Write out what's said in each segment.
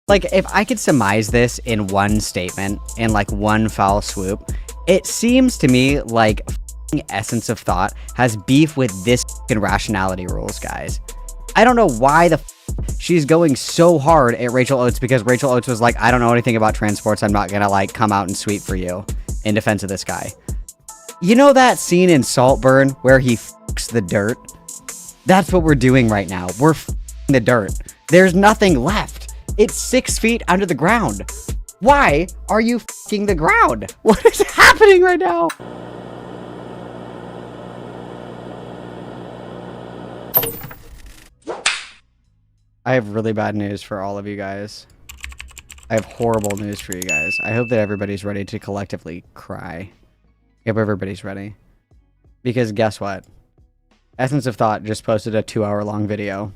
Like, if I could surmise this in one statement, in like one foul swoop, it seems to me like Essence of Thought has beef with this rationality rules, guys. I don't know why she's going so hard at Rachel Oates, because Rachel Oates was like, I don't know anything about transports, I'm not gonna like come out and sweep for you in defense of this guy. You know that scene in Saltburn where he fucks the dirt? That's what we're doing right now. We're fucking the dirt. There's nothing left. It's 6 feet under the ground. Why are you fucking the ground? What is happening right now? I have really bad news for all of you guys. I have horrible news for you guys. I hope that everybody's ready to collectively cry. I hope everybody's ready. Because guess what? Essence of Thought just posted a 2-hour-long video.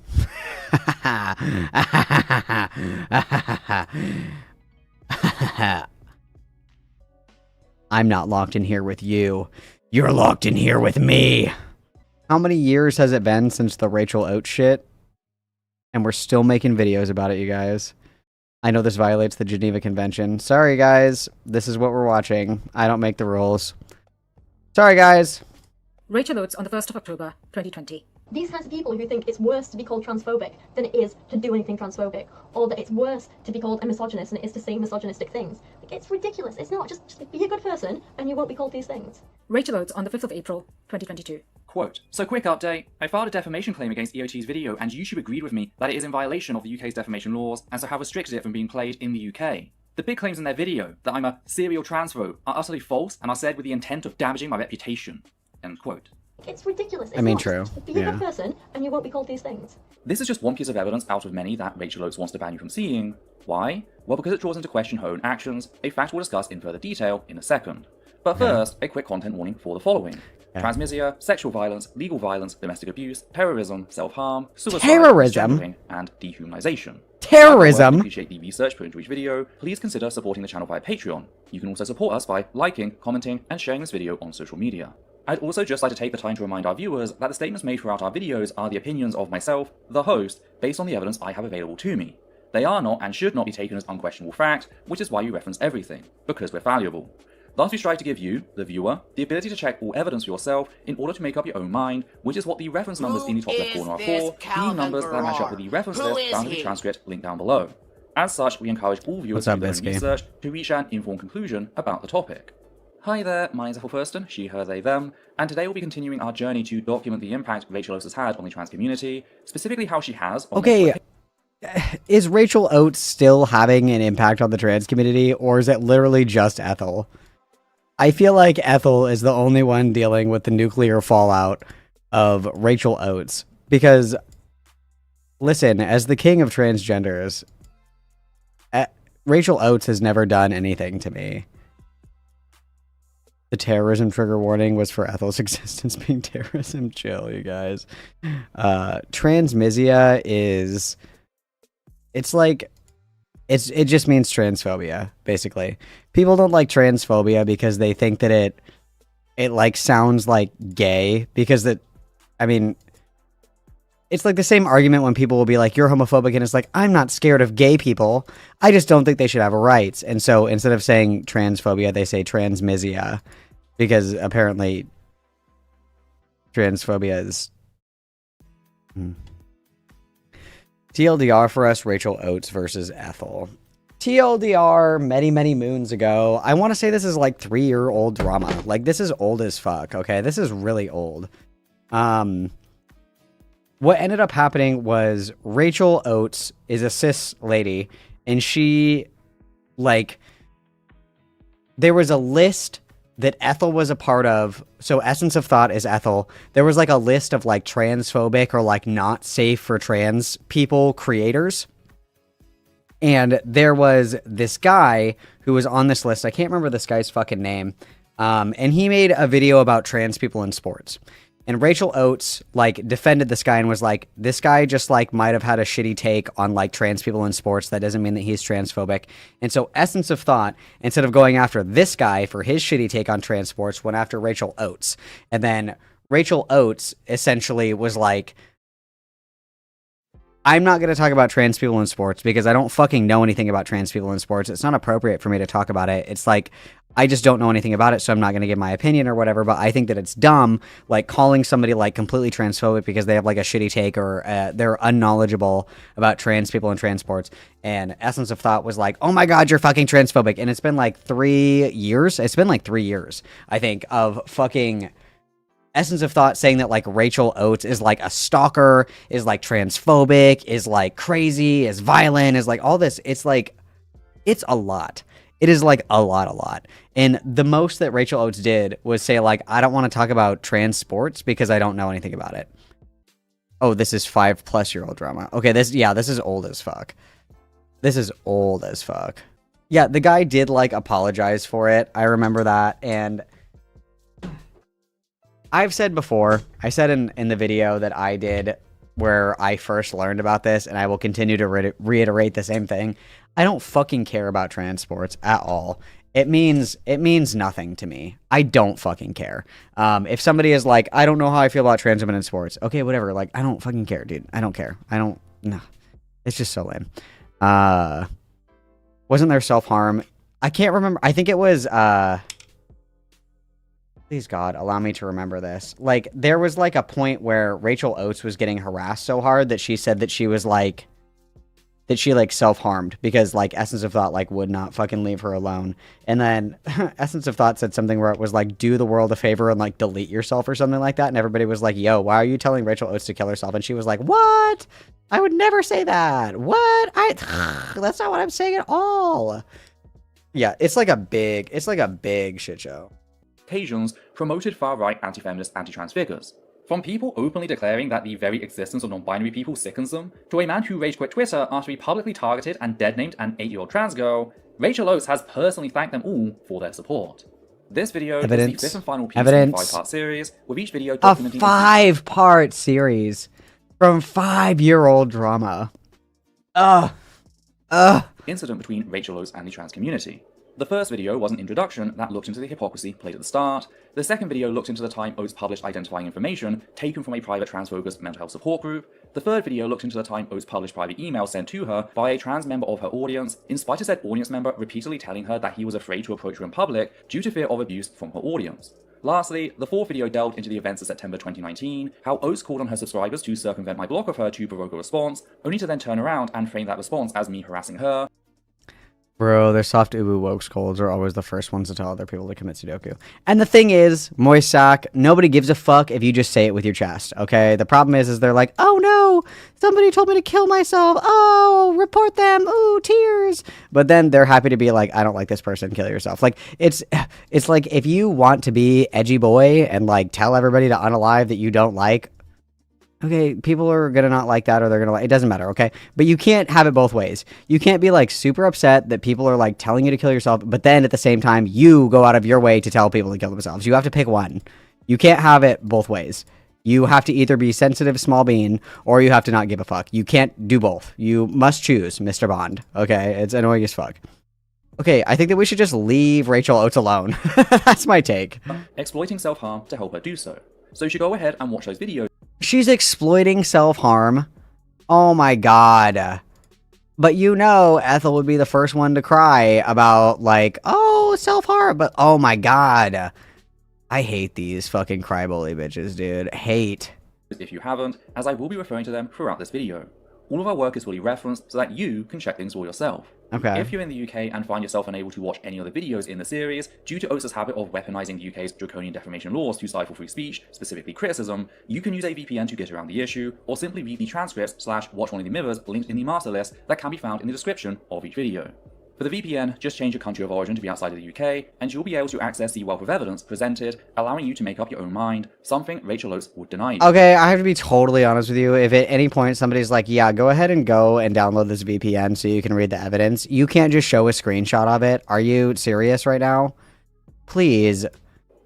I'm not locked in here with you. You're locked in here with me. How many years has it been since the Rachel Oates shit? And we're still making videos about it, you guys. I know this violates the Geneva Convention. Sorry, guys. This is what we're watching. I don't make the rules. Sorry, guys. Rachel Oates on the 1st of October, 2020. These kinds of people who think it's worse to be called transphobic than it is to do anything transphobic, or that it's worse to be called a misogynist than it is to say misogynistic things. Like, it's ridiculous. It's not. Just be a good person and you won't be called these things. Rachel Oates on the 5th of April, 2022. Quote, so quick update, I filed a defamation claim against EOT's video and YouTube agreed with me that it is in violation of the UK's defamation laws and so have restricted it from being played in the UK. The big claims in their video, that I'm a serial transphobe, are utterly false and are said with the intent of damaging my reputation. End quote. It's ridiculous. It's I mean, not. true. Just be a good person and you won't be called these things. This is just one piece of evidence out of many that Rachel Oates wants to ban you from seeing. Why? Well, because it draws into question her own actions, a fact we'll discuss in further detail in a second. But first, a quick content warning for the following. Transmisia, sexual violence, legal violence, domestic abuse, terrorism, self-harm, suicide, gendering, and dehumanization. Terrorism? If you appreciate the research put into each video, please consider supporting the channel via Patreon. You can also support us by liking, commenting, and sharing this video on social media. I'd also just like to take the time to remind our viewers that the statements made throughout our videos are the opinions of myself, the host, based on the evidence I have available to me. They are not and should not be taken as unquestionable fact, which is why we reference everything, because we're valuable. Thus we strive to give you, the viewer, the ability to check all evidence for yourself in order to make up your own mind, which is what the reference numbers in the top left corner are for, the numbers that match up with the reference list found in the transcript linked down below. As such, we encourage all viewers to do their own research to reach an informed conclusion about the topic. Hi there, my name's Ethel Thurston, she, her, they, them, and today we'll be continuing our journey to document the impact Rachel Oates has had on the trans community, specifically how she has on is Rachel Oates still having an impact on the trans community, or is it literally just Ethel? I feel like Ethel is the only one dealing with the nuclear fallout of Rachel Oates, because, listen, as the king of transgenders, Rachel Oates has never done anything to me. The terrorism trigger warning was for Ethel's existence being terrorism. Chill, you guys. Transmisia is... It's like... It just means transphobia, basically. People don't like transphobia because they think that it like sounds like gay, because I mean, it's like the same argument when people will be like, you're homophobic, and it's like, I'm not scared of gay people. I just don't think they should have rights. And so instead of saying transphobia, they say transmisia, because apparently transphobia is... TLDR for us, Rachel Oates versus Ethel. TLDR many, many moons ago. I want to say this is like 3-year-old drama. Like, this is old as fuck, okay? This is really old. What ended up happening was Rachel Oates is a cis lady, and she, like, there was a list that Ethel was a part of. So Essence of Thought is Ethel. There was like a list of like transphobic or like not safe for trans people creators. And there was this guy who was on this list. I can't remember this guy's fucking name. And he made a video about trans people in sports. And Rachel Oates like defended this guy and was like, this guy just like might have had a shitty take on like trans people in sports. That doesn't mean that he's transphobic. And so Essence of Thought, instead of going after this guy for his shitty take on trans sports, went after Rachel Oates. And then Rachel Oates essentially was like, I'm not going to talk about trans people in sports because I don't fucking know anything about trans people in sports. It's not appropriate for me to talk about it. It's like, I just don't know anything about it, so I'm not going to give my opinion or whatever, but I think that it's dumb, like, calling somebody, like, completely transphobic because they have, like, a shitty take or they're unknowledgeable about trans people and transports. And Essence of Thought was like, oh my god, you're fucking transphobic. And it's been, like, 3 years. It's been, like, 3 years, I think, of fucking Essence of Thought saying that, like, Rachel Oates is, like, a stalker, is, like, transphobic, is, like, crazy, is violent, is, like, all this. It's, like, it's a lot. It is, like, a lot. And the most that Rachel Oates did was say, like, I don't want to talk about trans sports because I don't know anything about it. Oh, this is 5+-year-old drama. Okay, this is old as fuck. This is old as fuck. Yeah, the guy did, like, apologize for it. I remember that, and I've said before, I said in the video that I did where I first learned about this, and I will continue to reiterate the same thing. I don't fucking care about trans sports at all. It means nothing to me. I don't fucking care. If somebody is like, I don't know how I feel about trans women in sports. Okay, whatever. Like, I don't fucking care, dude. I don't care. No. It's just so lame. Wasn't there self-harm? I can't remember. I think it was, please God, allow me to remember this. Like, there was, like, a point where Rachel Oates was getting harassed so hard that she said that she was, like, that she, like, self-harmed because, like, Essence of Thought, like, would not fucking leave her alone. And then Essence of Thought said something where it was, like, do the world a favor and, like, delete yourself or something like that. And everybody was like, yo, why are you telling Rachel Oates to kill herself? And she was like, what? I would never say that. What? That's not what I'm saying at all. Yeah, it's like a big shit show. Occasions promoted far-right anti-feminist, anti-trans figures. From people openly declaring that the very existence of non-binary people sickens them, to a man who rage quit Twitter after he publicly targeted and dead-named an 8-year-old trans girl, Rachel Oates has personally thanked them all for their support. This video is the fifth and final piece in a 5-part series, with each video documenting a 5-part series from 5-year-old drama. Incident between Rachel Oates and the trans community. The first video was an introduction that looked into the hypocrisy played at the start. The second video looked into the time Oates published identifying information taken from a private trans-focused mental health support group. The third video looked into the time Oates published private emails sent to her by a trans member of her audience, in spite of said audience member repeatedly telling her that he was afraid to approach her in public due to fear of abuse from her audience. Lastly, the fourth video delved into the events of September 2019, how Oates called on her subscribers to circumvent my block of her to provoke a response, only to then turn around and frame that response as me harassing her. Bro, their soft ubu woke scolds are always the first ones to tell other people to commit Sudoku. And the thing is, moist sack, nobody gives a fuck if you just say it with your chest, okay? The problem is they're like, oh no, somebody told me to kill myself. Oh, report them. Ooh, tears. But then they're happy to be like, I don't like this person, kill yourself. Like, it's like if you want to be edgy boy and like tell everybody to unalive that you don't like, okay, people are gonna not like that or they're gonna like, it doesn't matter, okay? But you can't have it both ways. You can't be like super upset that people are like telling you to kill yourself, but then at the same time, you go out of your way to tell people to kill themselves. You have to pick one. You can't have it both ways. You have to either be sensitive small bean or you have to not give a fuck. You can't do both. You must choose, Mr. Bond, okay? It's annoying as fuck. Okay, I think that we should just leave Rachel Oates alone. That's my take. Exploiting self-harm to help her do so. So you should go ahead and watch those videos. She's exploiting self-harm. Oh my god. But you know Ethel would be the first one to cry about, like, oh, self-harm. But oh my god. I hate these fucking crybolly bitches, dude. Hate. If you haven't, as I will be referring to them throughout this video. All of our work is fully referenced so that you can check things for yourself. Okay. If you're in the UK and find yourself unable to watch any other videos in the series, due to Oates' habit of weaponizing the UK's draconian defamation laws to stifle free speech, specifically criticism, you can use a VPN to get around the issue, or simply read the transcripts / watch one of the mirrors linked in the master list that can be found in the description of each video. For the VPN, just change your country of origin to be outside of the UK, and you'll be able to access the wealth of evidence presented, allowing you to make up your own mind, something Rachel Oates would deny you. Okay, I have to be totally honest with you. If at any point somebody's like, yeah, go ahead and download this VPN so you can read the evidence, you can't just show a screenshot of it. Are you serious right now? Please.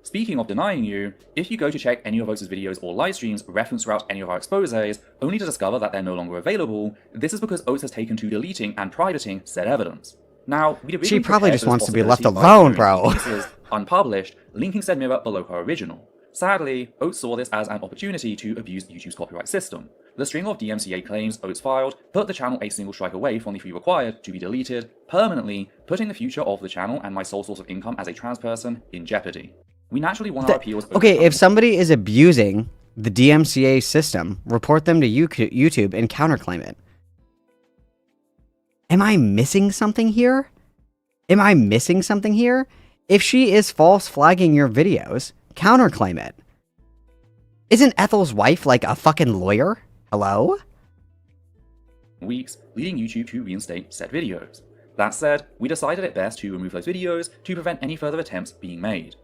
Speaking of denying you, if you go to check any of Oates' videos or live streams referenced throughout any of our exposés, only to discover that they're no longer available, this is because Oates has taken to deleting and privating said evidence. Now, she probably just wants to be left alone, bro. Pieces, unpublished, linking said mirror below her original. Sadly, Oates saw this as an opportunity to abuse YouTube's copyright system. The string of DMCA claims Oates filed put the channel a single strike away from the 3 required to be deleted, permanently putting the future of the channel and my sole source of income as a trans person in jeopardy. We naturally won our appeals. Okay, if somebody is abusing the DMCA system, report them to YouTube and counterclaim it. Am I missing something here? Am I missing something here? If she is false flagging your videos, counterclaim it. Isn't Ethel's wife like a fucking lawyer? Hello? Weeks, leading YouTube to reinstate said videos. That said, we decided it best to remove those videos to prevent any further attempts being made.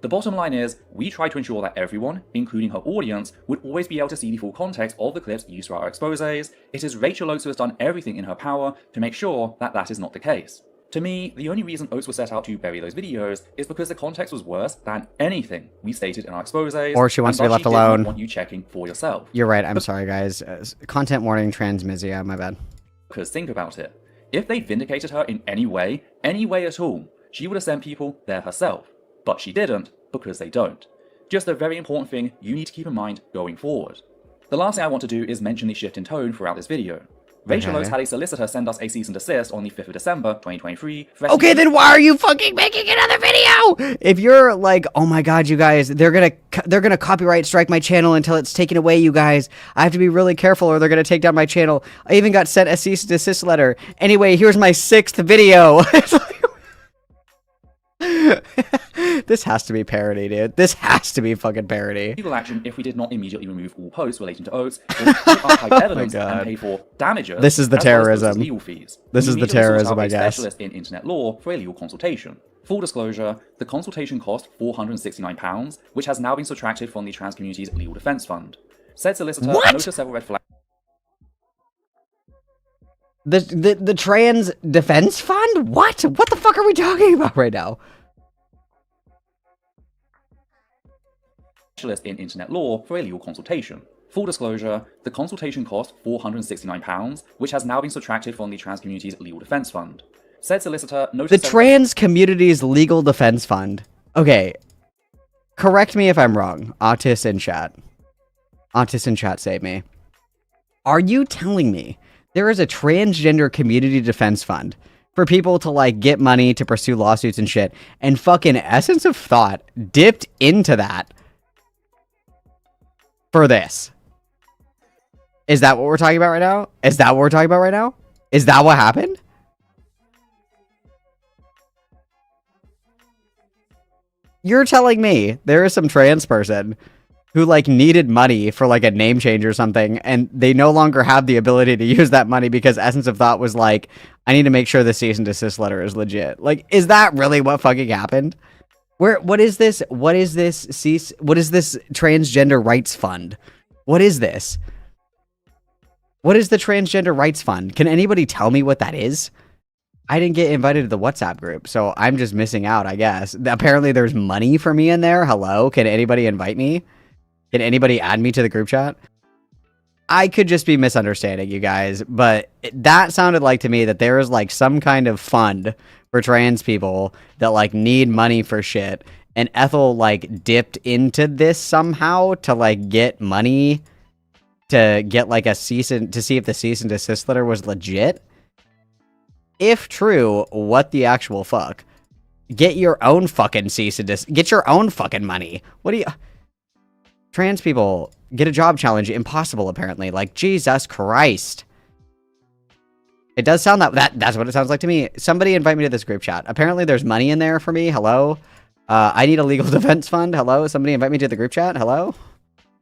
The bottom line is, we tried to ensure that everyone, including her audience, would always be able to see the full context of the clips used for our exposés. It is Rachel Oates who has done everything in her power to make sure that that is not the case. To me, the only reason Oates was set out to bury those videos is because the context was worse than anything we stated in our exposés. Or she wants to be left She did not alone. want you checking for yourself. You're right, I'm sorry guys. Content warning, transmisia, my bad. Because think about it. If they vindicated her in any way at all, she would have sent people there herself. But she didn't, because they don't. Just a very important thing you need to keep in mind going forward. The last thing I want to do is mention the shift in tone throughout this video. Rachel Oates had a solicitor send us a cease and desist on the 5th of December, 2023. Okay, then why are you fucking making another video? If you're like, oh my god, you guys, they're gonna copyright strike my channel until it's taken away, you guys. I have to be really careful or they're gonna take down my channel. I even got sent a cease and desist letter. Anyway, here's my 6th video. This has to be parody, dude. This has to be fucking parody. Legal action if we did not immediately remove all posts relating to Oates, or archive evidence and pay for damages. This is the as well as terrorism. legal fees. This is the terrorism, I guess. Specialist in internet law for a legal consultation. Full disclosure: the consultation cost £469, which has now been subtracted from the trans community's legal defense fund. Said solicitor noticed several red flags. The trans defense fund? What? What the fuck are we talking about right now? Specialist in internet law for a legal consultation. Full disclosure: the consultation cost £469, which has now been subtracted from the trans community's legal defense fund. Said solicitor noticed the trans community's legal defense fund. Okay, correct me if I'm wrong. Oates in chat. Oates in chat, save me. Are you telling me there is a transgender community defense fund for people to like get money to pursue lawsuits and shit, and fucking Essence of Thought dipped into that for this? Is that what we're talking about right now? Is that what we're talking about right now? Is that what happened? You're telling me there is some trans person who like needed money for like a name change or something, and they no longer have the ability to use that money because Essence of Thought was like, I need to make sure the cease and desist letter is legit. Like, is that really what fucking happened? What is this? What is this transgender rights fund? What is this? What is the transgender rights fund? Can anybody tell me what that is? I didn't get invited to the WhatsApp group, so I'm just missing out, I guess. Apparently there's money for me in there. Hello? Can anybody invite me? Can anybody add me to the group chat? I could just be misunderstanding you guys, but that sounded like to me that there is like some kind of fund for trans people that like need money for shit, and Ethel like dipped into this somehow to like get money to get like a cease and to see if the cease and desist letter was legit. If true, what the actual fuck? Get your own fucking cease and desist. Get your own fucking money. What do you? Trans people get a job challenge. Impossible, apparently. Like, Jesus Christ. It does sound that's what it sounds like to me. Somebody invite me to this group chat. Apparently there's money in there for me. Hello? I need a legal defense fund. Hello? Somebody invite me to the group chat. Hello?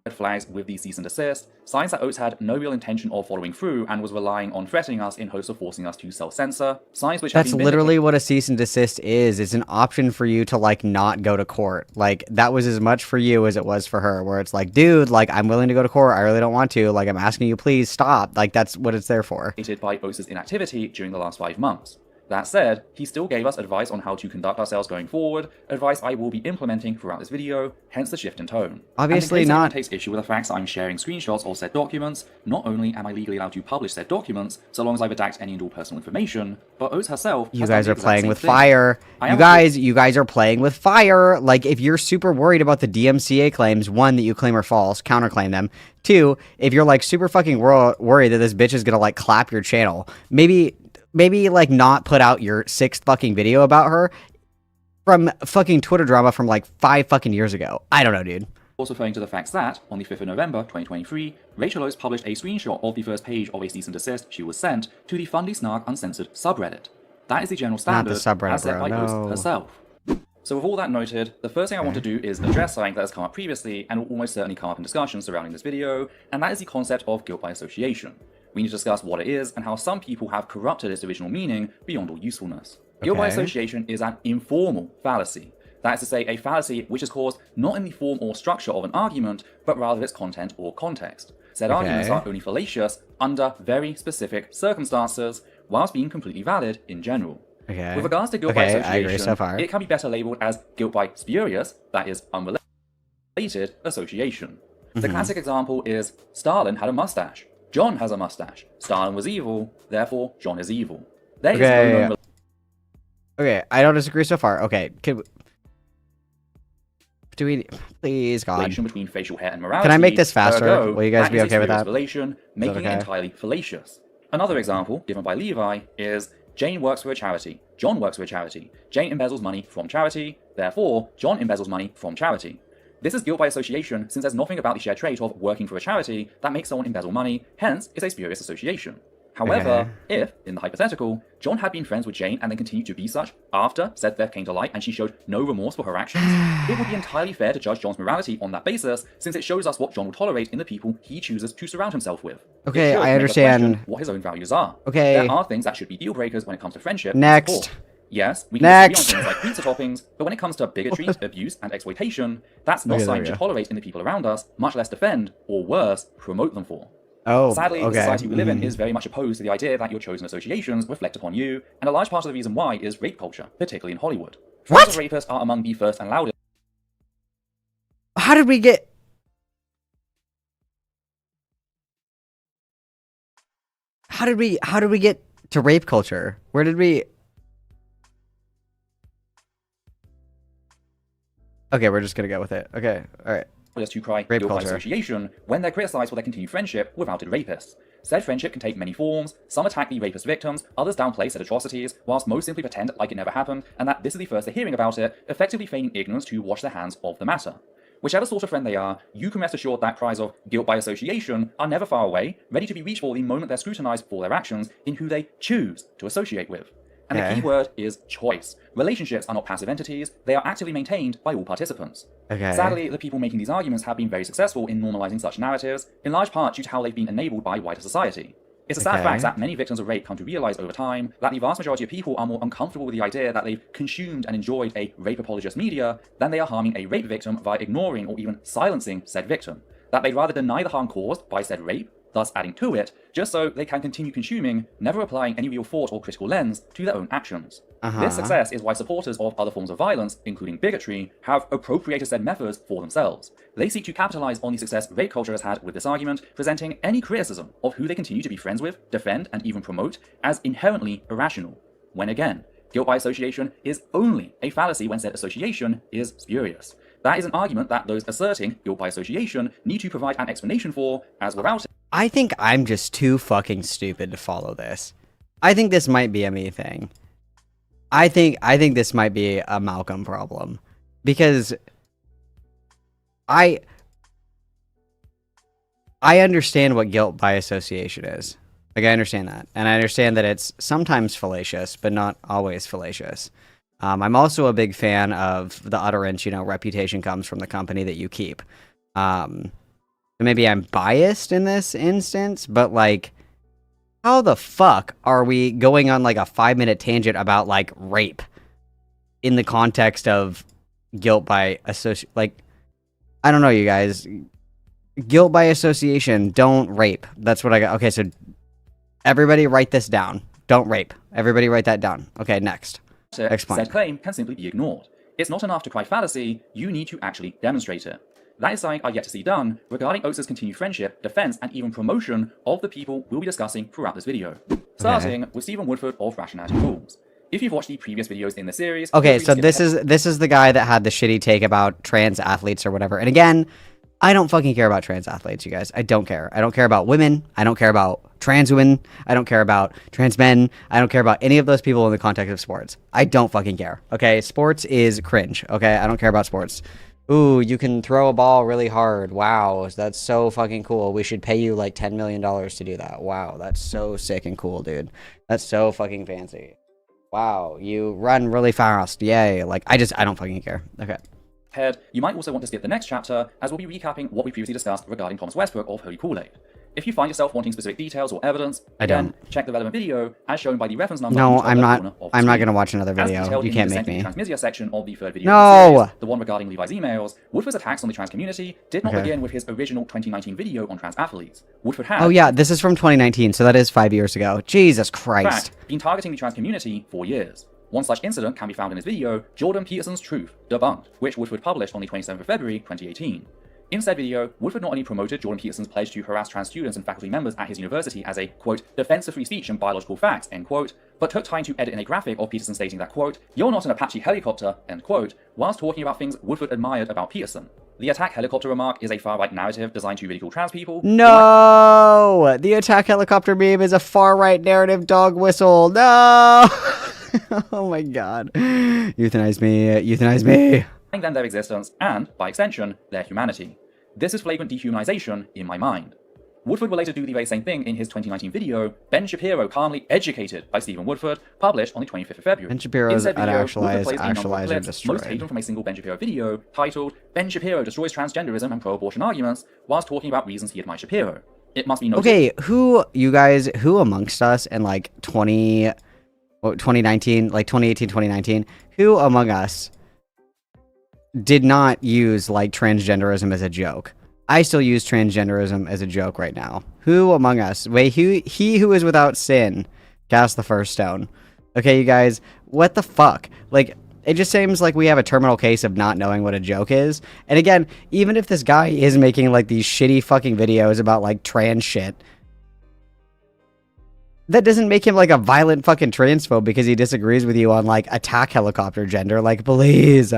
Red flags with the cease and desist, signs that Oates had no real intention of following through and was relying on threatening us in hopes of forcing us to self-censor, signs which That's literally what a cease and desist is. It's an option for you to like not go to court. Like, that was as much for you as it was for her, where it's like, dude, like, I'm willing to go to court, I really don't want to, like, I'm asking you, please stop. Like, that's what it's there for. by Oates' inactivity during the last 5 months. That said, he still gave us advice on how to conduct ourselves going forward, advice I will be implementing throughout this video, hence the shift in tone. Obviously and in case not. anyone takes issue with the fact that I'm sharing screenshots of said documents, not only am I legally allowed to publish said documents, so long as I redact any and all personal information, but Oates herself You has guys done are the exact playing same with thing. fire. I You guys are playing with fire. Like, if you're super worried about the DMCA claims, one, that you claim are false, counterclaim them. Two, if you're like super fucking worried that this bitch is gonna like clap your channel, maybe like not put out your 6th fucking video about her from fucking Twitter drama from like 5 fucking years ago. I don't know, dude. Also referring to the fact that, on the 5th of November 2023, Rachel Oates published a screenshot of the first page of a cease and desist she was sent to the Fundy Snark Uncensored subreddit. That is the general Not the standard subreddit, as set bro, by Oates no. herself. So with all that noted, the first thing I want to do is address something that has come up previously and will almost certainly come up in discussions surrounding this video, and that is the concept of guilt by association. We need to discuss what it is and how some people have corrupted its original meaning beyond all usefulness. Guilt by Okay. association is an informal fallacy. That is to say, a fallacy which is caused not in the form or structure of an argument, but rather its content or context. Said arguments are only fallacious under very specific circumstances, whilst being completely valid in general. Okay. With regards to guilt by I association, agree so far. it can be better labelled as guilt by spurious, that is, unrelated association. The classic example is Stalin had a mustache. John has a mustache. Stalin was evil, therefore John is evil. There is no known Okay, I don't disagree so far. Okay, do we please God? relation between facial hair and morality. Can I make this faster? Ergo, Will you guys that be is a okay with spurious that? relation, making okay? it entirely fallacious. Another example, given by Levi, is Jane works for a charity. John works for a charity. Jane embezzles money from charity. Therefore, John embezzles money from charity. This is guilt by association, since there's nothing about the shared trait of working for a charity that makes someone embezzle money, hence it's a spurious association. However, if, in the hypothetical, John had been friends with Jane and then continued to be such after said theft came to light and she showed no remorse for her actions, it would be entirely fair to judge John's morality on that basis, since it shows us what John will tolerate in the people he chooses to surround himself with. It Okay, should I make us understand. question what his own values are. Okay. There are things that should be deal breakers when it comes to friendship and Next. support. Yes, we can Next. disagree on things like pizza toppings, but when it comes to bigotry, abuse, and exploitation, that's not Okay, there something we we should go. tolerate in the people around us, much less defend, or worse, promote them for. Oh, Sadly, okay. the society we live in is very much opposed to the idea that your chosen associations reflect upon you, and a large part of the reason why is rape culture, particularly in Hollywood. What? Friends of rapists are among the first and loudest How did we get? How did we get to rape culture? Where did we? Okay, we're just gonna go with it. Okay, all right. who cry Rape guilt by culture. association when they're criticized for their continued friendship with outed rapists. Said friendship can take many forms. Some attack the rapist victims, others downplay said atrocities, whilst most simply pretend like it never happened and that this is the first they're hearing about it, effectively feigning ignorance to wash their hands of the matter. Whichever sort of friend they are, you can rest assured that cries of guilt by association are never far away, ready to be reached for the moment they're scrutinized for their actions in who they choose to associate with. And the key word is choice. Relationships are not passive entities, they are actively maintained by all participants. Okay. Sadly, the people making these arguments have been very successful in normalizing such narratives, in large part due to how they've been enabled by wider society. It's a sad fact that many victims of rape come to realize over time that the vast majority of people are more uncomfortable with the idea that they've consumed and enjoyed a rape apologist media than they are harming a rape victim via ignoring or even silencing said victim. That they'd rather deny the harm caused by said rape, thus adding to it, just so they can continue consuming, never applying any real thought or critical lens to their own actions. This success is why supporters of other forms of violence, including bigotry, have appropriated said methods for themselves. They seek to capitalize on the success rape culture has had with this argument, presenting any criticism of who they continue to be friends with, defend, and even promote as inherently irrational. When again, guilt by association is only a fallacy when said association is spurious. That is an argument that those asserting guilt by association need to provide an explanation for, as without it, I think I'm just too fucking stupid to follow this. I think this might be a me thing. I think this might be a Malcolm problem. Because I understand what guilt by association is. Like, I understand that. And I understand that it's sometimes fallacious, but not always fallacious. I'm also a big fan of the utterance, reputation comes from the company that you keep. Maybe I'm biased in this instance, but, like, how the fuck are we going on, like, a 5-minute tangent about, like, rape in the context of guilt by association? Like, I don't know, you guys. Guilt by association, don't rape. That's what I got. Okay, so everybody write this down. Don't rape. Everybody write that down. Okay, next. Explain. Said claim can simply be ignored. It's not enough to cry fallacy, you need to actually demonstrate it. That is something I've yet to see done regarding Oates' continued friendship, defense, and even promotion of the people we'll be discussing throughout this video. Starting with Stephen Woodford of Rationality Rules. If you've watched the previous videos in the series... Okay, so this is the guy that had the shitty take about trans athletes or whatever. And again, I don't fucking care about trans athletes, you guys. I don't care. I don't care about women. I don't care about trans women. I don't care about trans men. I don't care about any of those people in the context of sports. I don't fucking care. Okay, sports is cringe. Okay, I don't care about sports. Ooh, you can throw a ball really hard. Wow, that's so fucking cool. We should pay you like $10 million to do that. Wow, that's so sick and cool, dude. That's so fucking fancy. Wow, you run really fast. Yay. Like, I don't fucking care. Okay. Head, you might also want to skip the next chapter, as we'll be recapping what we previously discussed regarding Thomas Westbrook of Holy Kool-Aid. If you find yourself wanting specific details or evidence, again, check the relevant video, as shown by the reference number. No, I'm not going to watch another video. You can't make me. Transmedia section of the third video no! Series, the one regarding Levi's emails, Woodford's attacks on the trans community did not begin with his original 2019 video on trans athletes. Woodford had... Oh yeah, this is from 2019, so that is 5 years ago. Jesus Christ. In fact, been targeting the trans community for years. One such incident can be found in his video, Jordan Peterson's Truth, Debunked, which Woodford published on the 27th of February, 2018. In said video, Woodford not only promoted Jordan Peterson's pledge to harass trans students and faculty members at his university as a, quote, defense of free speech and biological facts, end quote, but took time to edit in a graphic of Peterson stating that, quote, you're not an Apache helicopter, end quote, whilst talking about things Woodford admired about Peterson. The attack helicopter remark is a far-right narrative designed to ridicule trans people. No! The attack helicopter meme is a far-right narrative dog whistle. No! Oh my god. Euthanize me. Euthanize me. Them their existence, and, by extension, their humanity. This is flagrant dehumanization in my mind. Woodford will later do the very same thing in his 2019 video, Ben Shapiro Calmly Educated by Stephen Woodford, published on the 25th of February. Ben Shapiro's actualized, or destroyed. Most taken from a single Ben Shapiro video, titled, Ben Shapiro Destroys Transgenderism and Pro-Abortion Arguments, whilst talking about reasons he admires Shapiro. It must be noted... Okay, who amongst us in like 2019, like 2018, 2019, who among us did not use like transgenderism as a joke? I still use transgenderism as a joke right now. Who among us? Wait, he who is without sin, cast the first stone. Okay, you guys, what the fuck? Like, it just seems like we have a terminal case of not knowing what a joke is. And again, even if this guy is making like these shitty fucking videos about like trans shit, that doesn't make him like a violent fucking transphobe because he disagrees with you on like attack helicopter gender. Like, please.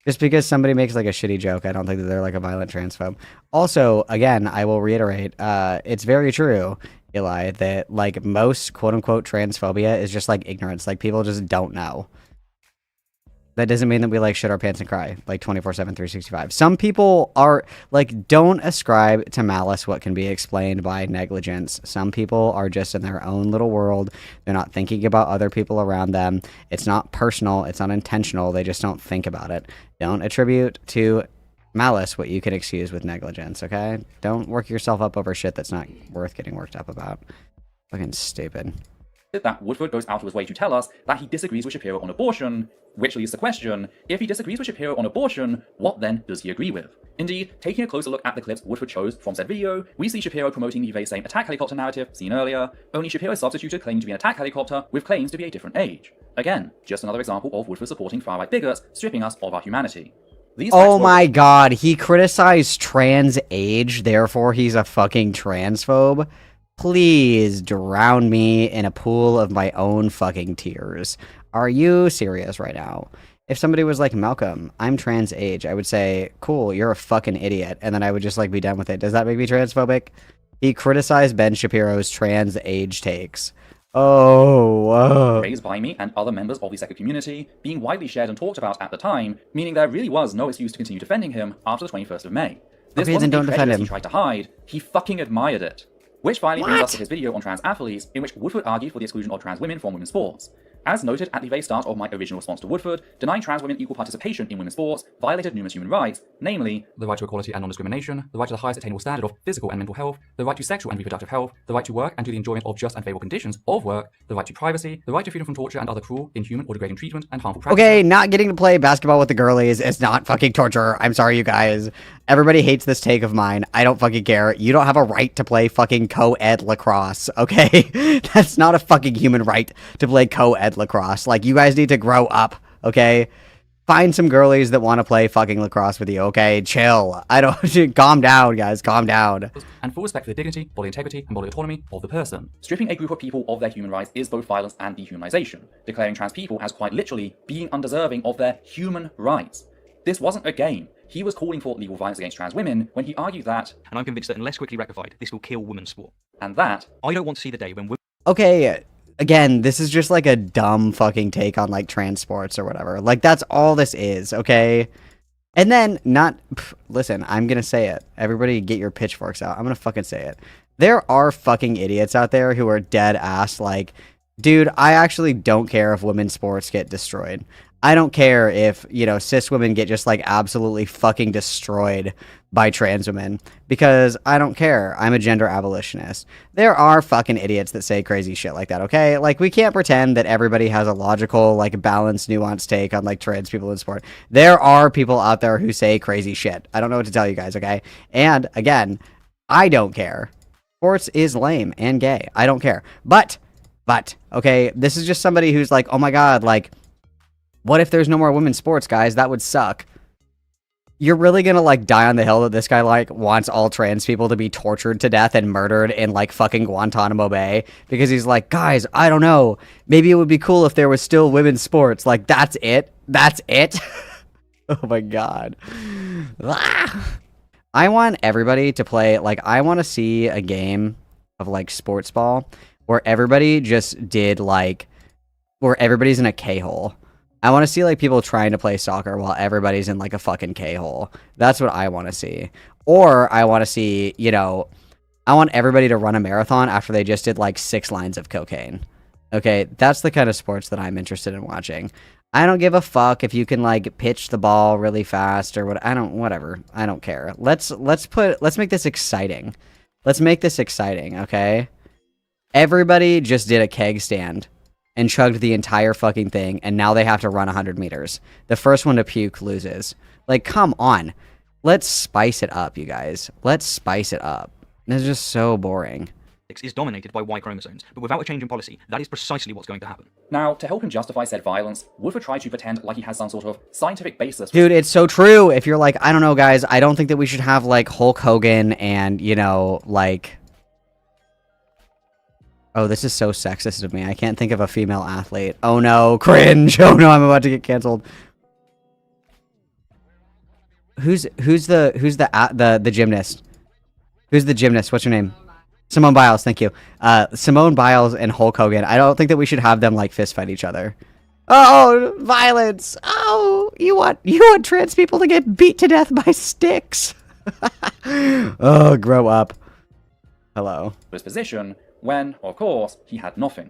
Just because somebody makes like a shitty joke, I don't think that they're like a violent transphobe. Also, again, I will reiterate, it's very true, Eli, that like most quote unquote transphobia is just like ignorance. Like people just don't know. That doesn't mean that we like shit our pants and cry like 24/7, 365. Some people are like, don't ascribe to malice what can be explained by negligence. Some people are just in their own little world. They're not thinking about other people around them. It's not personal. It's not intentional. They just don't think about it. Don't attribute to malice what you can excuse with negligence, okay? Don't work yourself up over shit that's not worth getting worked up about. Fucking stupid. That Woodford goes out of his way to tell us that he disagrees with Shapiro on abortion, which leaves the question, if he disagrees with Shapiro on abortion, what then does he agree with? Indeed, taking a closer look at the clips Woodford chose from said video, we see Shapiro promoting the very same attack helicopter narrative seen earlier, only Shapiro substituted claiming to be an attack helicopter with claims to be a different age. Again, just another example of Woodford supporting far-right bigots, stripping us of our humanity. Oh my god, he criticized trans age, therefore he's a fucking transphobe? Please drown me in a pool of my own fucking tears. Are you serious right now? If somebody was like, Malcolm, I'm trans age, I would say, cool, you're a fucking idiot. And then I would just like be done with it. Does that make me transphobic? He criticized Ben Shapiro's trans age takes. Oh, raised by me and other members of the second community, being widely shared and talked about at the time, meaning there really was no excuse to continue defending him after the 21st of May. This wasn't a prejudice he tried to hide, he fucking admired it. Which finally brings us to his video on trans athletes, in which Woodford argued for the exclusion of trans women from women's sports. As noted at the very start of my original response to Woodford, denying trans women equal participation in women's sports violated numerous human rights, namely the right to equality and non-discrimination, the right to the highest attainable standard of physical and mental health, the right to sexual and reproductive health, the right to work and to the enjoyment of just and favourable conditions of work, the right to privacy, the right to freedom from torture and other cruel, inhuman or degrading treatment and harmful practices. Okay, not getting to play basketball with the girlies is not fucking torture. I'm sorry, you guys. Everybody hates this take of mine. I don't fucking care. You don't have a right to play fucking co-ed lacrosse, okay? That's not a fucking human right to play co-ed lacrosse. Like, you guys need to grow up, okay? Find some girlies that want to play fucking lacrosse with you, okay? Chill. I don't... Calm down, guys. Calm down. And full respect for the dignity, bodily integrity, and bodily autonomy of the person. Stripping a group of people of their human rights is both violence and dehumanization, declaring trans people as quite literally being undeserving of their human rights. This wasn't a game. He was calling for legal violence against trans women when he argued that, and I'm convinced that unless quickly rectified, this will kill women's sport. And that, I don't want to see the day when women... Okay, again, this is just like a dumb fucking take on like trans sports or whatever. Like, that's all this is, okay? And then, listen, I'm gonna say it. Everybody get your pitchforks out. I'm gonna fucking say it. There are fucking idiots out there who are dead ass like, dude, I actually don't care if women's sports get destroyed. I don't care if, you know, cis women get just like absolutely fucking destroyed by trans women, because I don't care. I'm a gender abolitionist. There are fucking idiots that say crazy shit like that, okay? Like, we can't pretend that everybody has a logical, like, balanced, nuanced take on, like, trans people in sport. There are people out there who say crazy shit. I don't know what to tell you guys, okay? And, again, I don't care. Sports is lame and gay. I don't care. But, okay, this is just somebody who's like, oh my god, like, what if there's no more women's sports, guys? That would suck. You're really gonna, like, die on the hill that this guy, like, wants all trans people to be tortured to death and murdered in, like, fucking Guantanamo Bay? Because he's like, guys, I don't know. Maybe it would be cool if there was still women's sports. Like, that's it? That's it? Oh my god. I want everybody to play, like, I want to see a game of, like, sports ball where everybody just did, like, where everybody's in a K-hole. I want to see, like, people trying to play soccer while everybody's in, like, a fucking K-hole. That's what I want to see. Or I want to see, you know, I want everybody to run a marathon after they just did, like, 6 lines of cocaine. Okay, that's the kind of sports that I'm interested in watching. I don't give a fuck if you can, like, pitch the ball really fast or what. Whatever. I don't care. Let's make this exciting. Let's make this exciting, okay? Everybody just did a keg stand and chugged the entire fucking thing, and now they have to run 100 meters. The first one to puke loses. Like, come on. Let's spice it up, you guys. Let's spice it up. This is just so boring. is dominated by Y chromosomes, but without a change in policy, that is precisely what's going to happen. Now, to help him justify said violence, Woodford tried to pretend like he has some sort of scientific basis. Dude, it's so true. If you're like, I don't know, guys, I don't think that we should have, like, Hulk Hogan and, you know, like... Oh, this is so sexist of me. I can't think of a female athlete. Oh no, cringe. Oh no, I'm about to get canceled. Who's the gymnast? Who's the gymnast? What's her name? Simone Biles, thank you. Simone Biles and Hulk Hogan. I don't think that we should have them, like, fist fight each other. Oh, violence. Oh, you want trans people to get beat to death by sticks. Oh, grow up. Hello. His position when, of course, he had nothing.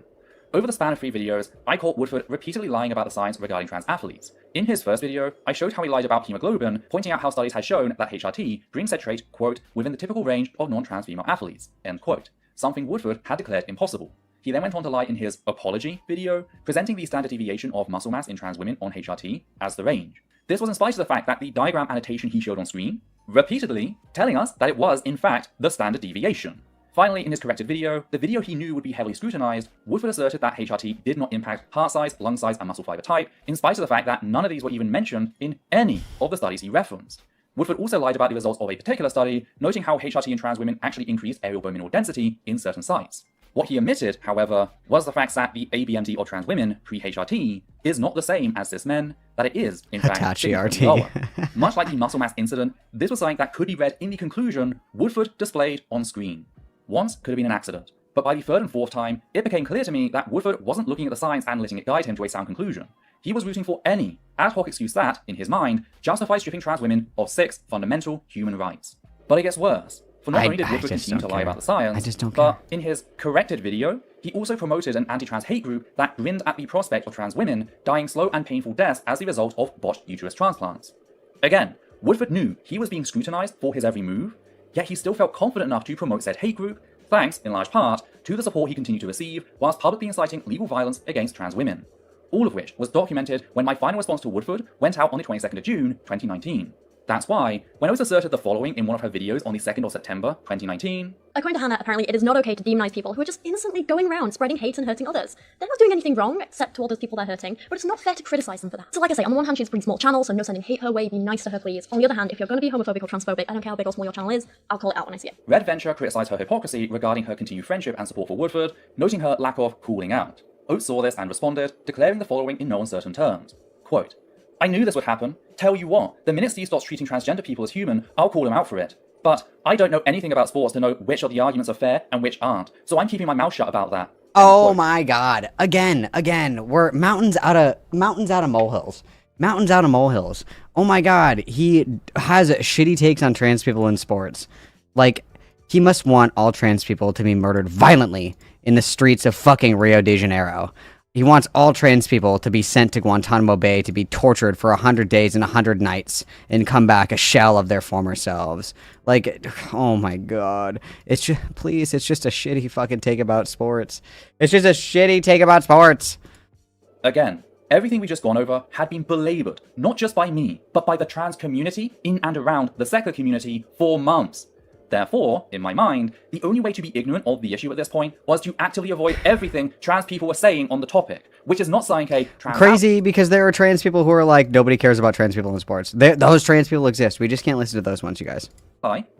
Over the span of 3 videos, I caught Woodford repeatedly lying about the science regarding trans athletes. In his first video, I showed how he lied about hemoglobin, pointing out how studies had shown that HRT brings said trait, quote, within the typical range of non-trans female athletes, end quote, something Woodford had declared impossible. He then went on to lie in his apology video, presenting the standard deviation of muscle mass in trans women on HRT as the range. This was in spite of the fact that the diagram annotation he showed on screen, repeatedly telling us that it was, in fact, the standard deviation. Finally, in his corrected video, the video he knew would be heavily scrutinized, Woodford asserted that HRT did not impact heart size, lung size, and muscle fiber type, in spite of the fact that none of these were even mentioned in any of the studies he referenced. Woodford also lied about the results of a particular study, noting how HRT in trans women actually increased aerial bone mineral density in certain sites. What he omitted, however, was the fact that the ABMD of trans women pre-HRT is not the same as cis men, that it is, in fact, significantly lower. Much like the muscle mass incident, this was something that could be read in the conclusion Woodford displayed on screen. Once could have been an accident, but by the 3rd and 4th time, it became clear to me that Woodford wasn't looking at the science and letting it guide him to a sound conclusion. He was rooting for any ad hoc excuse that, in his mind, justifies stripping trans women of 6 fundamental human rights. But it gets worse. For not only did Woodford continue to lie about the science, but in his corrected video, he also promoted an anti-trans hate group that grinned at the prospect of trans women dying slow and painful deaths as the result of botched uterus transplants. Again, Woodford knew he was being scrutinized for his every move, yet he still felt confident enough to promote said hate group, thanks, in large part, to the support he continued to receive whilst publicly inciting legal violence against trans women. All of which was documented when my final response to Woodford went out on the 22nd of June, 2019. That's why, when Oates asserted the following in one of her videos on the 2nd of September, 2019, according to Hannah, apparently it is not okay to demonize people who are just innocently going around spreading hate and hurting others. They're not doing anything wrong, except to all those people they're hurting, but it's not fair to criticize them for that. So like I say, on the one hand, she has a pretty small channel, so no sending hate her way, be nice to her, please. On the other hand, if you're going to be homophobic or transphobic, I don't care how big or small your channel is, I'll call it out when I see it. Red Venture criticised her hypocrisy regarding her continued friendship and support for Woodford, noting her lack of cooling out. Oates saw this and responded, declaring the following in no uncertain terms. Quote, I knew this would happen. Tell you what, the minute Steve starts treating transgender people as human, I'll call him out for it. But I don't know anything about sports to know which of the arguments are fair and which aren't, so I'm keeping my mouth shut about that. Oh my god. Again, we're mountains out of molehills. Mountains out of molehills. Oh my god, he has shitty takes on trans people in sports. Like, he must want all trans people to be murdered violently in the streets of fucking Rio de Janeiro. He wants all trans people to be sent to Guantanamo Bay to be tortured for 100 days and 100 nights and come back a shell of their former selves. Like, oh my god. It's just a shitty fucking take about sports. It's just a shitty take about sports. Again, everything we just gone over had been belabored, not just by me, but by the trans community in and around the secular community for months. Therefore, in my mind, the only way to be ignorant of the issue at this point was to actively avoid everything trans people were saying on the topic, which is not saying a trans... Crazy, because there are trans people who are like, nobody cares about trans people in sports. Those trans people exist. We just can't listen to those ones, you guys.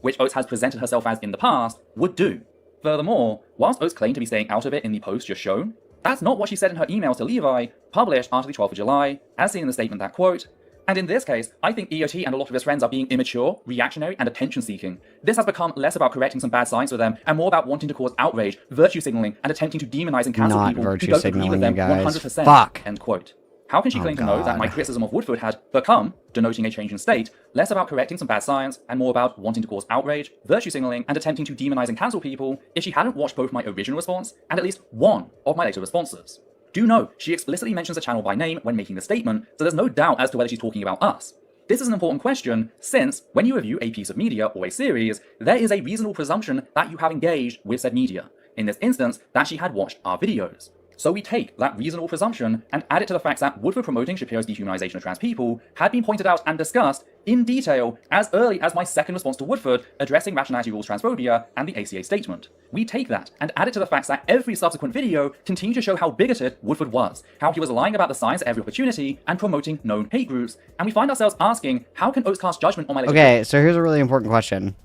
Which Oates has presented herself as in the past, would do. Furthermore, whilst Oates claimed to be staying out of it in the post just shown, that's not what she said in her emails to Levi, published after the 12th of July, as seen in the statement that, quote, and in this case, I think EOT and a lot of his friends are being immature, reactionary, and attention-seeking. This has become less about correcting some bad science for them, and more about wanting to cause outrage, virtue signaling, and attempting to demonize and cancel people who don't agree with them 100%. Fuck. End quote. How can she claim to know that my criticism of Woodford had become, denoting a change in state, less about correcting some bad science, and more about wanting to cause outrage, virtue signaling, and attempting to demonize and cancel people, if she hadn't watched both my original response and at least one of my later responses? Do know, she explicitly mentions the channel by name when making the statement, so there's no doubt as to whether she's talking about us. This is an important question, since, when you review a piece of media or a series, there is a reasonable presumption that you have engaged with said media. In this instance, that she had watched our videos. So we take that reasonable presumption and add it to the facts that Woodford promoting Shapiro's dehumanization of trans people had been pointed out and discussed in detail as early as my second response to Woodford addressing rationality rules transphobia and the ACA statement. We take that and add it to the facts that every subsequent video continued to show how bigoted Woodford was, how he was lying about the science at every opportunity and promoting known hate groups, and we find ourselves asking, how can Oates cast judgment on my later... Okay, so here's a really important question.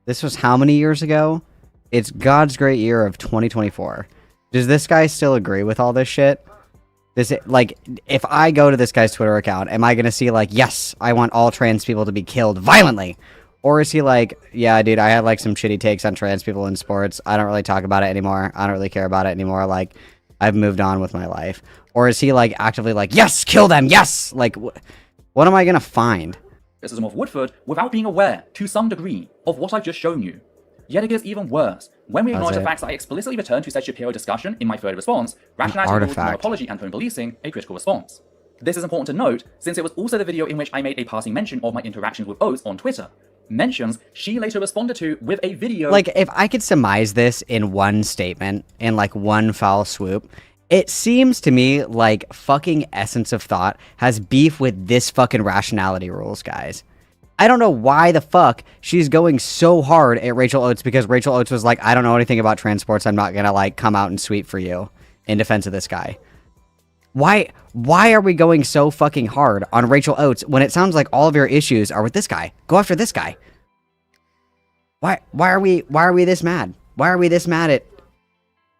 This was how many years ago? It's God's great year of 2024. Does this guy still agree with all this shit? Like, if I go to this guy's Twitter account, am I going to see, like, yes, I want all trans people to be killed violently? Or is he like, yeah, dude, I had, like, some shitty takes on trans people in sports. I don't really talk about it anymore. I don't really care about it anymore. Like, I've moved on with my life. Or is he, like, actively like, yes, kill them, yes! Like, what am I going to find? Criticism of Woodford without being aware, to some degree, of what I've just shown you. Yet it gets even worse. When we acknowledge the facts that I explicitly returned to said Shapiro discussion in my third response, rationality rules, non-apology, and phone policing, a critical response. This is important to note, since it was also the video in which I made a passing mention of my interactions with Oates on Twitter. Mentions she later responded to with a video... Like, if I could surmise this in one statement, in, like, one foul swoop, it seems to me like fucking Essence of Thought has beef with this fucking rationality rules, guys. I don't know why the fuck she's going so hard at Rachel Oates, because Rachel Oates was like, I don't know anything about trans sports. I'm not gonna, like, come out and sweep for you in defense of this guy. Why are we going so fucking hard on Rachel Oates when it sounds like all of your issues are with this guy? Go after this guy. Why are we this mad? Why are we this mad at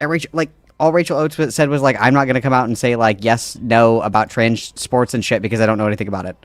Rachel? Like, all Rachel Oates said was like, I'm not gonna come out and say, like, yes, no about trans sports and shit because I don't know anything about it.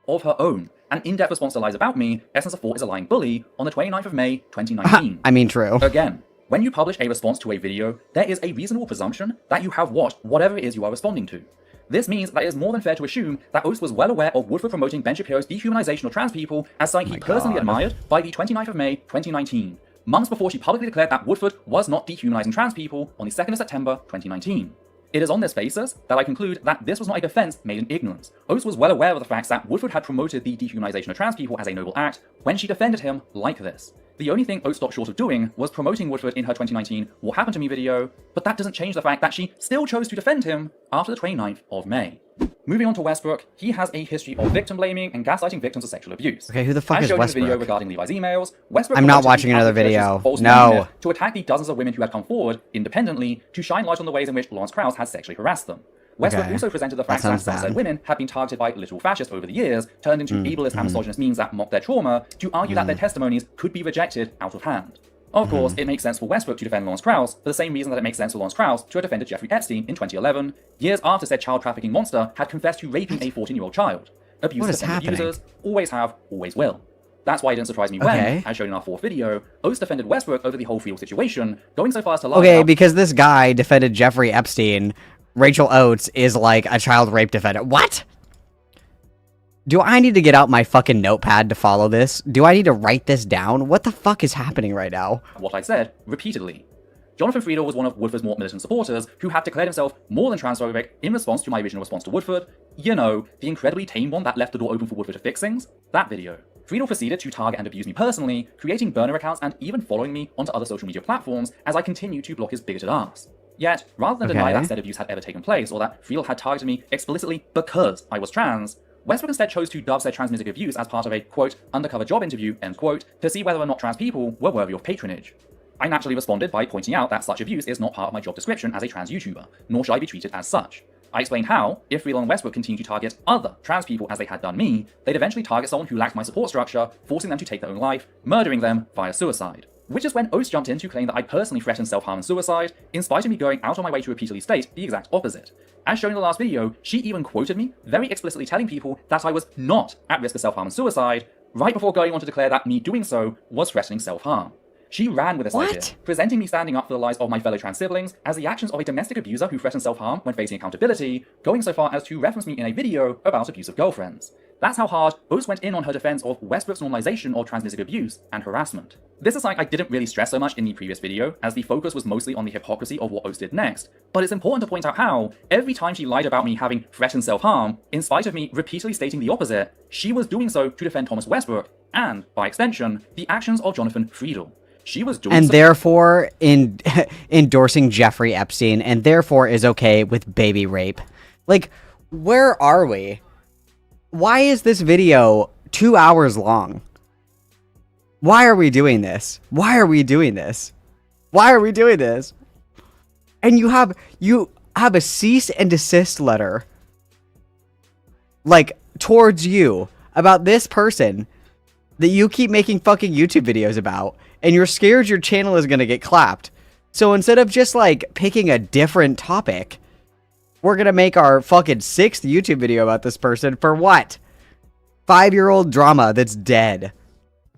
Of her own. An in-depth response to lies about me, Essence of Thought is a lying bully, on the 29th of May, 2019. I mean, true. Again, when you publish a response to a video, there is a reasonable presumption that you have watched whatever it is you are responding to. This means that it is more than fair to assume that Oates was well aware of Woodford promoting Ben Shapiro's dehumanization of trans people as something he personally admired by the 29th of May, 2019. months before she publicly declared that Woodford was not dehumanizing trans people on the 2nd of September 2019. It is on this basis that I conclude that this was not a defense made in ignorance. Oates was well aware of the facts that Woodford had promoted the dehumanization of trans people as a noble act when she defended him like this. The only thing Oates stopped short of doing was promoting Woodford in her 2019 What Happened to Me video, but that doesn't change the fact that she still chose to defend him after the 29th of May. Moving on to Westbrook, he has a history of victim blaming and gaslighting victims of sexual abuse. Okay, who the fuck As is shown in the Westbrook? video regarding Levi's emails, Westbrook I'm not promoted watching the another Catholic Church's video. false No. myth to attack the dozens of women who had come forward independently to shine light on the ways in which Lawrence Krauss had sexually harassed them. Westbrook Okay. also presented the fact that sounds some bad. said women had been targeted by literal fascists over the years, turned into ableist and misogynist memes that mocked their trauma, to argue that their testimonies could be rejected out of hand. Of course, it makes sense for Westbrook to defend Lawrence Krauss for the same reason that it makes sense for Lawrence Krauss to have defended Jeffrey Epstein in 2011, years after said child trafficking monster had confessed to raping a 14-year-old child. What is Abusers and happening? abusers always have, always will. That's why it didn't surprise me when, Okay. as shown in our fourth video, Oates defended Westbrook over the whole Friedel situation, going so far as to lie Okay, about because this guy defended Jeffrey Epstein, Rachel Oates is like a child rape defendant. What? Do I need to get out my fucking notepad to follow this? Do I need to write this down? What the fuck is happening right now? what I said repeatedly. Jonathan Friedel was one of Woodford's more militant supporters who had declared himself more than transphobic in response to my original response to Woodford. You know, the incredibly tame one that left the door open for Woodford to fix things. That video. Friedel proceeded to target and abuse me personally, creating burner accounts and even following me onto other social media platforms as I continued to block his bigoted ass. Yet, rather than deny Okay. that said abuse had ever taken place or that Friedel had targeted me explicitly because I was trans, Westbrook instead chose to dub said transmisic abuse as part of a, quote, undercover job interview, end quote, to see whether or not trans people were worthy of patronage. I naturally responded by pointing out that such abuse is not part of my job description as a trans YouTuber, nor should I be treated as such. I explained how, if Friedel and Westbrook continued to target other trans people as they had done me, they'd eventually target someone who lacked my support structure, forcing them to take their own life, murdering them via suicide. Which is when Oates jumped in to claim that I personally threatened self-harm and suicide, in spite of me going out on my way to repeatedly state the exact opposite. As shown in the last video, she even quoted me, very explicitly telling people that I was not at risk of self-harm and suicide, right before going on to declare that me doing so was threatening self-harm. She ran with this What? idea, presenting me standing up for the lives of my fellow trans siblings as the actions of a domestic abuser who threatens self-harm when facing accountability, going so far as to reference me in a video about abusive girlfriends. That's how hard Oates went in on her defense of Westbrook's normalization of transmissive abuse and harassment. This is something I didn't really stress so much in the previous video, as the focus was mostly on the hypocrisy of what Oates did next, but it's important to point out how, every time she lied about me having threatened self-harm, in spite of me repeatedly stating the opposite, she was doing so to defend Thomas Westbrook, and, by extension, the actions of Jonathan Friedel. She was doing And so- therefore endorsing Jeffrey Epstein, and therefore is okay with baby rape. Like, where are we? Why is this video 2 hours long? Why are we doing this? Why are we doing this? Why are we doing this? And you have a cease and desist letter, like, towards you about this person that you keep making fucking YouTube videos about, and you're scared your channel is gonna get clapped. So instead of just, like, picking a different topic, we're gonna make our fucking 6th YouTube video about this person for what? 5-year-old drama that's dead.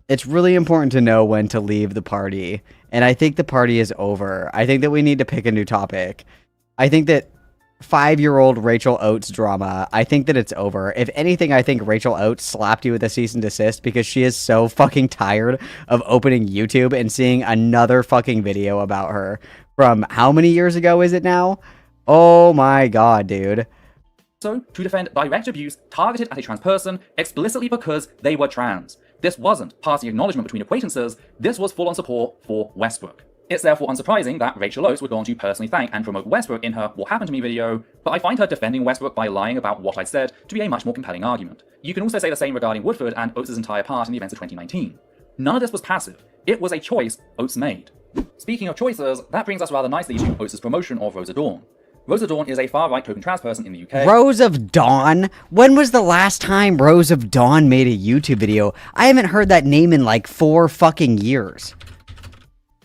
It's really important to know when to leave the party, and I think the party is over. I think that we need to pick a new topic. I think that 5-year-old Rachel Oates drama, I think that it's over. If anything, I think Rachel Oates slapped you with a cease and desist because she is so fucking tired of opening YouTube and seeing another fucking video about her from how many years ago is it now? Oh my god, dude. So, to defend direct abuse targeted at a trans person explicitly because they were trans. This wasn't passing acknowledgement between acquaintances, this was full-on support for Westbrook. It's therefore unsurprising that Rachel Oates would go on to personally thank and promote Westbrook in her What Happened to Me video, but I find her defending Westbrook by lying about what I said to be a much more compelling argument. You can also say the same regarding Woodford and Oates' entire part in the events of 2019. None of this was passive, it was a choice Oates made. Speaking of choices, that brings us rather nicely to Oates' promotion of Rosa Dawn. Rosa Dawn is a far-right token trans person in the UK. Rose of Dawn? When was the last time Rose of Dawn made a YouTube video? I haven't heard that name in like 4 fucking years.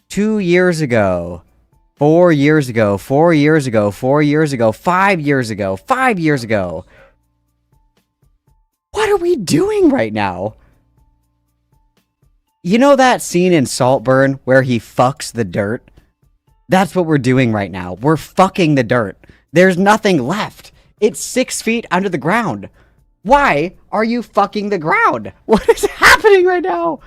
2 years ago. 4 years ago. 4 years ago. 4 years ago. 5 years ago. 5 years ago. What are we doing right now? You know that scene in Saltburn where he fucks the dirt? That's what we're doing right now. We're fucking the dirt. There's nothing left. It's 6 feet under the ground. Why are you fucking the ground? What is happening right now?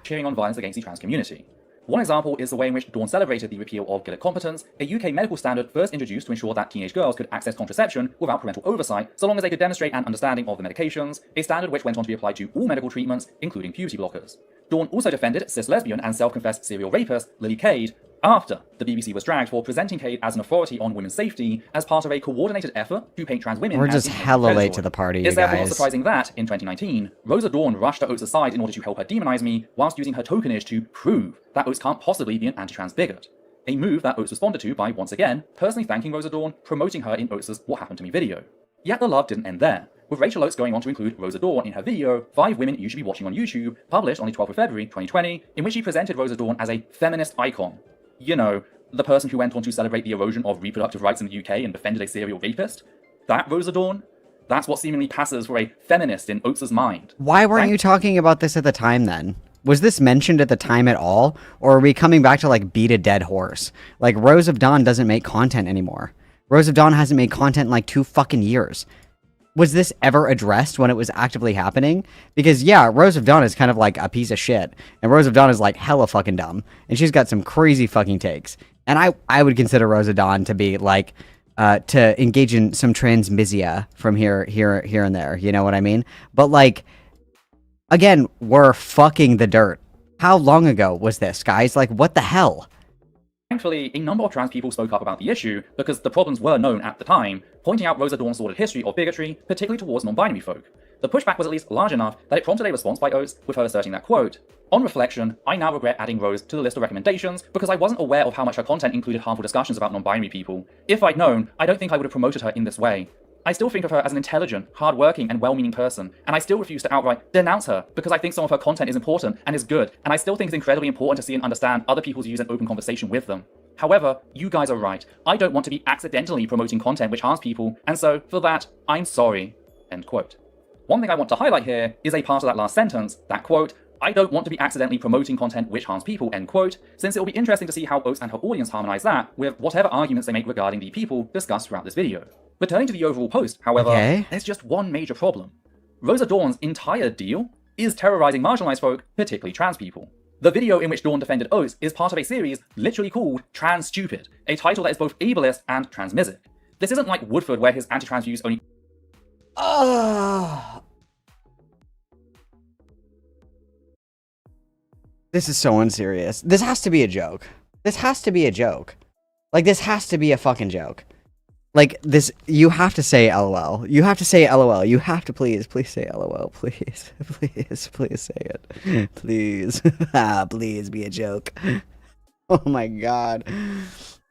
Cheering on violence against the trans community. One example is the way in which Dawn celebrated the repeal of Gillet competence, a UK medical standard first introduced to ensure that teenage girls could access contraception without parental oversight, so long as they could demonstrate an understanding of the medications, a standard which went on to be applied to all medical treatments, including puberty blockers. Dawn also defended cis-lesbian and self-confessed serial rapist Lily Cade after the BBC was dragged for presenting Cade as an authority on women's safety as part of a coordinated effort to paint trans women We're as just hella late to the party, you It's therefore not guys. surprising that, in 2019, Rosa Dawn rushed to Oates' side in order to help her demonize me whilst using her tokenage to prove that Oates can't possibly be an anti-trans bigot. A move that Oates responded to by, once again, personally thanking Rosa Dawn, promoting her in Oates' What Happened to Me video. Yet the love didn't end there, with Rachel Oates going on to include Rosa Dawn in her video, 5 Women You Should Be Watching on YouTube, published on the 12th of February 2020, in which she presented Rosa Dawn as a feminist icon. You know, the person who went on to celebrate the erosion of reproductive rights in the UK and defended a serial rapist? That Rosa Dawn? That's what seemingly passes for a feminist in Oates' mind. Why weren't you talking about this at the time then? Was this mentioned at the time at all? Or are we coming back to like beat a dead horse? Like Rose of Dawn doesn't make content anymore. Rose of Dawn hasn't made content in like 2 fucking years. Was this ever addressed when it was actively happening? Because yeah, Rose of Dawn is kind of like a piece of shit. And Rose of Dawn is like hella fucking dumb. And she's got some crazy fucking takes. And I would consider Rose of Dawn to be like, to engage in some transmisia from here and there. You know what I mean? But like, again, we're fucking the dirt. How long ago was this, guys? Like, what the hell? Thankfully, a number of trans people spoke up about the issue because the problems were known at the time, pointing out Rosa Dawn's sordid history of bigotry, particularly towards non-binary folk. The pushback was at least large enough that it prompted a response by Oates, with her asserting that, quote, "On reflection, I now regret adding Rose to the list of recommendations because I wasn't aware of how much her content included harmful discussions about non-binary people. If I'd known, I don't think I would have promoted her in this way. I still think of her as an intelligent, hard-working, and well-meaning person, and I still refuse to outright denounce her because I think some of her content is important and is good, and I still think it's incredibly important to see and understand other people's views and open conversation with them. However, you guys are right. I don't want to be accidentally promoting content which harms people, and so, for that, I'm sorry." End quote. One thing I want to highlight here is a part of that last sentence, that quote, "I don't want to be accidentally promoting content which harms people," end quote, since it will be interesting to see how Oates and her audience harmonize that with whatever arguments they make regarding the people discussed throughout this video. Returning to the overall post, however, there's just one major problem. Rosa Dawn's entire deal is terrorizing marginalized folk, particularly trans people. The video in which Dawn defended Oates is part of a series literally called Trans Stupid, a title that is both ableist and transmissive. This isn't like Woodford where his anti-trans views only... This is so unserious. This has to be a joke. This has to be a joke. Like, this has to be a fucking joke. Like, this, you have to say LOL. You have to say LOL. You have to please say LOL. Please. Please say it. Please. Please be a joke. Oh my god.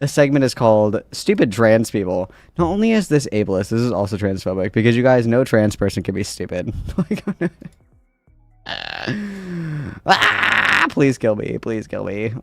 The segment is called Stupid Trans People. Not only is this ableist, this is also transphobic, because you guys know trans person can be stupid. Please kill me. Please kill me.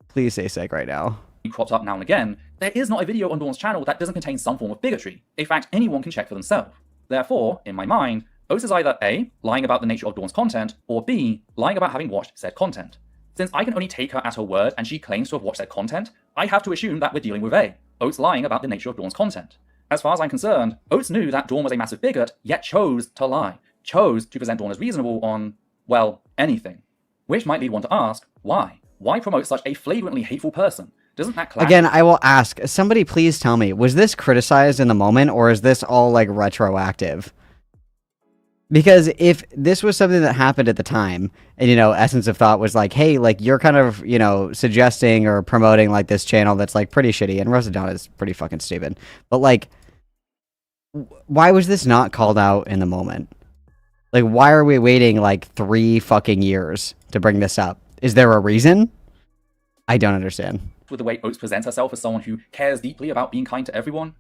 Please say sick right now. crops up now and again, there is not a video on Dawn's channel that doesn't contain some form of bigotry, a fact anyone can check for themselves. Therefore, in my mind, Oates is either A, lying about the nature of Dawn's content, or B, lying about having watched said content. Since I can only take her at her word and she claims to have watched said content, I have to assume that we're dealing with A, Oates lying about the nature of Dawn's content. As far as I'm concerned, Oates knew that Dawn was a massive bigot, yet chose to lie, chose to present Dawn as reasonable on, well, anything. Which might lead one to ask, why? Why promote such a flagrantly hateful person? Doesn't that clash? Again, I will ask, somebody please tell me, was this criticized in the moment, or is this all, like, retroactive? Because if this was something that happened at the time, and, you know, Essence of Thought was like, hey, like, you're kind of, you know, suggesting or promoting, like, this channel that's, like, pretty shitty, and Rosa Dawn is pretty fucking stupid. But, like, why was this not called out in the moment? Like, why are we waiting, like, 3 fucking years to bring this up? Is there a reason? I don't understand. With the way Oates presents herself as someone who cares deeply about being kind to everyone?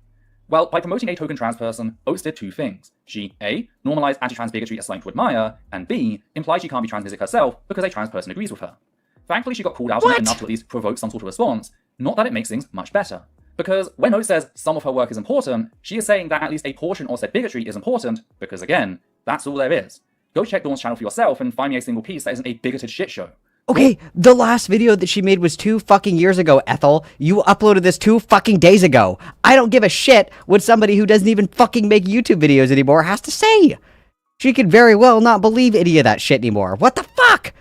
Well, by promoting a token trans person, Oates did 2 things. She, A, normalized anti-trans bigotry as something to admire, and B, implied she can't be transmisic herself because a trans person agrees with her. Thankfully, she got called out on it enough to at least provoke some sort of response, not that it makes things much better. Because when Oates says some of her work is important, she is saying that at least a portion of said bigotry is important, because again, that's all there is. Go check Dawn's channel for yourself and find me a single piece that isn't a bigoted shitshow. Okay, the last video that she made was 2 fucking years ago, Ethel. You uploaded this 2 fucking days ago. I don't give a shit what somebody who doesn't even fucking make YouTube videos anymore has to say. She could very well not believe any of that shit anymore. What the fuck?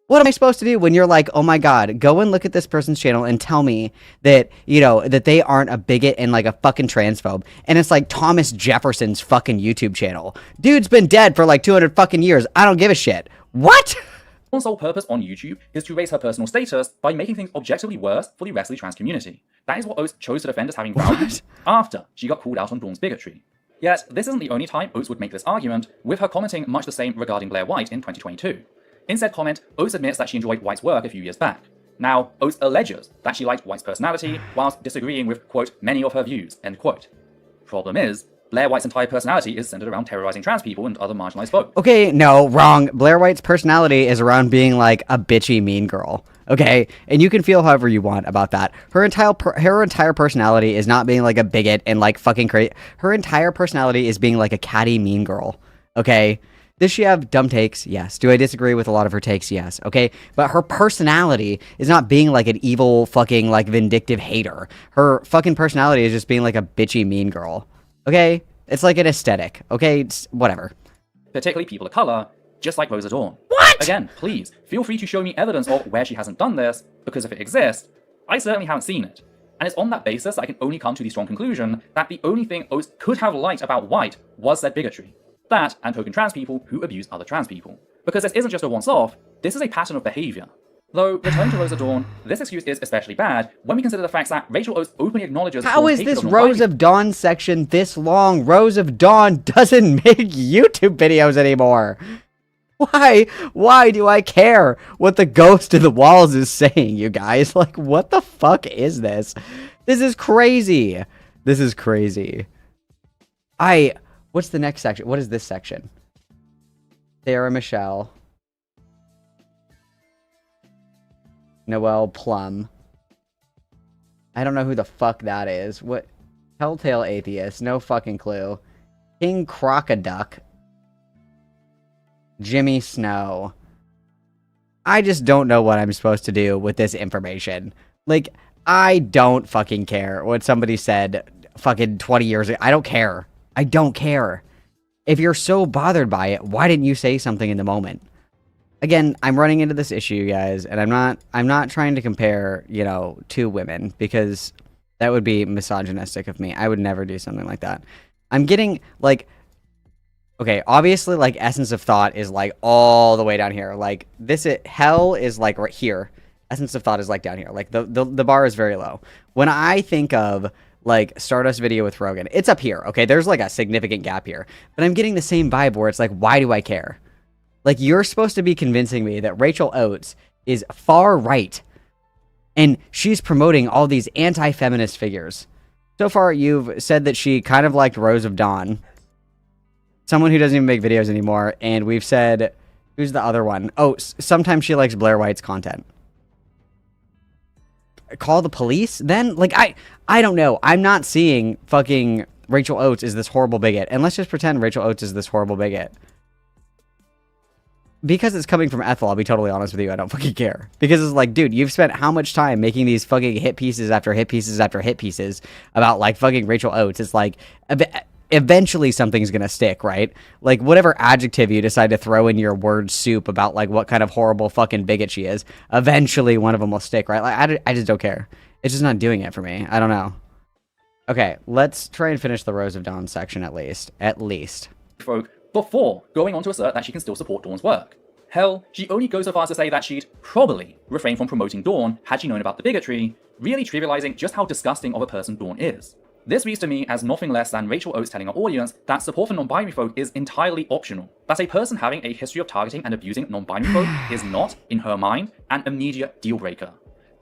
What am I supposed to do when you're like, oh my god, go and look at this person's channel and tell me that, you know, that they aren't a bigot and like a fucking transphobe. And it's like Thomas Jefferson's fucking YouTube channel. Dude's been dead for like 200 fucking years. I don't give a shit. What? Dawn's sole purpose on YouTube is to raise her personal status by making things objectively worse for the rest of the trans community. That is what Oates chose to defend as having value after she got called out on Dawn's bigotry. Yet, this isn't the only time Oates would make this argument, with her commenting much the same regarding Blair White in 2022. In said comment, Oates admits that she enjoyed White's work a few years back. Now, Oates alleges that she liked White's personality, whilst disagreeing with, quote, many of her views, end quote. Problem is, Blair White's entire personality is centered around terrorizing trans people and other marginalized folks. Okay, no, wrong. Blair White's personality is around being like a bitchy mean girl. Okay, and you can feel however you want about that. Her entire personality is not being like a bigot and like fucking crazy. Her entire personality is being like a catty mean girl. Okay, does she have dumb takes? Yes. Do I disagree with a lot of her takes? Yes. Okay, but her personality is not being like an evil fucking like vindictive hater. Her fucking personality is just being like a bitchy mean girl. Okay, it's like an aesthetic. Okay, it's whatever. Particularly people of color, just like Rosa Dawn. What? Again, please, feel free to show me evidence of where she hasn't done this, because if it exists, I certainly haven't seen it. And it's on that basis that I can only come to the strong conclusion that the only thing Oates could have liked about White was said bigotry. That, and token trans people who abuse other trans people. Because this isn't just a once-off, this is a pattern of behavior. Though, returning to Rosa Dawn, this excuse is especially bad when we consider the fact that Rachel Oates openly acknowledges... How is this Rose of Dawn section this long? Rose of Dawn doesn't make YouTube videos anymore. Why do I care what the ghost in the walls is saying, you guys? Like, what the fuck is this? This is crazy. This is crazy. What's the next section? What is this section? Sarah Michelle. Noelle Plum. I don't know who the fuck that is. What? Telltale Atheist. No fucking clue. King Crocoduck. Jimmy Snow. I just don't know what I'm supposed to do with this information. Like, I don't fucking care what somebody said fucking 20 years ago. I don't care. I don't care. If you're so bothered by it, why didn't you say something in the moment? Again, I'm running into this issue, guys, and I'm not trying to compare, you know, two women, because that would be misogynistic of me. I would never do something like that. I'm getting, like, okay, obviously, like, Essence of Thought is, like, all the way down here. Like, hell is, like, right here. Essence of Thought is, like, down here. Like, the bar is very low. When I think of, like, Stardust video with Rogan, it's up here, okay? There's, like, a significant gap here. But I'm getting the same vibe where it's like, why do I care? Like, you're supposed to be convincing me that Rachel Oates is far right, and she's promoting all these anti-feminist figures. So far, you've said that she kind of liked Rose of Dawn, someone who doesn't even make videos anymore, and we've said, who's the other one? Oh, sometimes she likes Blair White's content. Call the police, then? Like, I don't know. I'm not seeing fucking Rachel Oates is this horrible bigot, and let's just pretend Rachel Oates is this horrible bigot. Because it's coming from Ethel, I'll be totally honest with you, I don't fucking care. Because it's like, dude, you've spent how much time making these fucking hit pieces after hit pieces after hit pieces about, like, fucking Rachel Oates. It's like, eventually something's gonna stick, right? Like, whatever adjective you decide to throw in your word soup about, like, what kind of horrible fucking bigot she is, eventually one of them will stick, right? Like, I just don't care. It's just not doing it for me. I don't know. Okay, let's try and finish the Rose of Dawn section at least. At least. Folk before going on to assert that she can still support Dawn's work. Hell, she only goes so far as to say that she'd probably refrain from promoting Dawn had she known about the bigotry, really trivializing just how disgusting of a person Dawn is. This reads to me as nothing less than Rachel Oates telling her audience that support for non-binary folk is entirely optional, that a person having a history of targeting and abusing non-binary folk is not, in her mind, an immediate deal breaker.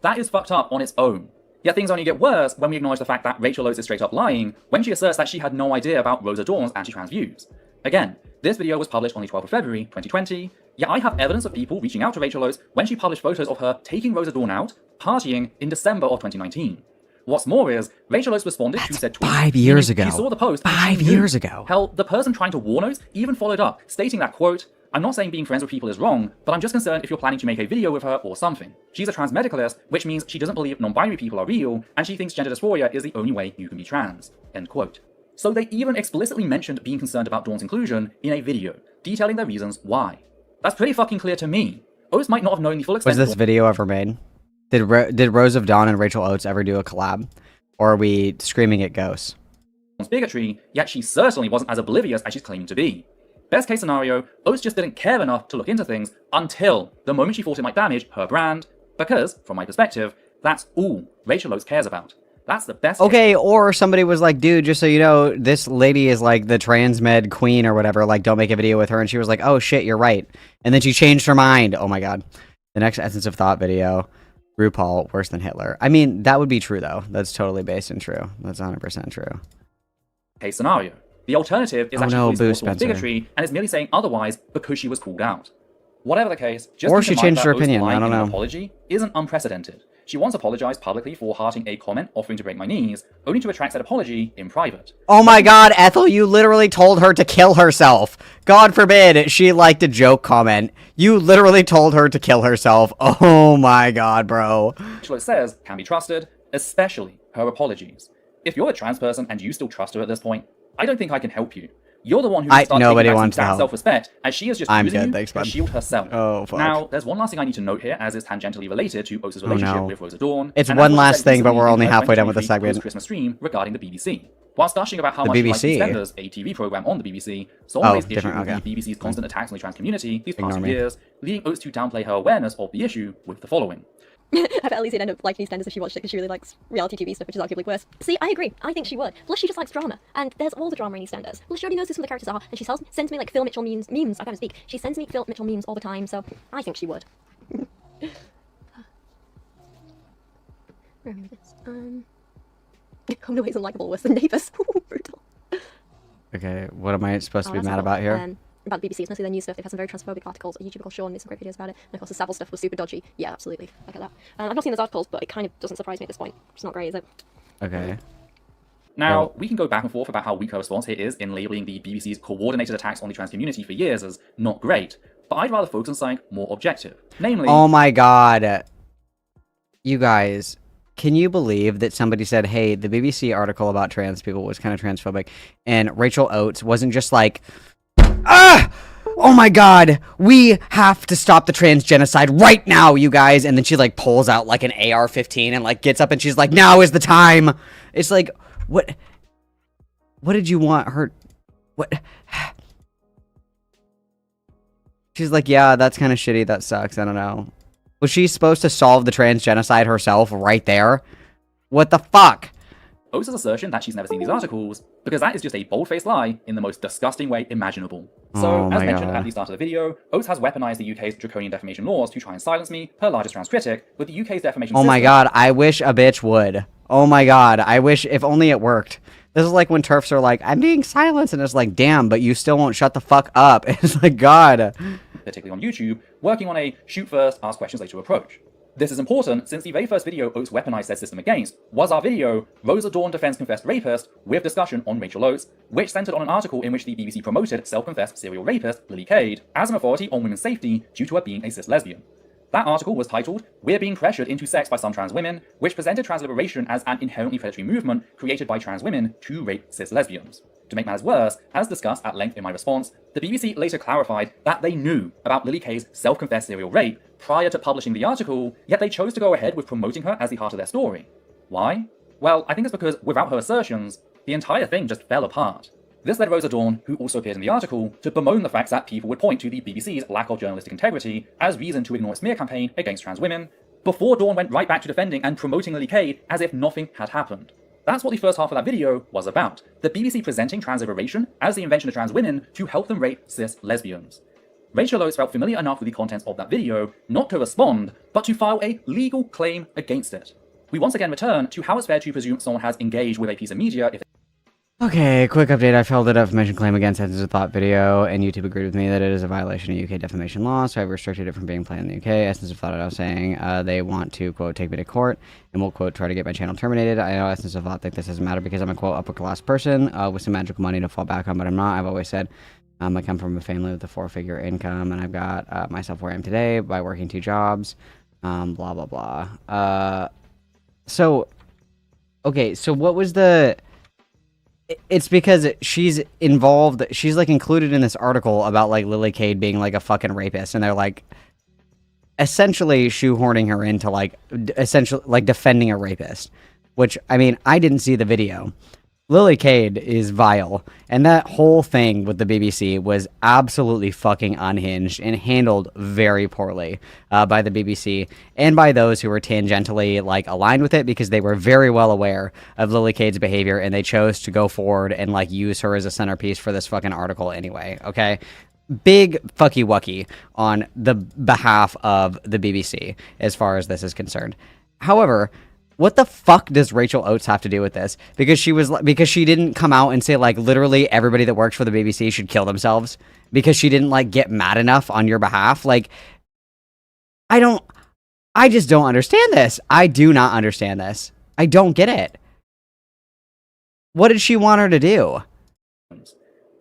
That is fucked up on its own. Yet things only get worse when we acknowledge the fact that Rachel Oates is straight up lying when she asserts that she had no idea about Rosa Dawn's anti-trans views. Again, this video was published on the 12th of February, 2020, yet I have evidence of people reaching out to Rachel Oates when she published photos of her taking Rosa Dawn out, partying in December of 2019. What's more is, Rachel Oates responded to said tweet. 5 years ago. She saw the post. 5 years ago. Hell, the person trying to warn Oates even followed up, stating that, quote, I'm not saying being friends with people is wrong, but I'm just concerned if you're planning to make a video with her or something. She's a trans medicalist, which means she doesn't believe non-binary people are real, and she thinks gender dysphoria is the only way you can be trans. End quote. So they even explicitly mentioned being concerned about Dawn's inclusion in a video, detailing their reasons why. That's pretty fucking clear to me. Oates might not have known the full extent. Was this video ever made? Did Rose of Dawn and Rachel Oates ever do a collab? Or are we screaming at ghosts? Bigotry, yet she certainly wasn't as oblivious as she's claiming to be. Best case scenario, Oates just didn't care enough to look into things until the moment she thought it might damage her brand, because, from my perspective, that's all Rachel Oates cares about. That's the best Okay, or somebody was like, dude, just so you know, this lady is like the trans med queen or whatever, like, don't make a video with her, and she was like, oh shit, you're right. And then she changed her mind. Oh my god. The next Essence of Thought video, RuPaul, worse than Hitler. I mean, that would be true, though. That's totally based and true. That's 100% true. case scenario. The alternative is that she boo, believes Spencer. bigotry and is merely saying otherwise because she was called out. Whatever the case, just Or keep she in mind changed that her Oates opinion, lying I don't in an know. apology isn't unprecedented. She once apologized publicly for hearting a comment offering to break my knees, only to retract said apology in private. Oh my god, Ethel, you literally told her to kill herself. God forbid she liked a joke comment. You literally told her to kill herself. Oh my god, bro. Which says can be trusted, especially her apologies. If you're a trans person and you still trust her at this point, I don't think I can help you. You're the one who needs to start nobody taking back wants some to damn help. self-respect, as she is just I'm using good, you thanks, to bud. shield herself. Oh, fuck. Now, there's one last thing I need to note here, as is tangentially related to Oates' relationship no. with Rosa Dawn. It's and one as was last said thing, but recently we're in only her halfway done with the 2023 segment. Post-Christmas stream regarding the BBC. Whilst gushing about how The much she likes BBC? EastEnders, a TV program on the BBC, Oh, Solon raised issue different, with okay. the BBC's constant attacks on the trans community these past Ignore few me. years, leading Oates to downplay her awareness of the issue with the following. I bet at least she'd end up liking EastEnders if she watched it because she really likes reality TV stuff, which is arguably worse. See, I agree. I think she would. Plus, she just likes drama, and there's all the drama in EastEnders. Plus, she already knows who some of the characters are, and she sends me like Phil Mitchell memes. I can't speak. She sends me Phil Mitchell memes all the time, so I think she would. Where am I with this? Oh no, he's unlikable, worse than Neighbours. Brutal. Okay, what am I supposed to be That's mad not about here? About the BBC, it's mostly their news stuff. They've had some very transphobic articles. A YouTuber called Sean made some great videos about it. And of course, the Savile stuff was super dodgy. Yeah, absolutely. I get that. I've not seen those articles, but it kind of doesn't surprise me at this point. It's not great, is it? Okay. Now, we can go back and forth about how weak her response here is in labeling the BBC's coordinated attacks on the trans community for years as not great, but I'd rather focus on something more objective. Namely, Oh my god. You guys, can you believe that somebody said, hey, the BBC article about trans people was kind of transphobic, and Rachel Oates wasn't just like, ah! Oh my god, we have to stop the trans genocide right now, you guys. And then she like pulls out like an AR-15 and like gets up and she's like, now is the time. It's like, what did you want her? What? She's like, yeah, that's kind of shitty. That sucks. I don't know. Was she supposed to solve the trans genocide herself right there? What the fuck? Oates' assertion that she's never seen these articles, because that is just a bold-faced lie in the most disgusting way imaginable. So, Oh as my mentioned God. at the start of the video, Oates has weaponized the UK's draconian defamation laws to try and silence me, her largest trans critic, with the UK's defamation Oh my system. god, I wish a bitch would. Oh my god, I wish if only it worked. This is like when TERFs are like, I'm being silenced, and it's like, damn, but you still won't shut the fuck up. It's like, god. particularly on YouTube, working on a shoot first, ask questions later approach. This is important since the very first video Oates weaponized said system against was our video, Rosa Dawn Defends Confessed Rapist, with discussion on Rachel Oates, which centered on an article in which the BBC promoted self-confessed serial rapist Lily Cade as an authority on women's safety due to her being a cis lesbian. That article was titled, We're Being Pressured into Sex by Some Trans Women, which presented trans liberation as an inherently predatory movement created by trans women to rape cis lesbians. To make matters worse, as discussed at length in my response, the BBC later clarified that they knew about Lily Kay's self-confessed serial rape prior to publishing the article, yet they chose to go ahead with promoting her as the heart of their story. Why? Well, I think it's because without her assertions, the entire thing just fell apart. This led Rosa Dawn, who also appeared in the article, to bemoan the fact that people would point to the BBC's lack of journalistic integrity as reason to ignore its smear campaign against trans women, before Dawn went right back to defending and promoting Lily Cade as if nothing had happened. That's what the first half of that video was about, the BBC presenting trans liberation as the invention of trans women to help them rape cis lesbians. Rachel Oates felt familiar enough with the contents of that video not to respond, but to file a legal claim against it. We once again return to how it's fair to presume someone has engaged with a piece of media if Okay, quick update. I filed a defamation claim against Essence of Thought video, and YouTube agreed with me that it is a violation of UK defamation law, so I've restricted it from being played in the UK. Essence of Thought, I was saying, they want to, quote, take me to court, and will, quote, try to get my channel terminated. I know Essence of Thought think this doesn't matter because I'm a, quote, upper-class person with some magical money to fall back on, but I'm not. I've always said I come from a family with a 4-figure income, and I've got myself where I am today by working 2 jobs, blah, blah, blah. So, okay, so what was the... It's because she's involved, she's like included in this article about like Lily Cade being like a fucking rapist, and they're like, essentially shoehorning her into like essentially like defending a rapist, which I mean, I didn't see the video. Lily Cade is vile, and that whole thing with the BBC was absolutely fucking unhinged and handled very poorly by the BBC and by those who were tangentially like aligned with it, because they were very well aware of Lily Cade's behavior and they chose to go forward and like use her as a centerpiece for this fucking article anyway. Okay, big fucky wucky on the behalf of the BBC as far as this is concerned. However, what the fuck does Rachel Oates have to do with this? Because she didn't come out and say like literally everybody that works for the BBC should kill themselves because she didn't like get mad enough on your behalf. Like, I just don't understand this. I do not understand this. I don't get it. What did she want her to do?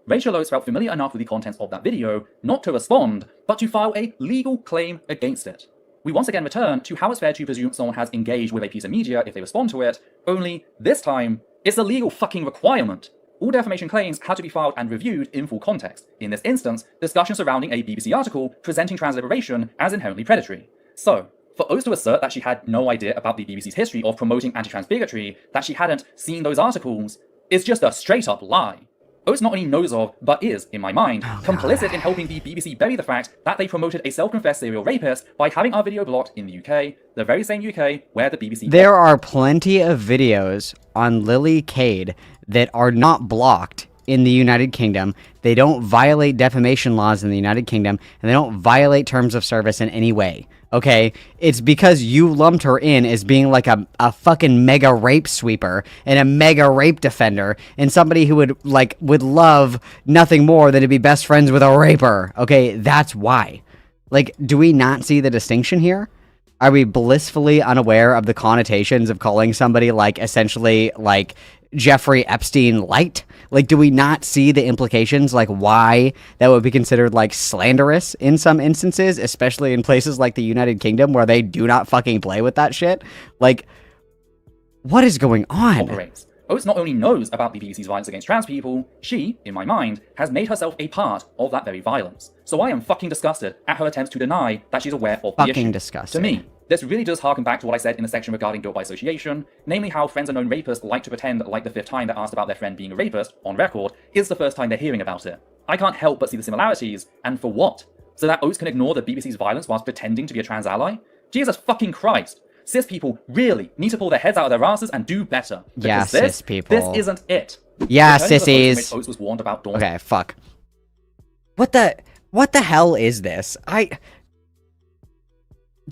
Rachel Oates felt familiar enough with the contents of that video not to respond, but to file a legal claim against it. We once again return to how it's fair to presume someone has engaged with a piece of media if they respond to it, only this time, it's a legal fucking requirement. All defamation claims had to be filed and reviewed in full context. In this instance, discussion surrounding a BBC article presenting trans liberation as inherently predatory. So, for Oates to assert that she had no idea about the BBC's history of promoting anti-trans bigotry, that she hadn't seen those articles, is just a straight up lie. Oates not only knows of, but is, in my mind, complicit in helping the BBC bury the fact that they promoted a self-confessed serial rapist by having our video blocked in the UK, the very same UK where the BBC... There are plenty of videos on Lily Cade that are not blocked in the United Kingdom. They don't violate defamation laws in the United Kingdom, and they don't violate terms of service in any way. Okay, it's because you lumped her in as being like a fucking mega rape sweeper and a mega rape defender and somebody who would love nothing more than to be best friends with a raper. Okay, that's why. Like, do we not see the distinction here? Are we blissfully unaware of the connotations of calling somebody like essentially like Jeffrey Epstein light? Like, do we not see the implications, like why that would be considered like slanderous in some instances, especially in places like the United Kingdom where they do not fucking play with that shit? Like, what is going on? Operates. Oates not only knows about the BBC's violence against trans people, she, in my mind, has made herself a part of that very violence. So I am fucking disgusted at her attempts to deny that she's aware of the issue. Fucking disgusted. To me, this really does harken back to what I said in the section regarding guilt by association, namely how friends of known rapists like to pretend like the fifth time they're asked about their friend being a rapist, on record, is the first time they're hearing about it. I can't help but see the similarities, and for what? So that Oates can ignore the BBC's violence whilst pretending to be a trans ally? Jesus fucking Christ! Cis people really need to pull their heads out of their asses and do better. Yeah, cis people. This isn't it. Yeah, Returning to the post in sissies. which Oates was warned about Dawn's Okay, fuck. What the hell is this?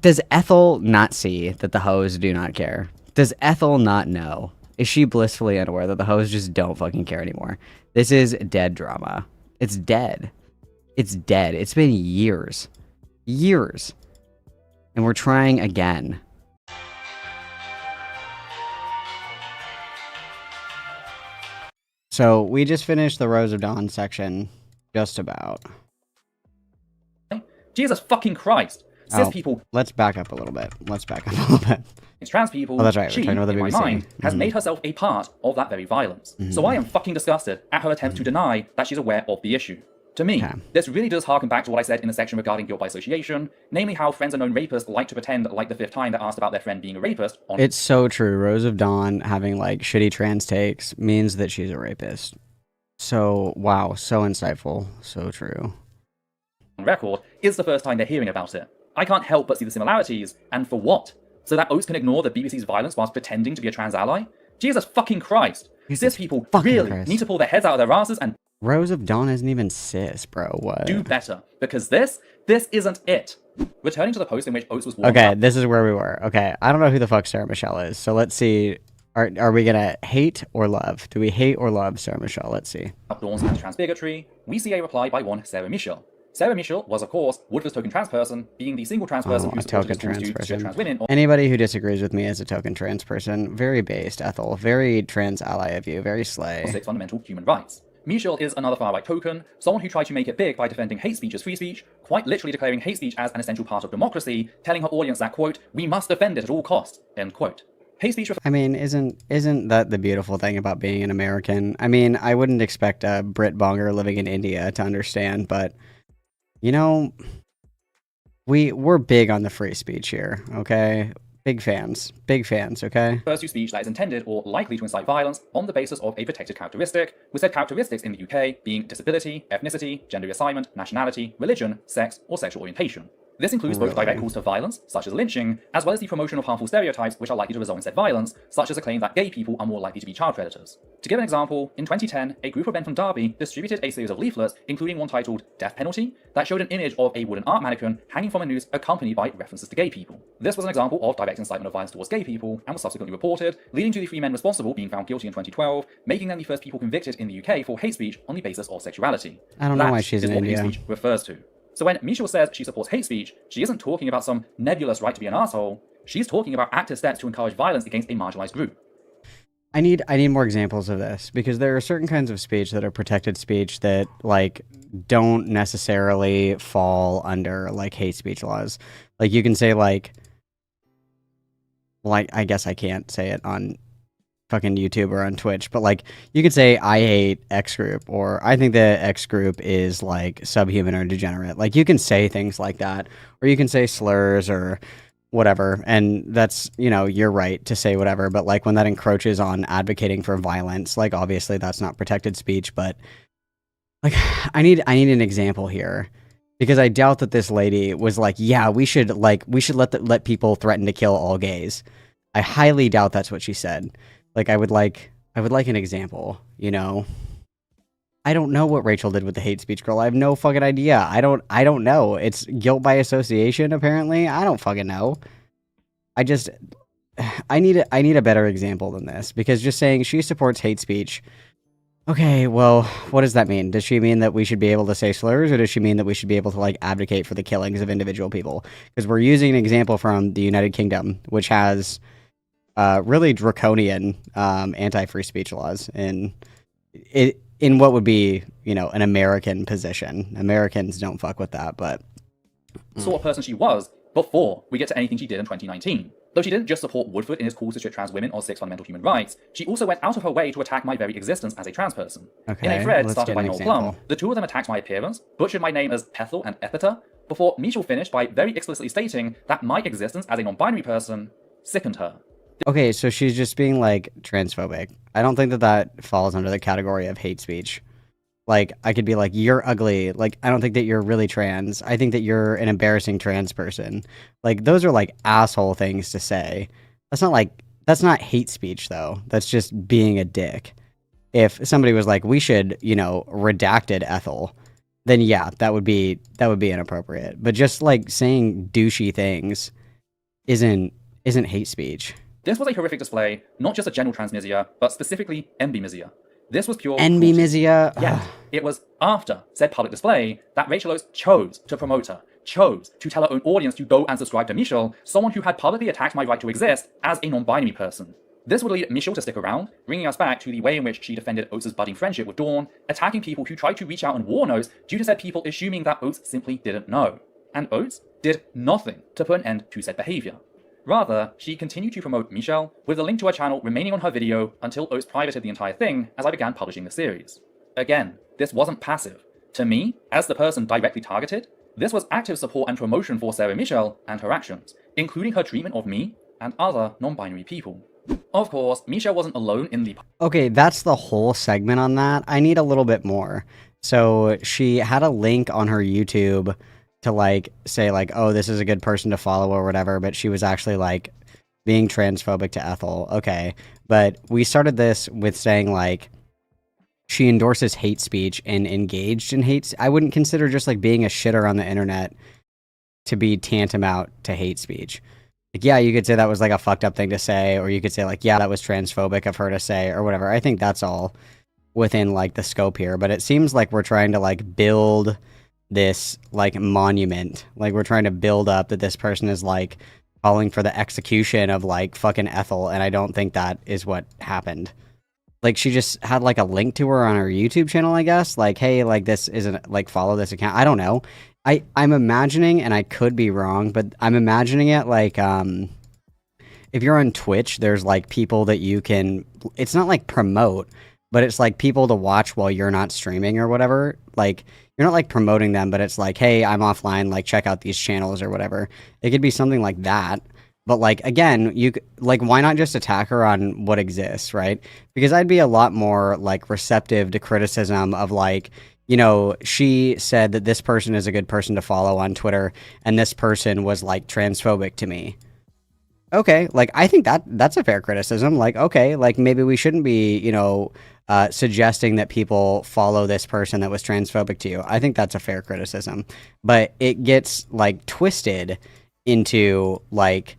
Does Ethel not see that the hoes do not care? Does Ethel not know? Is she blissfully unaware that the hoes just don't fucking care anymore? This is dead drama. It's dead. It's dead. It's been years. Years. And we're trying again. So, we just finished the Rose of Dawn section. Just about. Jesus fucking Christ! Cis people... Let's back up a little bit. Let's back up a little bit. Trans people, Oh, that's right. she, We're talking about the in my BBC. mind, has made herself a part of that very violence. So I am fucking disgusted at her attempts to deny that she's aware of the issue. To me, this really does harken back to what I said in the section regarding guilt by association, namely how friends of known rapists like to pretend like the fifth time they're asked about their friend being a rapist. It's so true. Rose of Dawn having like shitty trans takes means that she's a rapist. So, wow, so insightful. So true. On record, is the first time they're hearing about it. I can't help but see the similarities, and for what? So that Oates can ignore the BBC's violence whilst pretending to be a trans ally? Jesus fucking Christ! Cis people really need to pull their heads out of their asses and Rose of Dawn isn't even cis, bro. What? do better, because this isn't it. Returning to the post in which Oates was warned Okay, this is where we were. Okay, I don't know who the fuck Sarah Michelle is, so let's see. Are we gonna hate or love? Do we hate or love Sarah Michelle? Let's see. about Dawn's anti-trans bigotry, we see a reply by one Sarah Michelle. Sarah Michelle was, of course, Woodford's token trans person, being the single trans person who a supported token his calls trans to person. trans women. Anybody who disagrees with me as a token trans person, very based, Ethel. Very trans ally of you. Very slay. 6 fundamental human rights. Michelle is another far-right token, someone who tried to make it big by defending hate speech as free speech, quite literally declaring hate speech as an essential part of democracy, telling her audience that, quote, we must defend it at all costs, end quote. Hate speech... I mean, isn't that the beautiful thing about being an American? I mean, I wouldn't expect a Brit bonger living in India to understand, but, you know, we're big on the free speech here, okay? Big fans, okay? refers to speech that is intended or likely to incite violence on the basis of a protected characteristic, with said characteristics in the UK being disability, ethnicity, gender reassignment, nationality, religion, sex, or sexual orientation. This includes both direct calls to violence, such as lynching, as well as the promotion of harmful stereotypes which are likely to result in said violence, such as a claim that gay people are more likely to be child predators. To give an example, in 2010, a group of men from Derby distributed a series of leaflets, including one titled Death Penalty, that showed an image of a wooden art mannequin hanging from a noose accompanied by references to gay people. This was an example of direct incitement of violence towards gay people, and was subsequently reported, leading to the 3 men responsible being found guilty in 2012, making them the first people convicted in the UK for hate speech on the basis of sexuality. I don't know why she's in That is what India. hate speech refers to. So when Michelle says she supports hate speech, she isn't talking about some nebulous right to be an asshole. She's talking about active steps to encourage violence against a marginalized group. I need more examples of this, because there are certain kinds of speech that are protected speech that like don't necessarily fall under like hate speech laws. Like you can say like I guess I can't say it on fucking YouTube or on Twitch, but like you could say I hate X group, or I think that X group is like subhuman or degenerate. Like you can say things like that, or you can say slurs or whatever, and that's, you know, you're right to say whatever, but like when that encroaches on advocating for violence, like obviously that's not protected speech. But like I need an example here, because I doubt that this lady was like, yeah, we should let people threaten to kill all gays. I highly doubt that's what she said. Like I would like an example, you know. I don't know what Rachel did with the hate speech girl. I have no fucking idea. I don't know. It's guilt by association, apparently. I don't fucking know. I need a better example than this, because just saying she supports hate speech. Okay, well, what does that mean? Does she mean that we should be able to say slurs, or does she mean that we should be able to like advocate for the killings of individual people? Because we're using an example from the United Kingdom, which has really draconian anti-free speech laws in what would be, you know, an American position. Americans don't fuck with that, but Sort of person she was before we get to anything she did in 2019. Though she didn't just support Woodford in his calls to strip trans women or 6 fundamental human rights, she also went out of her way to attack my very existence as a trans person. Okay, In a thread let's started get by an Noel example. Plum, the 2 of them attacked my appearance, butchered my name as Pethel and Epita, before Michelle finished by very explicitly stating that my existence as a non-binary person sickened her. okay, so she's just being like transphobic. I don't think that falls under the category of hate speech. Like, I could be like, you're ugly. Like, I don't think that you're really trans. I think that you're an embarrassing trans person. Like, those are like asshole things to say. That's not hate speech though. That's just being a dick. If somebody was like, we should, you know, redacted Ethel, then yeah, that would be inappropriate. But just like saying douchey things isn't hate speech. This was a horrific display, not just of general transmisia, but specifically embimisia. This was pure Enbymisia. Yet, it was after said public display that Rachel Oates chose to promote her, chose to tell her own audience to go and subscribe to Michelle, someone who had publicly attacked my right to exist as a non-binary person. This would lead Michelle to stick around, bringing us back to the way in which she defended Oates' budding friendship with Dawn, attacking people who tried to reach out and warn Oates due to said people assuming that Oates simply didn't know. And Oates did nothing to put an end to said behavior. Rather, she continued to promote Michelle, with a link to her channel remaining on her video until Oates privated the entire thing as I began publishing the series. Again, this wasn't passive. To me, as the person directly targeted, this was active support and promotion for Sarah Michelle and her actions, including her treatment of me and other non-binary people. Of course, Michelle wasn't alone in the... Okay, that's the whole segment on that. I need a little bit more. So she had a link on her YouTube to like say like, oh, this is a good person to follow or whatever, but she was actually like being transphobic to Ethel. Okay, but we started this with saying like she endorses hate speech and engaged in hate. I wouldn't consider just like being a shitter on the internet to be tantamount to hate speech. Like, yeah, you could say that was like a fucked up thing to say, or you could say like, yeah, that was transphobic of her to say, or whatever. I think that's all within like the scope here, but it seems like we're trying to like build this like monument, like we're trying to build up that this person is like calling for the execution of like fucking Ethel, and I don't think that is what happened. Like she just had like a link to her on her YouTube channel, I guess, like, hey, like this isn't like follow this account. I don't know. I'm imagining, and I could be wrong, but I'm imagining it like if you're on Twitch, there's like people that you can, it's not like promote, but it's like people to watch while you're not streaming or whatever. Like, you're not like promoting them, but it's like, hey, I'm offline, like check out these channels or whatever. It could be something like that. But like, again, like, why not just attack her on what exists, right? Because I'd be a lot more like receptive to criticism of like, you know, she said that this person is a good person to follow on Twitter, and this person was like transphobic to me. Okay, like, I think that's a fair criticism. Like, okay, like maybe we shouldn't be, you know, suggesting that people follow this person that was transphobic to you. I think that's a fair criticism. But it gets like twisted into like,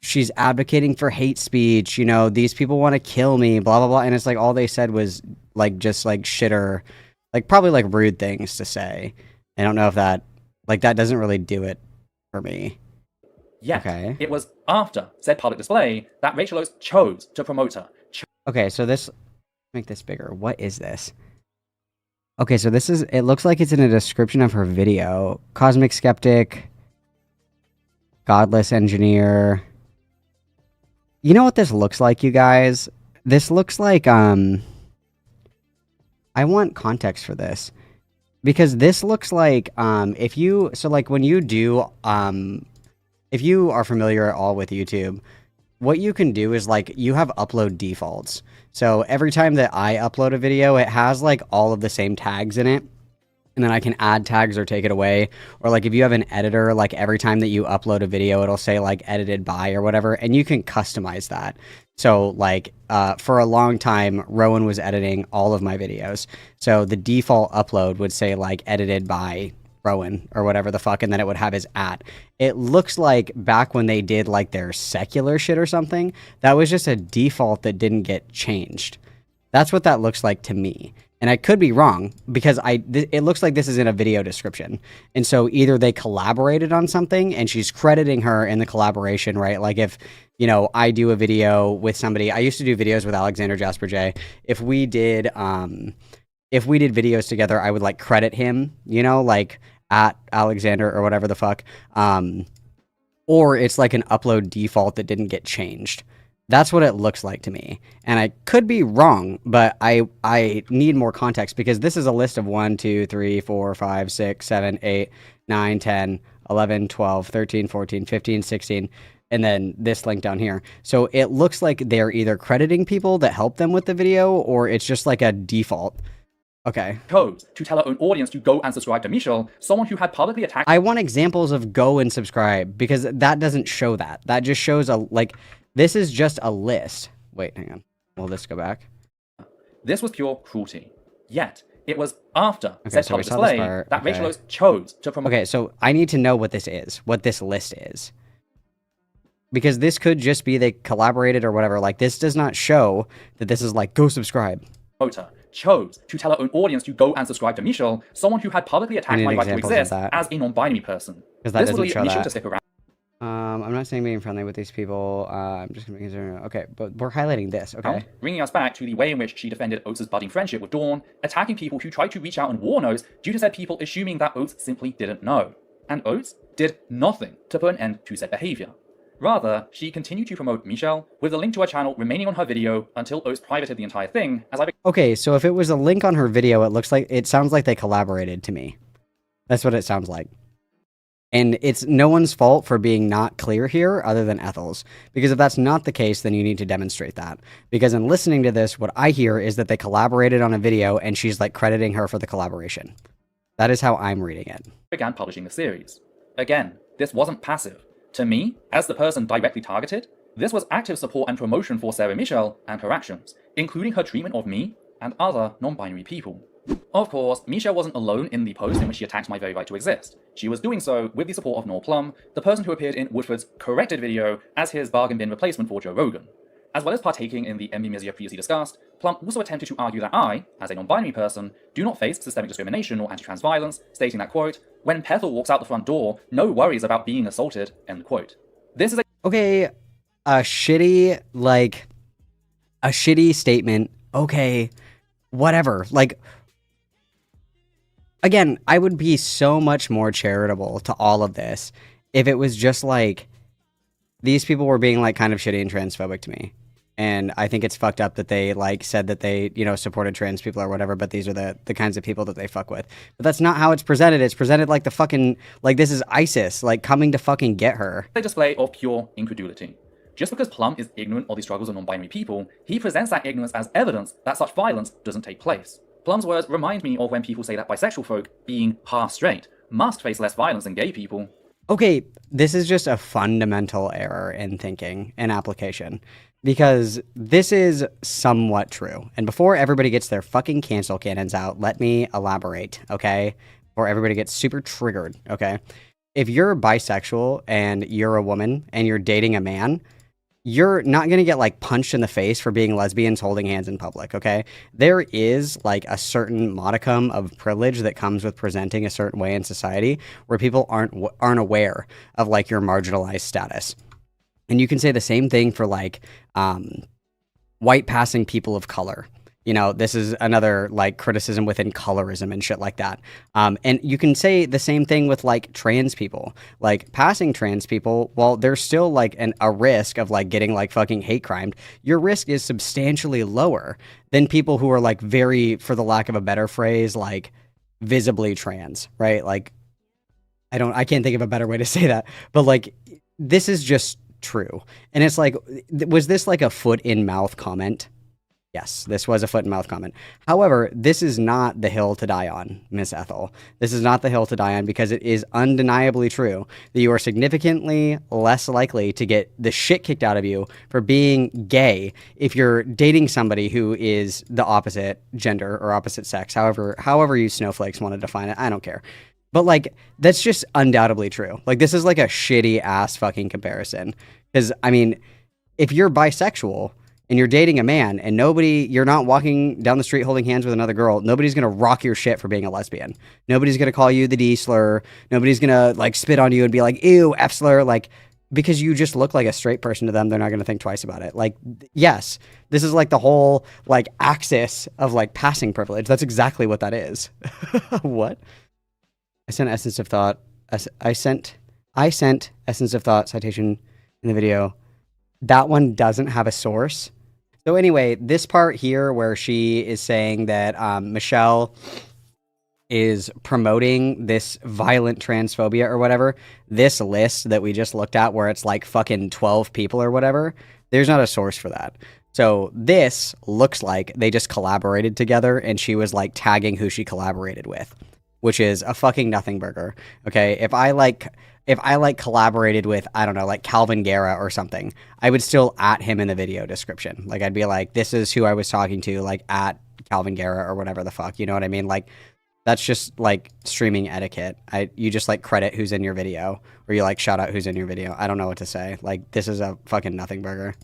she's advocating for hate speech, you know, these people want to kill me, blah, blah, blah. And it's like, all they said was like, just like shitter, like probably like rude things to say. I don't know if that, like, that doesn't really do it for me. Yet, Okay. it was after said public display that Rachel Oates chose to promote her. Okay, so this, make this bigger. What is this? Okay, so this is, it looks like it's in a description of her video. Cosmic Skeptic, Godless Engineer. You know what this looks like, you guys? This looks like, I want context for this. Because this looks like, if you, so like when you do, if you are familiar at all with YouTube, what you can do is like, you have upload defaults. So every time that I upload a video, it has like all of the same tags in it. And then I can add tags or take it away. Or like if you have an editor, like every time that you upload a video, it'll say like edited by or whatever. And you can customize that. So like for a long time, Rowan was editing all of my videos. So the default upload would say like edited by Rowan or whatever the fuck, and then it would have his @ It looks like back when they did like their secular shit or something, that was just a default that didn't get changed. That's what that looks like to me. And I could be wrong because it looks like this is in a video description. And so either they collaborated on something and she's crediting her in the collaboration, right? Like if, you know, I do a video with somebody, I used to do videos with Alexander Jasper J. If we did videos together, I would like credit him, you know, like at Alexander or whatever the fuck. Or it's like an upload default that didn't get changed. That's what it looks like to me. And I could be wrong, but I need more context because this is a list of 1, 2, 3, 4, 5, 6, 7, 8, 9, 10, 11, 12, 13, 14, 15, 16, and then this link down here. So it looks like they're either crediting people that help them with the video or it's just like a default. Okay. Chose to tell her own audience to go and subscribe to Michelle, someone who had publicly attacked. I want examples of go and subscribe because that doesn't show that. That just shows a, like, this is just a list. Wait, hang on. Will this go back? This was pure cruelty. Yet, it was after Okay, said so we public saw this display part. that Okay. Rachel Oates chose to promote. Okay, so I need to know what this is, what this list is. Because this could just be they collaborated or whatever. Like, this does not show that this is like, go subscribe. Her chose to tell her own audience to go and subscribe to Michelle, someone who had publicly attacked my right to examples of exist that. as a non-binary person. Because that This doesn't will show lead Michelle that. to stick around. I'm not saying being friendly with these people. I'm just going to be concerned. Okay, but we're highlighting this. Okay. Bringing us back to the way in which she defended Oates' budding friendship with Dawn, attacking people who tried to reach out and warn Oates due to said people assuming that Oates simply didn't know. And Oates did nothing to put an end to said behavior. Rather, she continued to promote Michelle, with a link to her channel remaining on her video until Oates privated the entire thing, as I Okay, so if it was a link on her video, it sounds like they collaborated to me. That's what it sounds like. And it's no one's fault for being not clear here other than Ethel's. Because if that's not the case, then you need to demonstrate that. Because in listening to this, what I hear is that they collaborated on a video and she's like crediting her for the collaboration. That is how I'm reading it. began publishing the series. Again, this wasn't passive. To me, as the person directly targeted, this was active support and promotion for Sarah Michelle and her actions, including her treatment of me and other non-binary people. Of course, Michelle wasn't alone in the post in which she attacked my very right to exist. She was doing so with the support of Noel Plum, the person who appeared in Woodford's corrected video as his bargain bin replacement for Joe Rogan. As well as partaking in the Emmy Mizia previously discussed, Plum also attempted to argue that I, as a non-binary person, do not face systemic discrimination or anti-trans violence, stating that, quote, when Pethel walks out the front door, no worries about being assaulted, end quote. This is a Okay, a shitty statement. Okay, whatever. Like, again, I would be so much more charitable to all of this if it was just like, these people were being like kind of shitty and transphobic to me. And I think it's fucked up that they like said that they, you know, supported trans people or whatever, but these are the kinds of people that they fuck with. But that's not how it's presented. It's presented like the fucking, like this is ISIS, like coming to fucking get her. A display of pure incredulity. Just because Plum is ignorant of the struggles of non-binary people, he presents that ignorance as evidence that such violence doesn't take place. Plum's words remind me of when people say that bisexual folk, being half straight, must face less violence than gay people. Okay, this is just a fundamental error in thinking and application. Because this is somewhat true. And before everybody gets their fucking cancel cannons out, let me elaborate, okay? Before everybody gets super triggered, okay? If you're bisexual and you're a woman and you're dating a man, you're not going to get like punched in the face for being lesbians holding hands in public, okay? There is like a certain modicum of privilege that comes with presenting a certain way in society where people aren't aware of like your marginalized status. And you can say the same thing for like white passing people of color. You know, this is another like criticism within colorism and shit like that. And you can say the same thing with like trans people, like passing trans people. Well, there's still like a risk of like getting like fucking hate crimed. Your risk is substantially lower than people who are like very, for the lack of a better phrase, like visibly trans, right? Like I can't think of a better way to say that, but like this is just true. And it's like, was this like a foot in mouth comment? Yes, this was a foot in mouth comment. However, this is not the hill to die on, Miss Ethel. This is not the hill to die on because it is undeniably true that you are significantly less likely to get the shit kicked out of you for being gay if you're dating somebody who is the opposite gender or opposite sex, however you snowflakes want to define it. I don't care. But, like, that's just undoubtedly true. Like, this is, like, a shitty-ass fucking comparison. Because, I mean, if you're bisexual and you're dating a man and you're not walking down the street holding hands with another girl, nobody's going to rock your shit for being a lesbian. Nobody's going to call you the D slur. Nobody's going to, like, spit on you and be like, ew, F slur. Like, because you just look like a straight person to them, they're not going to think twice about it. Like, yes, this is, like, the whole, like, axis of, like, passing privilege. That's exactly what that is. What? I sent Essence of Thought. I sent Essence of Thought citation in the video. That one doesn't have a source. So anyway, this part here where she is saying that Michelle is promoting this violent transphobia or whatever, this list that we just looked at where it's like fucking 12 people or whatever, there's not a source for that. So this looks like they just collaborated together and she was like tagging who she collaborated with, which is a fucking nothing burger. Okay, if I collaborated with, I don't know, like Calvin Guerra or something, I would still at him in the video description. Like I'd be like, this is who I was talking to, like at Calvin Guerra or whatever the fuck, you know what I mean? Like that's just like streaming etiquette. You just like credit who's in your video or you like shout out who's in your video. I don't know what to say. Like this is a fucking nothing burger.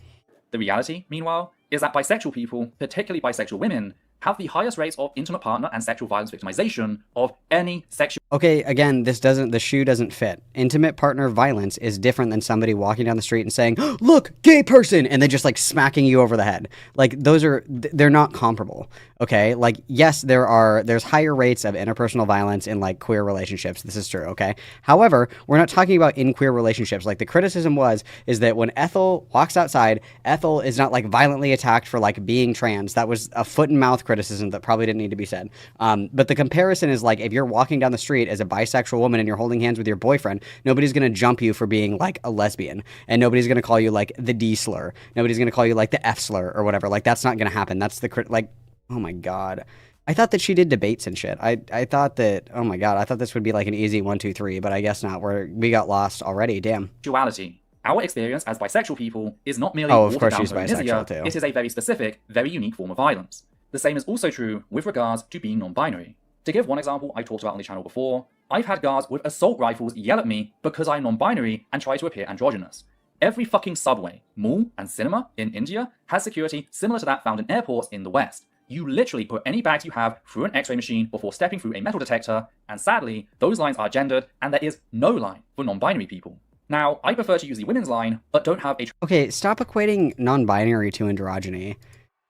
The reality, meanwhile, is that bisexual people, particularly bisexual women, have the highest rates of intimate partner and sexual violence victimization of any sexual... Okay, again, the shoe doesn't fit. Intimate partner violence is different than somebody walking down the street and saying, look, gay person, and then just like smacking you over the head. Like they're not comparable. Okay, like yes, there's higher rates of interpersonal violence in like queer relationships. This is true. Okay, however, we're not talking about in queer relationships. Like the criticism is that when Ethel walks outside, Ethel is not like violently attacked for like being trans. That was a foot and mouth criticism that probably didn't need to be said. But the comparison is like if you're walking down the street as a bisexual woman and you're holding hands with your boyfriend, nobody's gonna jump you for being like a lesbian, and nobody's gonna call you like the D slur. Nobody's gonna call you like the F slur or whatever. Like that's not gonna happen. That's like. Oh my god. I thought that she did debates and shit. I thought that, oh my god, I thought this would be like an easy 1, 2, 3, but I guess not. We got lost already, damn. Sexuality. Our experience as bisexual people is not merely of course watered she's down bisexual too. It is a very specific, very unique form of violence. The same is also true with regards to being non-binary. To give one example I talked about on the channel before, I've had guards with assault rifles yell at me because I'm non-binary and try to appear androgynous. Every fucking subway, mall, and cinema in India has security similar to that found in airports in the West. You literally put any bags you have through an x-ray machine before stepping through a metal detector, and sadly, those lines are gendered, and there is no line for non-binary people. Now, I prefer to use the women's line, but don't have a... Okay, stop equating non-binary to androgyny.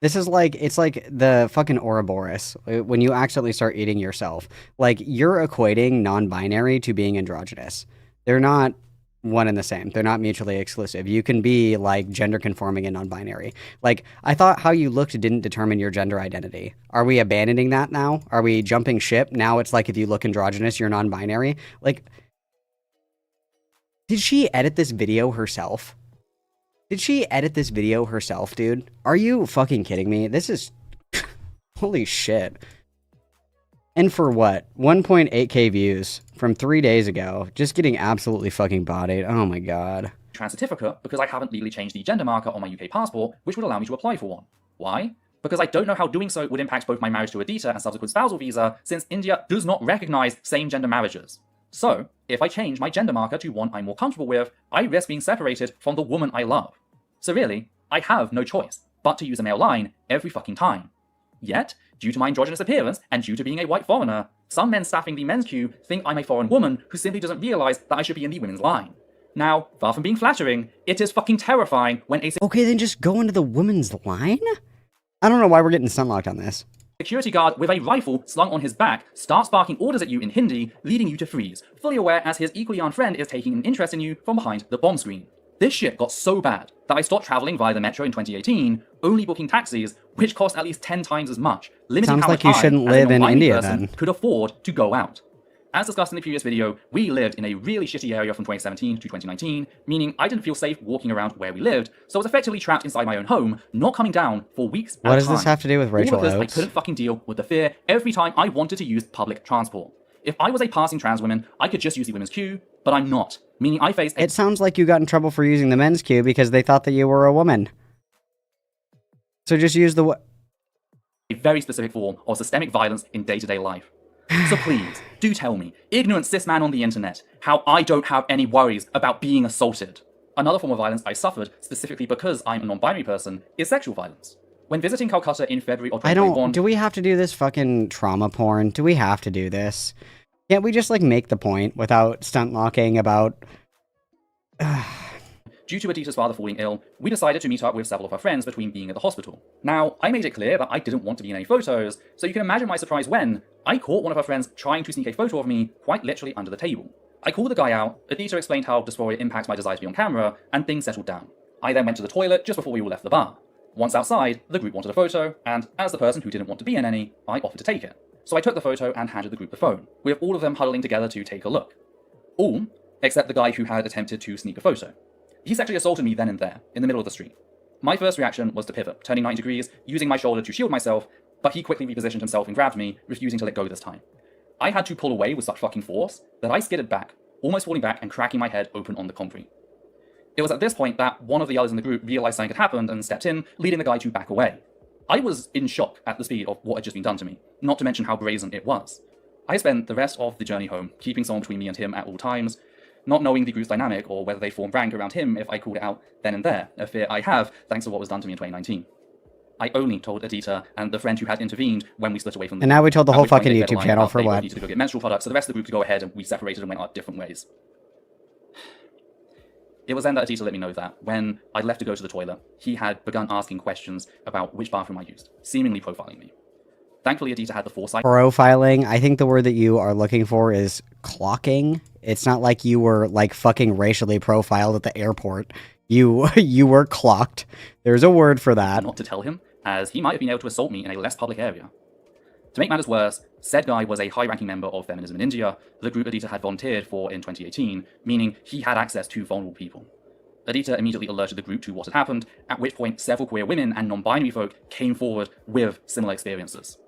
This is like, it's like the fucking Ouroboros, when you accidentally start eating yourself. Like, you're equating non-binary to being androgynous. They're not one and the same. They're not mutually exclusive. You can be like gender conforming and non-binary. Like, I thought how you looked didn't determine your gender identity. Are we abandoning that now? Are we jumping ship? Now it's like if you look androgynous, you're non-binary. Like, did she edit this video herself? Did she edit this video herself, dude? Are you fucking kidding me? This is holy shit. And for what? 1.8k views from 3 days ago. Just getting absolutely fucking bodied. Oh my god. Trans certificate because I haven't legally changed the gender marker on my UK passport, which would allow me to apply for one. Why? Because I don't know how doing so would impact both my marriage to Adita and subsequent spousal visa, since India does not recognize same-gender marriages. So, if I change my gender marker to one I'm more comfortable with, I risk being separated from the woman I love. So really, I have no choice but to use a male line every fucking time. Yet, due to my androgynous appearance and due to being a white foreigner, some men staffing the men's queue think I'm a foreign woman who simply doesn't realize that I should be in the women's line. Now, far from being flattering, it is fucking terrifying when a Okay, then just go into the women's line? I don't know why we're getting sunlocked on this. security guard with a rifle slung on his back starts barking orders at you in Hindi, leading you to freeze, fully aware as his equally armed friend is taking an interest in you from behind the bomb screen. This shit got so bad that I stopped traveling via the metro in 2018, only booking taxis, which cost at least 10 times as much, limiting Sounds how like much you shouldn't I, as a live in non-binary India, person, then. could afford to go out. As discussed in the previous video, we lived in a really shitty area from 2017 to 2019, meaning I didn't feel safe walking around where we lived, so I was effectively trapped inside my own home, not coming down for weeks at a time. What does this have to do with Rachel All because Oates? I couldn't fucking deal with the fear every time I wanted to use public transport. If I was a passing trans woman, I could just use the women's queue, but I'm not, meaning I face a It sounds like you got in trouble for using the men's queue because they thought that you were a woman. So just use the very specific form of systemic violence in day-to-day life. So please, do tell me, ignorant cis man on the internet, how I don't have any worries about being assaulted. Another form of violence I suffered, specifically because I'm a non-binary person, is sexual violence. When visiting Calcutta in February of 2021... do we have to do this fucking trauma porn? Do we have to do this? Can't we just, like, make the point without stunt locking about... Due to Adita's father falling ill, we decided to meet up with several of her friends between being at the hospital. Now, I made it clear that I didn't want to be in any photos, so you can imagine my surprise when I caught one of her friends trying to sneak a photo of me quite literally under the table. I called the guy out, Adita explained how dysphoria impacts my desire to be on camera, and things settled down. I then went to the toilet just before we all left the bar. Once outside, the group wanted a photo, and as the person who didn't want to be in any, I offered to take it. So I took the photo and handed the group the phone, with all of them huddling together to take a look. All, except the guy who had attempted to sneak a photo. He sexually assaulted me then and there, in the middle of the street. My first reaction was to pivot, turning 90 degrees, using my shoulder to shield myself, but he quickly repositioned himself and grabbed me, refusing to let go this time. I had to pull away with such fucking force that I skidded back, almost falling back and cracking my head open on the concrete. It was at this point that one of the others in the group realized something had happened and stepped in, leading the guy to back away. I was in shock at the speed of what had just been done to me, not to mention how brazen it was. I spent the rest of the journey home, keeping someone between me and him at all times, not knowing the group's dynamic or whether they formed rank around him if I called it out then and there, a fear I have thanks to what was done to me in 2019. I only told Adita and the friend who had intervened when we split away from the And now we told the at whole which point fucking they read a YouTube line channel about for they both what? needed to go get menstrual products, so the rest of the group could go ahead and we separated and went our different ways. It was then that Adita let me know that, when I left to go to the toilet, he had begun asking questions about which bathroom I used, seemingly profiling me. Thankfully, Adita had the foresight. Profiling, I think the word that you are looking for is clocking. It's not like you were, like, fucking racially profiled at the airport. You were clocked. There's a word for that. Not to tell him, as he might have been able to assault me in a less public area. To make matters worse, said guy was a high-ranking member of feminism in India, the group Adita had volunteered for in 2018, meaning he had access to vulnerable people. Adita immediately alerted the group to what had happened, at which point several queer women and non-binary folk came forward with similar experiences.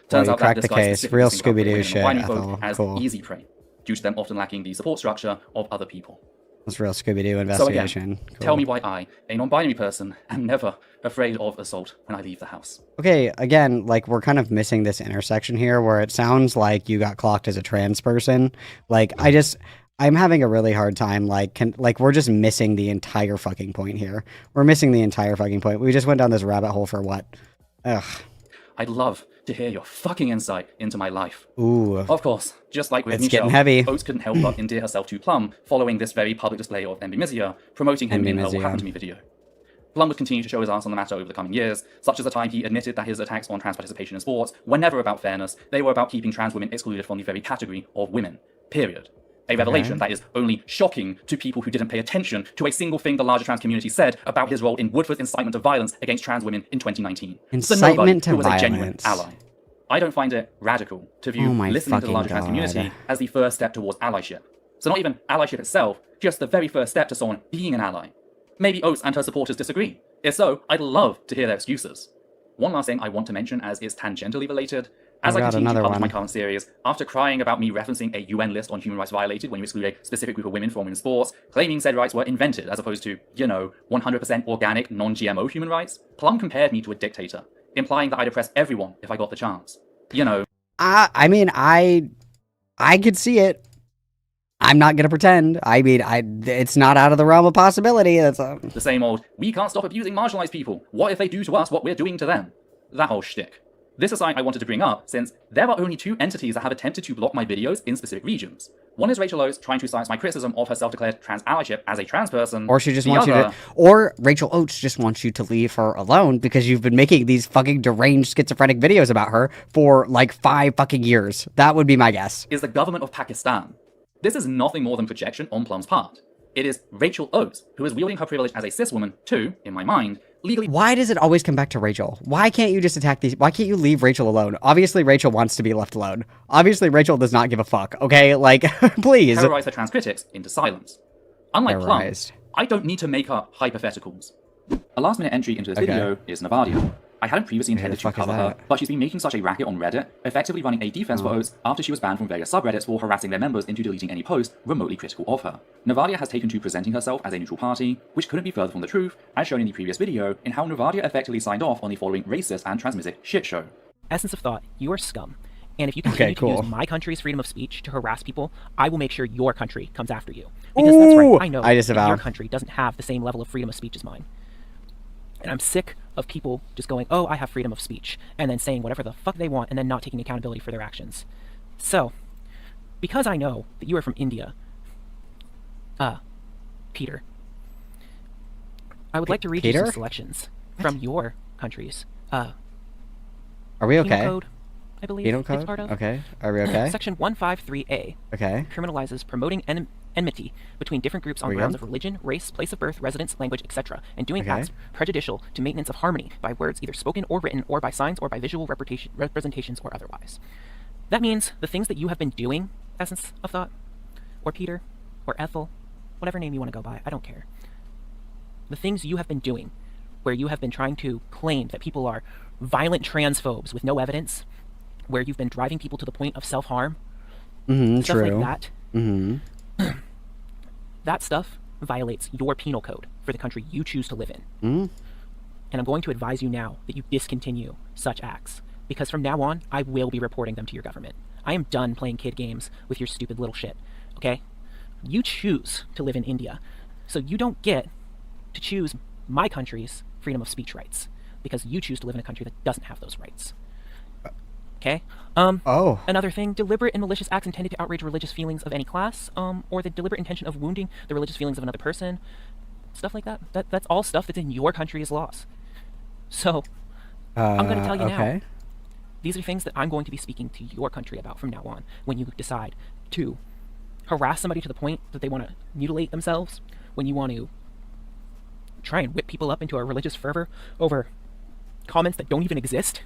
Turns out that cracked this the guy case. specifically Real singled out queer Scooby-Doo women and shit, non-binary Ethel. folk as Cool. easy prey, due to them often lacking the support structure of other people. That's real Scooby-Doo So investigation. again, Cool. tell me why I, a non-binary person, am never afraid of assault when I leave the house. Okay, again, like, we're kind of missing this intersection here where it sounds like you got clocked as a trans person. Like, I'm having a really hard time, like, we're just missing the entire fucking point here. We're missing the entire fucking point. We just went down this rabbit hole for what? Ugh. I'd love to hear your fucking insight into my life. Ooh. Of course, just like with It's Michelle, getting heavy. Oates couldn't help but endear herself to Plum following this very public display of envymisia, promoting him in her What Happened to Me video. Plum would continue to show his ass on the matter over the coming years, such as the time he admitted that his attacks on trans participation in sports were never about fairness, they were about keeping trans women excluded from the very category of women. Period. A revelation that is only shocking to people who didn't pay attention to a single thing the larger trans community said about his role in Woodford's incitement to violence against trans women in 2019. Incitement to who was violence. a genuine ally. I don't find it radical to view listening to the larger trans community as the first step towards allyship. So not even allyship itself, just the very first step to someone being an ally. Maybe Oates and her supporters disagree. If so, I'd love to hear their excuses. One last thing I want to mention as is tangentially related. As I continue to publish my current series, after crying about me referencing a UN list on human rights violated when you exclude a specific group of women from women's sports, claiming said rights were invented as opposed to, 100% organic, non-GMO human rights, Plum compared me to a dictator, implying that I'd oppress everyone if I got the chance. I mean, I could see it. I'm not gonna pretend. I mean, it's not out of the realm of possibility. That's the same old, we can't stop abusing marginalized people. What if they do to us what we're doing to them? That whole shtick. This is something I wanted to bring up, since there are only two entities that have attempted to block my videos in specific regions. One is Rachel Oates trying to silence my criticism of her self-declared trans allyship as a trans person. Or she just wants you to, or Rachel Oates just wants you to leave her alone because you've been making these fucking deranged schizophrenic videos about her for like 5 fucking years. That would be my guess. Is the government of Pakistan. This is nothing more than projection on Plum's part. It is Rachel Oates who is wielding her privilege as a cis woman to, in my mind, legally. Why does it always come back to Rachel? Why can't you just attack these? Why can't you leave Rachel alone? Obviously, Rachel wants to be left alone. Obviously, Rachel does not give a fuck. Okay, like, please. Terrorize her trans critics into silence. Unlike Plum, I don't need to make up hypotheticals. A last-minute entry into this video is Nadia. I hadn't previously intended to cover her, but she's been making such a racket on Reddit, effectively running a defense for Oates after she was banned from various subreddits for harassing their members into deleting any post remotely critical of her. Nadia has taken to presenting herself as a neutral party, which couldn't be further from the truth, as shown in the previous video, in how Nadia effectively signed off on the following racist and transmissive shitshow. Essence of thought, you are scum. And if you continue to use my country's freedom of speech to harass people, I will make sure your country comes after you. Because that's right, I know that your country doesn't have the same level of freedom of speech as mine. And I'm sick of people just going, oh, I have freedom of speech, and then saying whatever the fuck they want and then not taking accountability for their actions. So, because I know that you are from India, Peter, I would like to read you some selections from your countries. Are we okay? Penal Code, I believe Penal Code? it's part of. Okay. Are we okay? Section 153A. Okay. Criminalizes promoting enmity between different groups on grounds of religion, race, place of birth, residence, language, etc., and doing acts prejudicial to maintenance of harmony by words either spoken or written, or by signs, or by visual representations, or otherwise. That means the things that you have been doing, Essence of Thought, or Peter, or Ethel, whatever name you want to go by, I don't care. The things you have been doing, where you have been trying to claim that people are violent transphobes with no evidence, where you've been driving people to the point of self-harm, stuff like that. That stuff violates your penal code for the country you choose to live in. And I'm going to advise you now that you discontinue such acts, because from now on, I will be reporting them to your government. I am done playing kid games with your stupid little shit, okay? You choose to live in India, so you don't get to choose my country's freedom of speech rights, because you choose to live in a country that doesn't have those rights. Okay? Another thing, deliberate and malicious acts intended to outrage religious feelings of any class, or the deliberate intention of wounding the religious feelings of another person, stuff like that. That's all stuff that's in your country's laws. So, I'm going to tell you now, these are things that I'm going to be speaking to your country about from now on, when you decide to harass somebody to the point that they want to mutilate themselves, when you want to try and whip people up into a religious fervor over comments that don't even exist,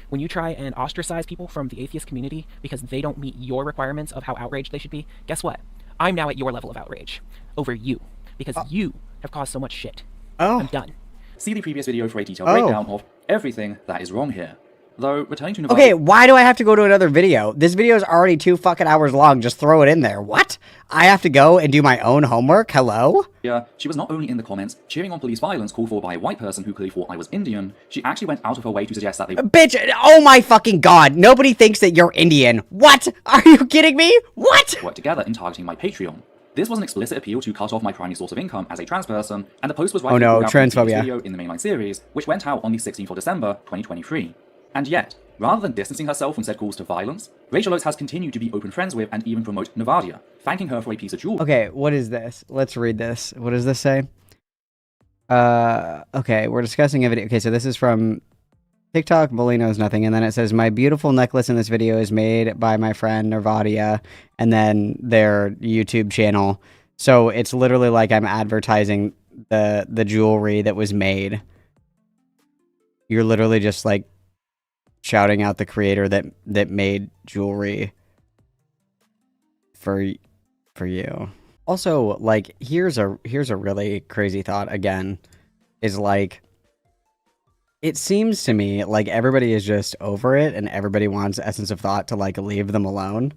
when you try and ostracize people from the atheist community because they don't meet your requirements of how outraged they should be, guess what? I'm now at your level of outrage over you, because you have caused so much shit. I'm done. See the previous video for a detailed breakdown of everything that is wrong here. Though, returning to Nadia... Okay, why do I have to go to another video? This video is already 2 fucking hours long. Just throw it in there. What? I have to go and do my own homework? Hello? Yeah, she was not only in the comments cheering on police violence called for by a white person who clearly thought I was Indian, she actually went out of her way to suggest that they... Bitch, oh my fucking god, nobody thinks that you're Indian. What? Are you kidding me? What? ...work together in targeting my Patreon. This was an explicit appeal to cut off my primary source of income as a trans person, and the post was rightly pulled out from the video in the mainline series, which went out on the 16th of December, 2023. And yet, rather than distancing herself from said calls to violence, Rachel Oates has continued to be open friends with and even promote Nadia, thanking her for a piece of jewelry. Okay, what is this? Let's read this. What does this say? Okay, we're discussing a video. Okay, so this is from TikTok bully knows nothing. And then it says, my beautiful necklace in this video is made by my friend Nadia, and then their YouTube channel. So it's literally like I'm advertising the jewelry that was made. You're literally just like shouting out the creator that made jewelry for you. Also, like, here's a really crazy thought again, is like, it seems to me like everybody is just over it and everybody wants Essence of Thought to like leave them alone.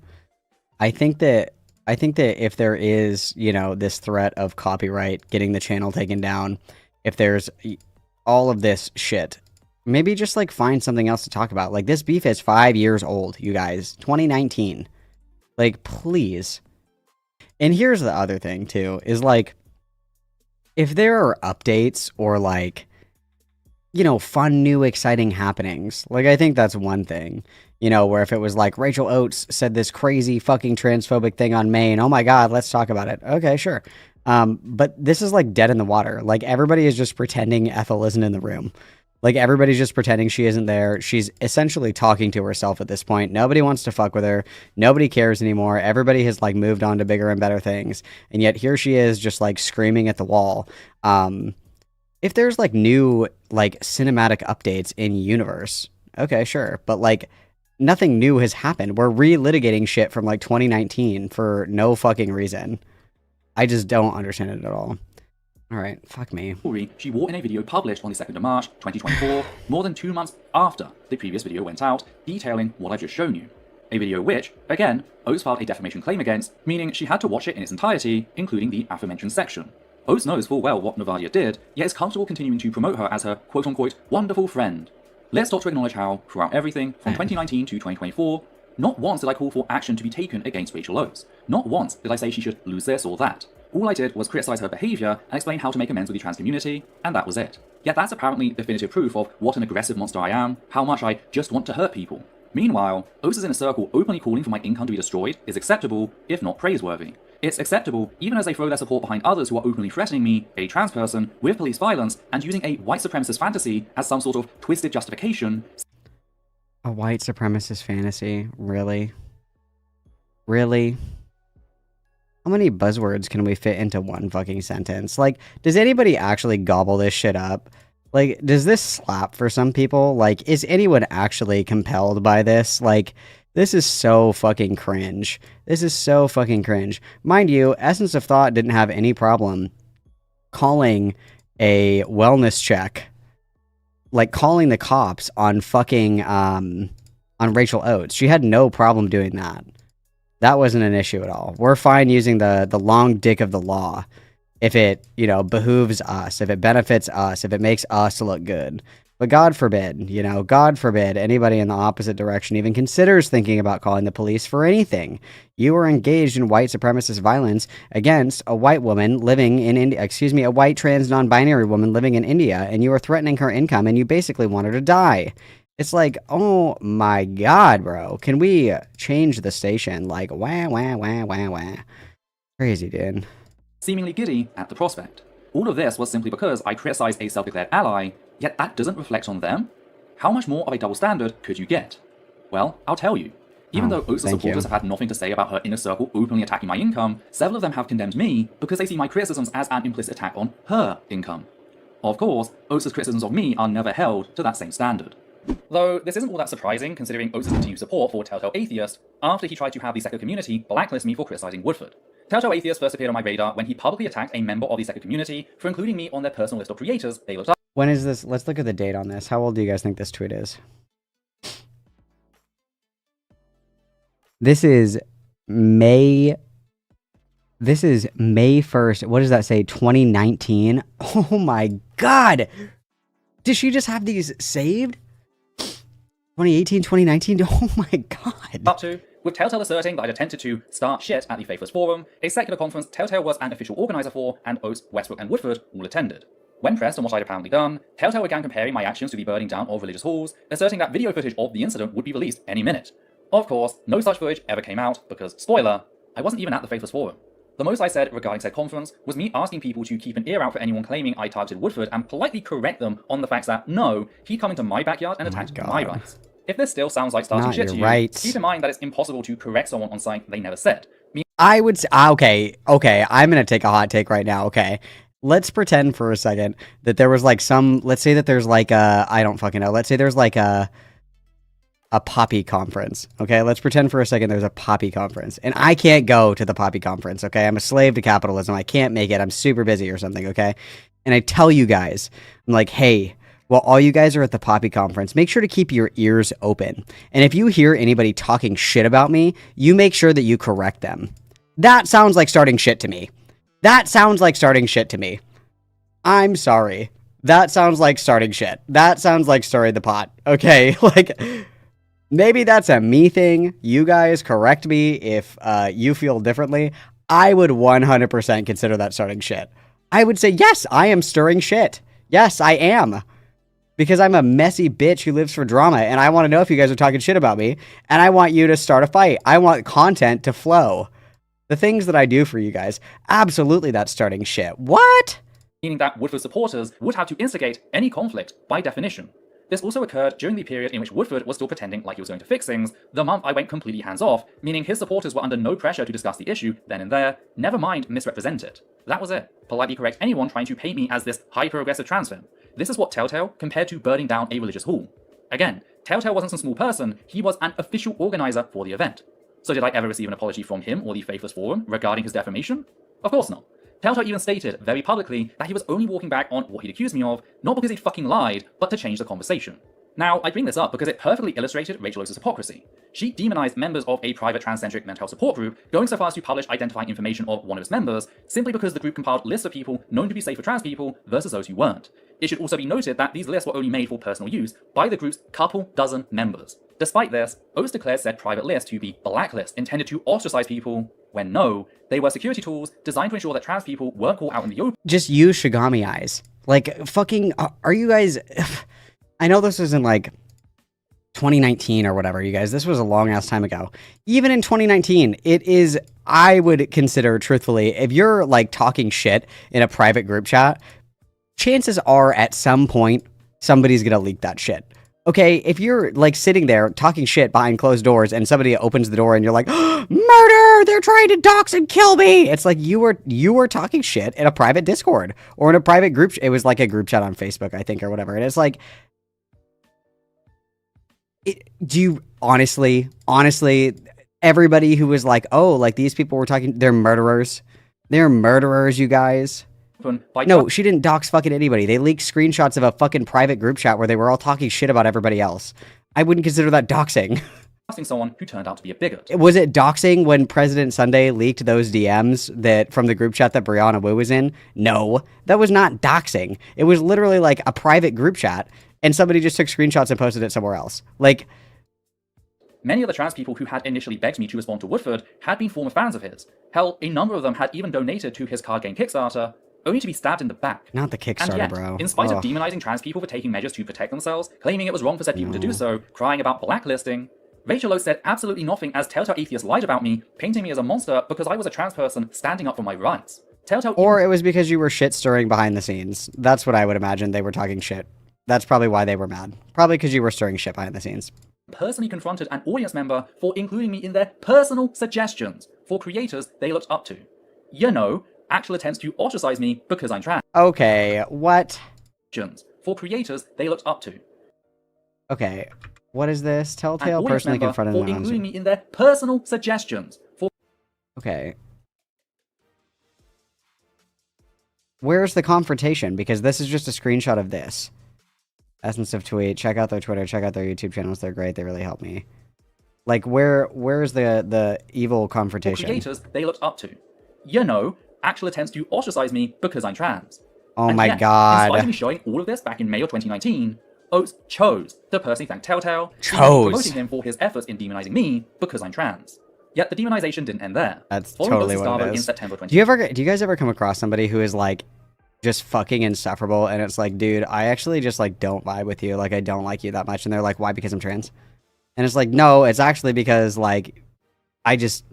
I think that if there is, you know, this threat of copyright, getting the channel taken down, if there's all of this shit, maybe just like find something else to talk about. Like, this beef is 5 years old, you guys. 2019. Like, please. And here's the other thing too, is like, if there are updates or like, you know, fun, new, exciting happenings, like, I think that's one thing, you know, where if it was like Rachel Oates said this crazy fucking transphobic thing on Maine, oh my god, let's talk about it. Okay, sure. But this is like dead in the water. Like, everybody is just pretending Ethel isn't in the room. Like, everybody's just pretending she isn't there. She's essentially talking to herself at this point. Nobody wants to fuck with her. Nobody cares anymore. Everybody has like moved on to bigger and better things. And yet here she is just like screaming at the wall. If there's like new like cinematic updates in universe, okay, sure. But like, nothing new has happened. We're relitigating shit from like 2019 for no fucking reason. I just don't understand it at all. All right, fuck me. She wore in a video published on the 2nd of March, 2024, more than 2 months after the previous video went out, detailing what I've just shown you. A video which, again, Oates filed a defamation claim against, meaning she had to watch it in its entirety, including the aforementioned section. Oates knows full well what Nadia did, yet is comfortable continuing to promote her as her quote-unquote wonderful friend. Let's start to acknowledge how, throughout everything from 2019 to 2024, not once did I call for action to be taken against Rachel Oates. Not once did I say she should lose this or that. All I did was criticize her behavior and explain how to make amends with the trans community, and that was it. Yet that's apparently definitive proof of what an aggressive monster I am, how much I just want to hurt people. Meanwhile, Oates is in a circle openly calling for my income to be destroyed is acceptable, if not praiseworthy. It's acceptable even as they throw their support behind others who are openly threatening me, a trans person, with police violence, and using a white supremacist fantasy as some sort of twisted justification. A white supremacist fantasy? Really? Really? How many buzzwords can we fit into one fucking sentence? Like, does anybody actually gobble this shit up? Like, does this slap for some people? Like, is anyone actually compelled by this? Like, this is so fucking cringe. This is so fucking cringe. Mind you, Essence of Thought didn't have any problem calling a wellness check, like calling the cops on fucking, on Rachel Oates. She had no problem doing that. That wasn't an issue at all. We're fine using the long dick of the law if it, you know, behooves us, if it benefits us, if it makes us look good. But God forbid, you know, God forbid anybody in the opposite direction even considers thinking about calling the police for anything. You are engaged in white supremacist violence against a white woman living in India, a white trans non-binary woman living in India, and you are threatening her income and you basically want her to die. It's like, oh my god, bro. Can we change the station? Like, wah, wah, wah, wah, wah. Crazy, dude. Seemingly giddy at the prospect. All of this was simply because I criticized a self-declared ally, yet that doesn't reflect on them? How much more of a double standard could you get? Well, I'll tell you. Even though Oates' supporters have had nothing to say about her inner circle openly attacking my income, several of them have condemned me because they see my criticisms as an implicit attack on her income. Of course, Oates' criticisms of me are never held to that same standard. Though this isn't all that surprising considering Oates' continued support for Telltale Atheist after he tried to have the secular community blacklist me for criticizing Woodford. Telltale Atheist first appeared on my radar when he publicly attacked a member of the secular community for including me on their personal list of creators they looked up. When is this? Let's look at the date on this. How old do you guys think this tweet is? This is May 1st. What does that say? 2019? Oh my god! Did she just have these saved? 2018, 2019? Oh my god. Up to, with Telltale asserting that I'd attempted to start shit at the Faithless Forum, a secular conference Telltale was an official organizer for, and Oates, Westbrook, and Woodford all attended. When pressed on what I'd apparently done, Telltale began comparing my actions to the burning down of religious halls, asserting that video footage of the incident would be released any minute. Of course, no such footage ever came out because, spoiler, I wasn't even at the Faithless Forum. The most I said regarding said conference was me asking people to keep an ear out for anyone claiming I targeted Woodford and politely correct them on the facts that, no, he'd come into my backyard and attacked my rights. If this still sounds like starting shit to you, keep in mind that it's impossible to correct someone on something they never said. I would say, okay, I'm going to take a hot take right now, okay? Let's pretend for a second that there was like let's say that there's like I don't fucking know, let's say there's like a poppy conference, okay? Let's pretend for a second there's a poppy conference, and I can't go to the poppy conference, okay? I'm a slave to capitalism, I can't make it, I'm super busy or something, okay? And I tell you guys, I'm like, hey, while all you guys are at the poppy conference, make sure to keep your ears open. And if you hear anybody talking shit about me, you make sure that you correct them. That sounds like starting shit to me. That sounds like starting shit to me. I'm sorry. That sounds like starting shit. That sounds like stirring the pot. Okay, like, maybe that's a me thing. You guys correct me if you feel differently. I would 100% consider that starting shit. I would say, yes, I am stirring shit. Yes, I am. Because I'm a messy bitch who lives for drama, and I want to know if you guys are talking shit about me, and I want you to start a fight. I want content to flow. The things that I do for you guys, absolutely that's starting shit. What? Meaning that Woodford supporters would have to instigate any conflict by definition. This also occurred during the period in which Woodford was still pretending like he was going to fix things, the month I went completely hands-off, meaning his supporters were under no pressure to discuss the issue then and there, never mind misrepresent it. That was it. Politely correct anyone trying to paint me as this hyper-aggressive trans femme. This is what Telltale compared to burning down a religious hall. Again, Telltale wasn't some small person, he was an official organizer for the event. So did I ever receive an apology from him or the Faithless Forum regarding his defamation? Of course not. Telltale even stated very publicly that he was only walking back on what he'd accused me of, not because he'd fucking lied, but to change the conversation. Now, I bring this up because it perfectly illustrated Rachel Oates' hypocrisy. She demonized members of a private transcentric mental health support group, going so far as to publish identifying information of one of its members, simply because the group compiled lists of people known to be safe for trans people versus those who weren't. It should also be noted that these lists were only made for personal use by the group's couple dozen members. Despite this, Oates declared said private list to be blacklist, intended to ostracize people, when no, they were security tools designed to ensure that trans people weren't caught out in the open. Just use Shigami eyes. Like, fucking, are you guys... I know this isn't like 2019 or whatever, you guys. This was a long-ass time ago. Even in 2019, it is, I would consider, truthfully, if you're, like, talking shit in a private group chat, chances are, at some point, somebody's gonna leak that shit. Okay, if you're, like, sitting there talking shit behind closed doors and somebody opens the door and you're like, oh, murder! They're trying to dox and kill me! It's like you were talking shit in a private Discord or in a private group. It was like a group chat on Facebook, I think, or whatever. And it's like, do you honestly, everybody who was like, oh, like these people were talking, they're murderers. They're murderers, you guys. No, she didn't dox fucking anybody. They leaked screenshots of a fucking private group chat where they were all talking shit about everybody else. I wouldn't consider that doxing. Someone who turned out to be a bigot. Was it doxing when President Sunday leaked those DMs that from the group chat that Brianna Wu was in? No, that was not doxing. It was literally like a private group chat and somebody just took screenshots and posted it somewhere else. Like, many of the trans people who had initially begged me to respond to Woodford had been former fans of his. Hell, a number of them had even donated to his card game Kickstarter, only to be stabbed in the back. Not the Kickstarter, and yet, bro. In spite of demonizing trans people for taking measures to protect themselves, claiming it was wrong for said people to do so, crying about blacklisting, Rachel Oates said absolutely nothing as Telltale atheists lied about me, painting me as a monster because I was a trans person standing up for my rights. Telltale or it was because you were shit stirring behind the scenes. That's what I would imagine. They were talking shit. That's probably why they were mad. Probably because you were stirring shit behind the scenes. Personally confronted an audience member for including me in their personal suggestions for creators they looked up to. You know, actual attempts to ostracize me because I'm trans. Okay, what? For creators they looked up to. Okay, what is this? Telltale personally confronted for including me in their personal suggestions for. Okay. Where's the confrontation? Because this is just a screenshot of this. Essence of Tweet. Check out their Twitter. Check out their YouTube channels. They're great. They really help me. Like, where's the evil confrontation? For creators they looked up to. You know, actual attempts to ostracize me because I'm trans. Oh and my yet, god. In spite of me showing all of this back in May of 2019, Oates chose to personally thank Telltale, promoting him for his efforts in demonizing me because I'm trans. Yet the demonization didn't end there. That's Following totally Oates' what it Starvo is. in September 20. Do you guys ever come across somebody who is like just fucking insufferable and it's like, dude, I actually just like don't vibe with you. Like I don't like you that much. And they're like, why? Because I'm trans. And it's like, no, it's actually because like, I just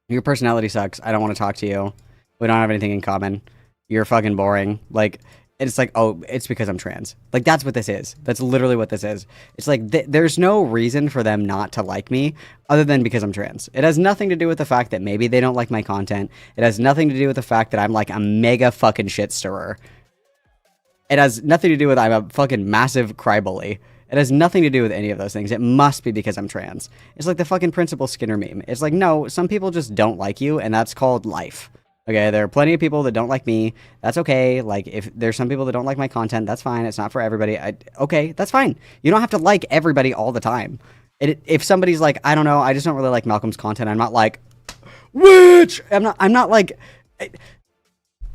Your personality sucks. I don't want to talk to you. We don't have anything in common. You're fucking boring. Like, it's like, oh, it's because I'm trans. Like, that's what this is. That's literally what this is. It's like, there's no reason for them not to like me other than because I'm trans. It has nothing to do with the fact that maybe they don't like my content. It has nothing to do with the fact that I'm like a mega fucking shit stirrer. It has nothing to do with I'm a fucking massive crybully. It has nothing to do with any of those things. It must be because I'm trans. It's like the fucking Principal Skinner meme. It's like, no, some people just don't like you, and that's called life. Okay, there are plenty of people that don't like me. That's okay. Like, if there's some people that don't like my content, that's fine. It's not for everybody. Okay, that's fine. You don't have to like everybody all the time. If somebody's like, I don't know, I just don't really like Malcolm's content, I'm not like, witch! I'm not like...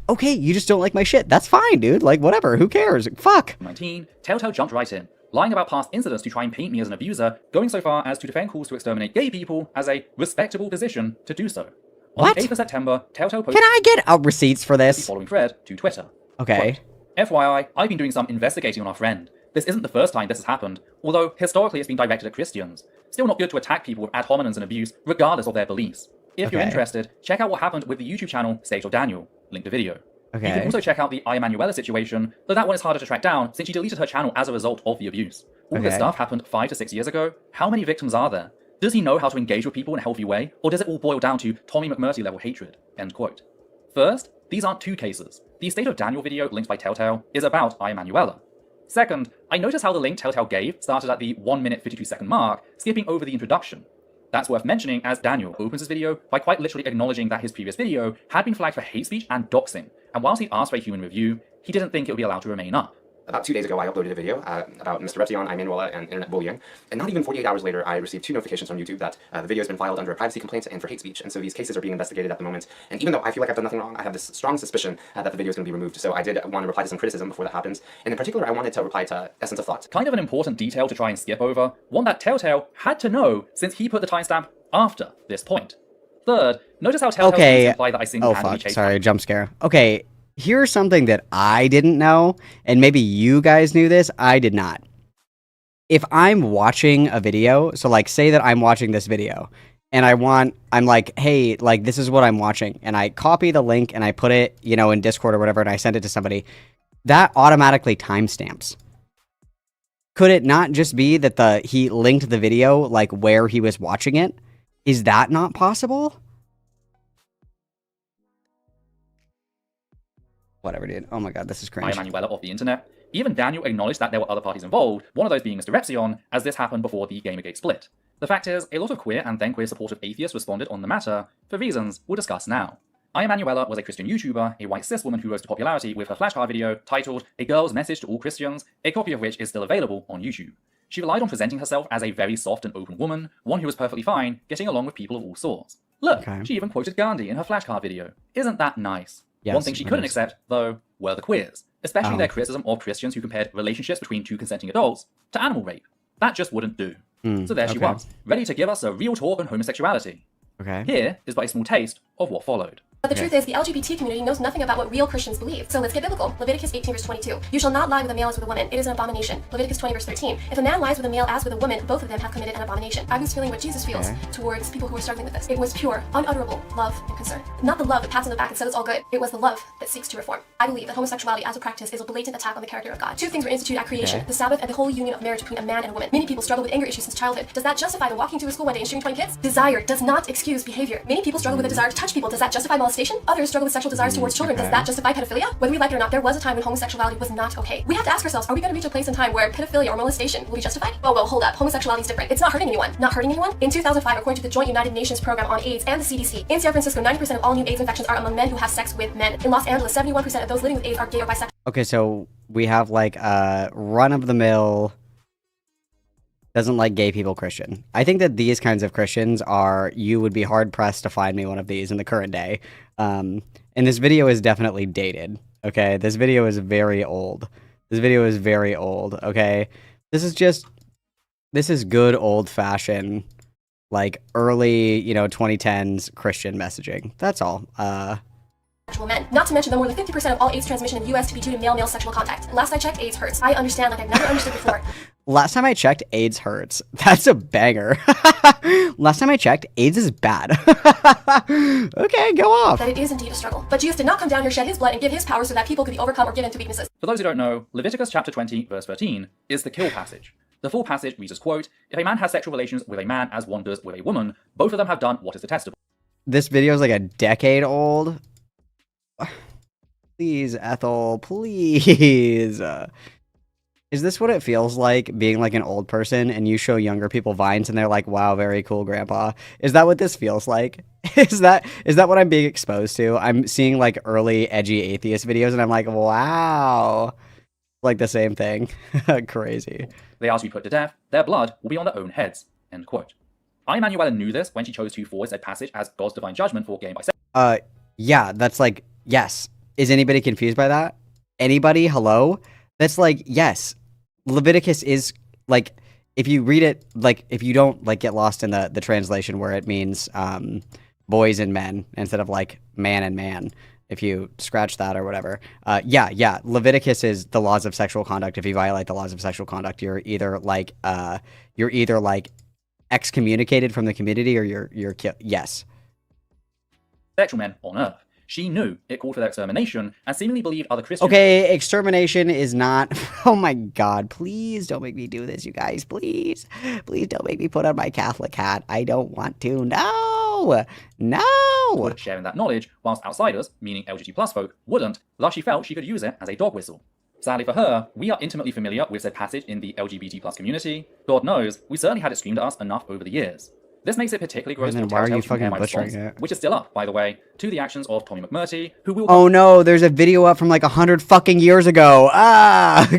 Okay, you just don't like my shit. That's fine, dude. Like, whatever. Who cares? Fuck. 19, Telltale jumped right in, lying about past incidents to try and paint me as an abuser, going so far as to defend calls to exterminate gay people as a respectable position to do so. On What? the 8th of September, Telltale posted Can I get receipts for the this? following thread to Twitter. Okay. Quote, FYI, I've been doing some investigating on our friend. This isn't the first time this has happened, although historically it's been directed at Christians. Still not good to attack people with ad hominems and abuse, regardless of their beliefs. If you're Okay. interested, check out what happened with the YouTube channel Sage of Daniel. Link to video. You Okay. can also check out the Emanuela situation, though that one is harder to track down since she deleted her channel as a result of the abuse. All this Okay. stuff happened 5 to 6 years ago. How many victims are there? Does he know how to engage with people in a healthy way, or does it all boil down to Tommy McMurtry level hatred? End quote. First, these aren't two cases. The State of Daniel video linked by Telltale is about Emanuela. Second, I noticed how the link Telltale gave started at the 1 minute 52 second mark, skipping over the introduction. That's worth mentioning as Daniel opens his video by quite literally acknowledging that his previous video had been flagged for hate speech and doxing, and whilst he asked for a human review, he didn't think it would be allowed to remain up. About 2 days ago, I uploaded a video about Mr. Repzion, Emanuela, and internet bullying. And not even 48 hours later, I received 2 notifications from YouTube that the video has been filed under a privacy complaint and for hate speech. And so these cases are being investigated at the moment. And even though I feel like I've done nothing wrong, I have this strong suspicion that the video is going to be removed. So I did want to reply to some criticism before that happens. And in particular, I wanted to reply to Essence of Thought. Kind of an important detail to try and skip over, one that Telltale had to know since he put the timestamp after this point. Third, notice how Telltale Okay. imply that I Oh, single-handedly fuck. chased Sorry, jump scare. Okay, here's something that I didn't know, and maybe you guys knew this. I did not. If I'm watching a video, so like say that I'm watching this video, and I'm like, hey, like this is what I'm watching, and I copy the link and I put it, you know, in Discord or whatever, and I send it to somebody, that automatically timestamps. Could it not just be that he linked the video like where he was watching it? Is that not possible? Whatever, dude. Oh my god, this is cringe. Emanuela off the internet. Even Daniel acknowledged that there were other parties involved, one of those being Mr. Repzion, as this happened before the Gamergate split. The fact is, a lot of queer and then queer supportive atheists responded on the matter, for reasons we'll discuss now. Emanuela was a Christian YouTuber, a white cis woman who rose to popularity with her flashcard video titled A Girl's Message to All Christians, a copy of which is still available on YouTube. She relied on presenting herself as a very soft and open woman, one who was perfectly fine getting along with people of all sorts. Look, Okay. she even quoted Gandhi in her flashcard video. Isn't that nice? Yes, One thing she it couldn't is. accept, though, were the queers, especially Oh. their criticism of Christians who compared relationships between two consenting adults to animal rape. That just wouldn't do. So there she okay. was, ready to give us a real talk on homosexuality. Okay. Here is but a small taste of what followed. But the truth is, the LGBT community knows nothing about what real Christians believe. So let's get biblical. Leviticus 18 verse 22. You shall not lie with a male as with a woman. It is an abomination. Leviticus 20 verse 13. If a man lies with a male as with a woman, both of them have committed an abomination. I was feeling what Jesus feels towards people who are struggling with this. It was pure, unutterable love and concern. Not the love that pats on the back and says it's all good. It was the love that seeks to reform. I believe that homosexuality as a practice is a blatant attack on the character of God. 2 things were instituted at creation. The Sabbath and the holy union of marriage between a man and a woman. Many people struggle with anger issues since childhood. Does that justify them walking to a school one day and shooting 20 kids? Desire does not excuse behavior. Many people struggle with a desire to touch people. Does that justify molestation? Others struggle with sexual desires towards children. Does that justify pedophilia? Whether we like it or not, there was a time when homosexuality was not okay. We have to ask ourselves, are we going to reach a place in time where pedophilia or molestation will be justified? Whoa, hold up. Homosexuality is different. It's not hurting anyone. Not hurting anyone? In 2005, according to the Joint United Nations Program on AIDS and the CDC, in San Francisco, 90% of all new AIDS infections are among men who have sex with men. In Los Angeles, 71% of those living with AIDS are gay or bisexual. Okay, so we have like a run-of-the-mill doesn't like gay people Christian. I think that these kinds of Christians you would be hard-pressed to find me one of these in the current day. And this video is definitely dated, okay? This video is very old. Okay? This is good old-fashioned, like, early, 2010s Christian messaging. That's all. Actual men. Not to mention the more than 50% of all AIDS transmission in the US to be due to male-male sexual contact. Last I checked, AIDS hurts. I understand like I've never understood before. Last time I checked, AIDS hurts. That's a banger. Last time I checked, AIDS is bad. Okay, go off. That it is indeed a struggle. But Jesus did not come down here, shed his blood, and give his power so that people could be overcome or given to weaknesses. For those who don't know, Leviticus chapter 20, verse 13 is the kill passage. The full passage reads as, quote, "If a man has sexual relations with a man as one does with a woman, both of them have done what is detestable." This video is like a decade old. Please, Ethel, please. Is this what it feels like being like an old person and you show younger people Vines and they're like, wow, very cool, grandpa? Is that what this feels like? Is that what I'm being exposed to? I'm seeing like early edgy atheist videos and I'm like, wow. Like the same thing. Crazy. They are to be put to death. Their blood will be on their own heads. End quote. Emanuela knew this when she chose to forward said passage as God's divine judgment for gay and bisexual. Yeah, that's like, yes. Is anybody confused by that? Anybody? Hello? That's like, yes. Leviticus is like, if you read it, like, if you don't like get lost in the translation where it means boys and men instead of like man and man, if you scratch that or whatever. Yeah. Leviticus is the laws of sexual conduct. If you violate the laws of sexual conduct, you're either like excommunicated from the community or you're killed. Yes. Sexual men on earth. She knew it called for their extermination and seemingly believed other Christians. Okay, extermination is not. Oh my God! Please don't make me do this, you guys. Please don't make me put on my Catholic hat. I don't want to. No. Would sharing that knowledge, whilst outsiders, meaning LGBT plus folk, wouldn't. Thus, she felt she could use it as a dog whistle. Sadly for her, we are intimately familiar with said passage in the LGBT plus community. God knows, we certainly had it screamed at us enough over the years. This makes it particularly gross for Telltale to compare my response, which is still up, by the way, to the actions of Tommy McMurtry, who will— Oh no, there's a video up from like 100 fucking years ago.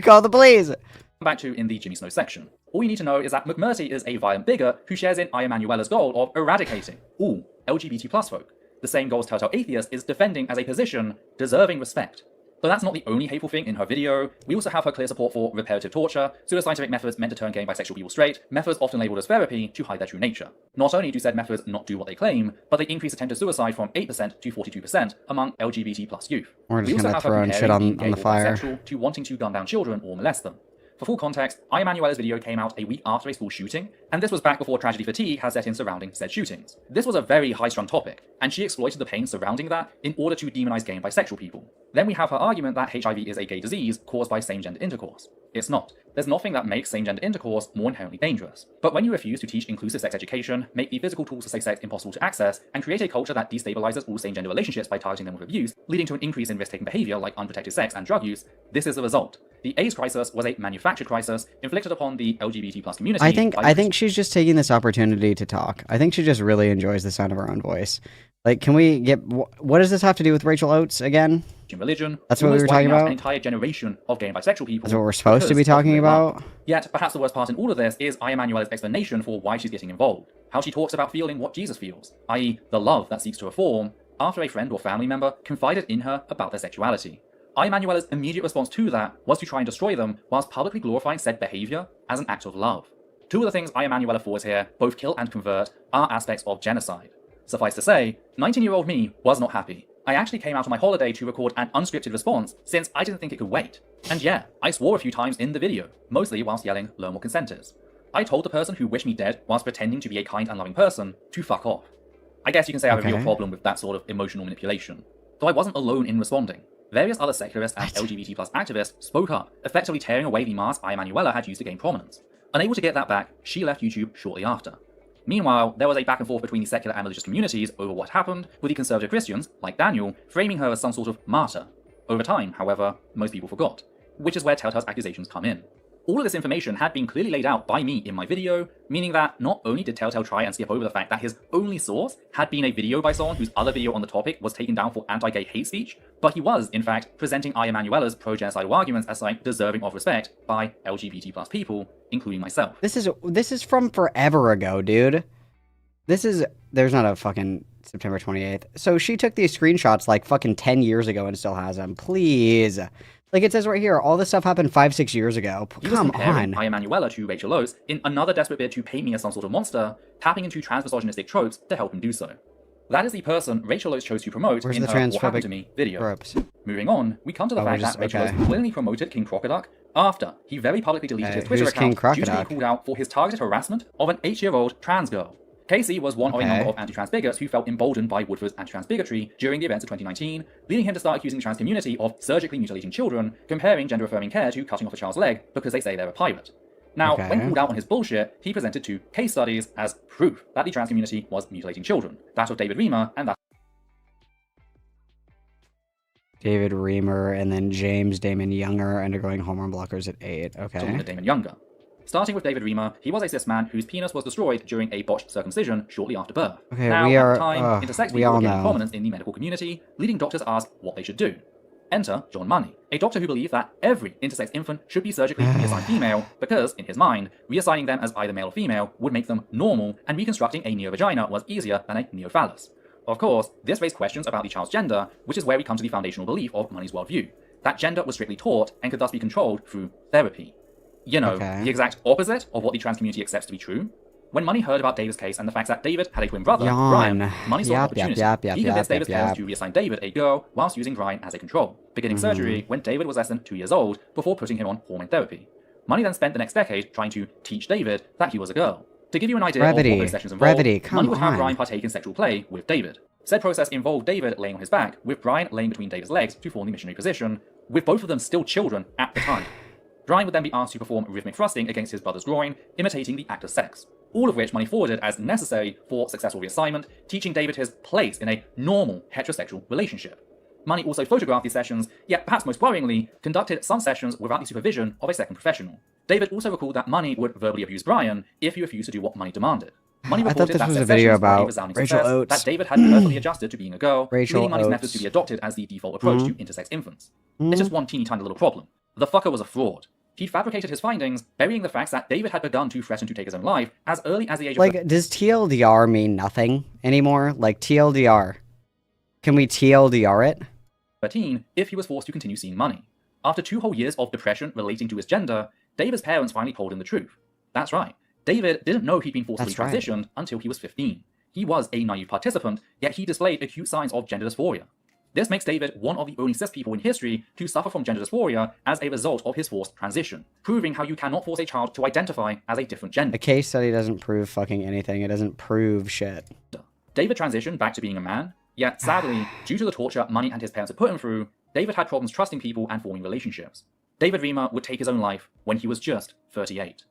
Call the police. Come back to in the Jimmy Snow section. All you need to know is that McMurtry is a violent bigot who shares in Emanuela's goal of eradicating all LGBT plus folk. The same goal as Telltale Atheist is defending as a position deserving respect. But that's not the only hateful thing in her video. We also have her clear support for reparative torture, pseudoscientific methods meant to turn gay and bisexual people straight, methods often labelled as therapy to hide their true nature. Not only do said methods not do what they claim, but they increase attempted suicide from 8% to 42% among LGBT plus youth. We're just we also gonna have her throw in shit on gay the or fire. bisexual to wanting to gun down children or molest them. For full context, Emanuela's video came out a week after a school shooting, and this was back before tragedy fatigue had set in surrounding said shootings. This was a very high-strung topic, and she exploited the pain surrounding that in order to demonize gay and bisexual people. Then we have her argument that HIV is a gay disease caused by same-gender intercourse. It's not. There's nothing that makes same-gender intercourse more inherently dangerous. But when you refuse to teach inclusive sex education, make the physical tools for safe sex impossible to access, and create a culture that destabilizes all same-gender relationships by targeting them with abuse, leading to an increase in risk-taking behavior like unprotected sex and drug use, this is the result. The AIDS crisis was a manufactured crisis inflicted upon the LGBT plus community. I think she's just taking this opportunity to talk. I think she just really enjoys the sound of her own voice. Like, can we get... What does this have to do with Rachel Oates again? Religion. That's what we were talking about? An entire generation of gay and bisexual people. That's what we're supposed to be talking about? Yet, perhaps the worst part in all of this is Emanuela's explanation for why she's getting involved. How she talks about feeling what Jesus feels, i.e. the love that seeks to reform, after a friend or family member confided in her about their sexuality. Emanuela's immediate response to that was to try and destroy them, whilst publicly glorifying said behavior as an act of love. Two of the things Emanuela forwards here, both kill and convert, are aspects of genocide. Suffice to say, 19-year-old me was not happy. I actually came out on my holiday to record an unscripted response, since I didn't think it could wait. And yeah, I swore a few times in the video, mostly whilst yelling, "Learn what consent is." I told the person who wished me dead whilst pretending to be a kind and loving person to fuck off. I guess you can say I have a real problem with that sort of emotional manipulation. Though I wasn't alone in responding. Various other secularists and LGBT plus activists spoke up, effectively tearing away the mask Emanuela had used to gain prominence. Unable to get that back, she left YouTube shortly after. Meanwhile, there was a back and forth between the secular and religious communities over what happened, with the conservative Christians, like Daniel, framing her as some sort of martyr. Over time, however, most people forgot, which is where Telltale's accusations come in. All of this information had been clearly laid out by me in my video, meaning that not only did Telltale try and skip over the fact that his only source had been a video by someone whose other video on the topic was taken down for anti-gay hate speech, but he was, in fact, presenting Emanuela's pro-genocidal arguments as like deserving of respect by LGBT plus people, including myself. This is from forever ago, dude. There's not a fucking September 28th. So she took these screenshots like fucking 10 years ago and still has them. Please. Like it says right here, all this stuff happened 5-6 years ago. Come on. Emanuela to Rachel Oates in another desperate bid to paint me as some sort of monster, tapping into trans misogynistic tropes to help him do so. That is the person Rachel Oates chose to promote Where's in the her What Happened transphobic to Me video. ropes? Moving on, we come to the Oh, fact just- that Rachel okay. Oates willingly promoted King Crocoduck after he very publicly deleted his Twitter who's King account due to being Crocoduck? called out for his targeted harassment of an 8-year-old trans girl. Casey was one of a number Okay. of anti-trans bigots who felt emboldened by Woodford's anti-trans bigotry during the events of 2019, leading him to start accusing the trans community of surgically mutilating children, comparing gender-affirming care to cutting off a child's leg because they say they're a pirate. Now, Okay. when called out on his bullshit, he presented 2 case studies as proof that the trans community was mutilating children, that of David Reamer and that David Reamer and then James Damon Younger undergoing hormone blockers at 8. of Okay. Damon Younger. Starting with David Reamer, he was a cis man whose penis was destroyed during a botched circumcision shortly after birth. Okay, now, we at are- the time, intersex we people all were gaining know. prominence in the medical community, leading doctors to ask what they should do. Enter John Money, a doctor who believed that every intersex infant should be surgically reassigned female because, in his mind, reassigning them as either male or female would make them normal, and reconstructing a neovagina was easier than a neophallus. Of course, this raised questions about the child's gender, which is where we come to the foundational belief of Money's worldview, that gender was strictly taught and could thus be controlled through therapy. You know, Okay. the exact opposite of what the trans community accepts to be true. When Money heard about David's case and the fact that David had a twin brother, Yawn. Brian, Money saw an Yap, opportunity. yap, yap, He convinced yap, David's yap, parents yap. to reassign David a girl whilst using Brian as a control, beginning surgery when David was less than 2 years old before putting him on hormone therapy. Money then spent the next decade trying to teach David that he was a girl. To give you an idea of Brevity. what those sessions involved, Brevity, come Money would have on. Brian partake in sexual play with David. Said process involved David laying on his back, with Brian laying between David's legs to form the missionary position, with both of them still children at the time. Brian would then be asked to perform rhythmic thrusting against his brother's groin, imitating the act of sex. All of which Money forwarded as necessary for successful reassignment, teaching David his place in a normal heterosexual relationship. Money also photographed these sessions, yet perhaps most worryingly, conducted some sessions without the supervision of a second professional. David also recalled that Money would verbally abuse Brian if he refused to do what Money demanded. Money I thought reported this that was a said video sessions were about resounding Rachel success, Oates. that David had perfectly adjusted to being a girl, Rachel leading Money's Oates. methods to be adopted as the default approach to intersex infants. It's just one teeny tiny little problem. The fucker was a fraud. He fabricated his findings, burying the facts that David had begun to threaten to take his own life as early as the age of Like, does TLDR mean nothing anymore? Like, TLDR. Can we TLDR it? 13 if he was forced to continue seeing Money. After 2 whole years of depression relating to his gender, David's parents finally told him the truth. That's right. David didn't know he'd been forcibly That's right. transitioned until he was 15. He was a naive participant, yet he displayed acute signs of gender dysphoria. This makes David one of the only cis people in history to suffer from gender dysphoria as a result of his forced transition, proving how you cannot force a child to identify as a different gender. A case study doesn't prove fucking anything. It doesn't prove shit. David transitioned back to being a man, yet sadly, due to the torture Money and his parents had put him through, David had problems trusting people and forming relationships. David Reamer would take his own life when he was just 38.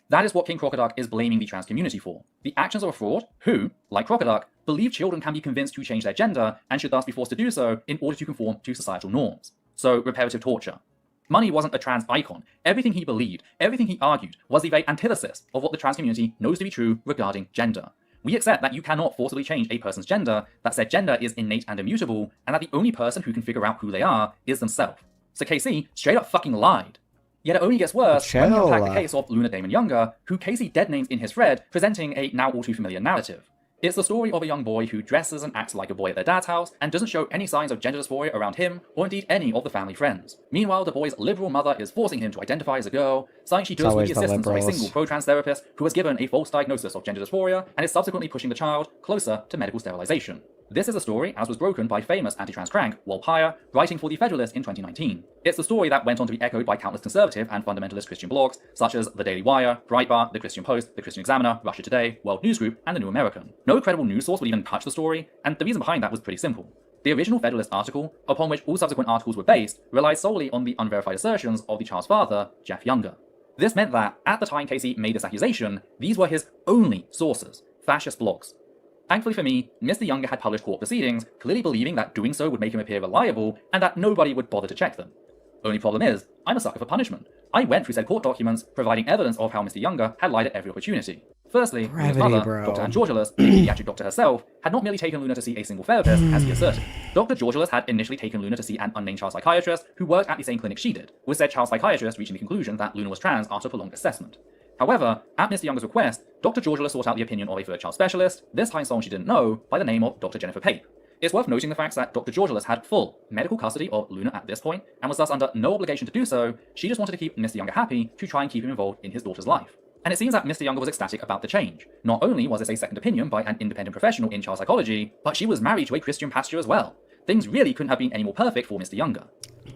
That is what King Crocoduck is blaming the trans community for. The actions of a fraud who, like Crocoduck, believe children can be convinced to change their gender and should thus be forced to do so in order to conform to societal norms. So, reparative torture. Money wasn't a trans icon. Everything he believed, everything he argued, was the very antithesis of what the trans community knows to be true regarding gender. We accept that you cannot forcibly change a person's gender, that said gender is innate and immutable, and that the only person who can figure out who they are is themselves. So Casey straight up fucking lied. Yet it only gets worse when you unpack the case of Luna Damon Younger, who Casey dead names in his thread, presenting a now all too familiar narrative. It's the story of a young boy who dresses and acts like a boy at their dad's house and doesn't show any signs of gender dysphoria around him or indeed any of the family friends. Meanwhile, the boy's liberal mother is forcing him to identify as a girl, saying she does with the always the assistance of a liberals. single pro-trans therapist who has given a false diagnosis of gender dysphoria and is subsequently pushing the child closer to medical sterilization. This is a story as was broken by famous anti-trans crank Wal Pire, writing for The Federalist in 2019. It's the story that went on to be echoed by countless conservative and fundamentalist Christian blogs, such as The Daily Wire, Breitbart, The Christian Post, The Christian Examiner, Russia Today, World News Group, and The New American. No credible news source would even touch the story, and the reason behind that was pretty simple. The original Federalist article, upon which all subsequent articles were based, relied solely on the unverified assertions of the child's father, Jeff Younger. This meant that, at the time Casey made this accusation, these were his only sources, fascist blogs. Thankfully for me, Mr. Younger had published court proceedings, clearly believing that doing so would make him appear reliable, and that nobody would bother to check them. Only problem is, I'm a sucker for punishment. I went through said court documents, providing evidence of how Mr. Younger had lied at every opportunity. Firstly, his mother, Dr. Ann Georgelas, the pediatric doctor herself, had not merely taken Luna to see a single therapist, as he asserted. Dr. Georgelas had initially taken Luna to see an unnamed child psychiatrist who worked at the same clinic she did, with said child psychiatrist reaching the conclusion that Luna was trans after prolonged assessment. However, at Mr. Younger's request, Dr. Georgelas sought out the opinion of a third child specialist, this time someone she didn't know, by the name of Dr. Jennifer Pape. It's worth noting the fact that Dr. Georgelas had full medical custody of Luna at this point, and was thus under no obligation to do so. She just wanted to keep Mr. Younger happy to try and keep him involved in his daughter's life. And it seems that Mr. Younger was ecstatic about the change. Not only was this a second opinion by an independent professional in child psychology, but she was married to a Christian pastor as well. Things really couldn't have been any more perfect for Mr. Younger.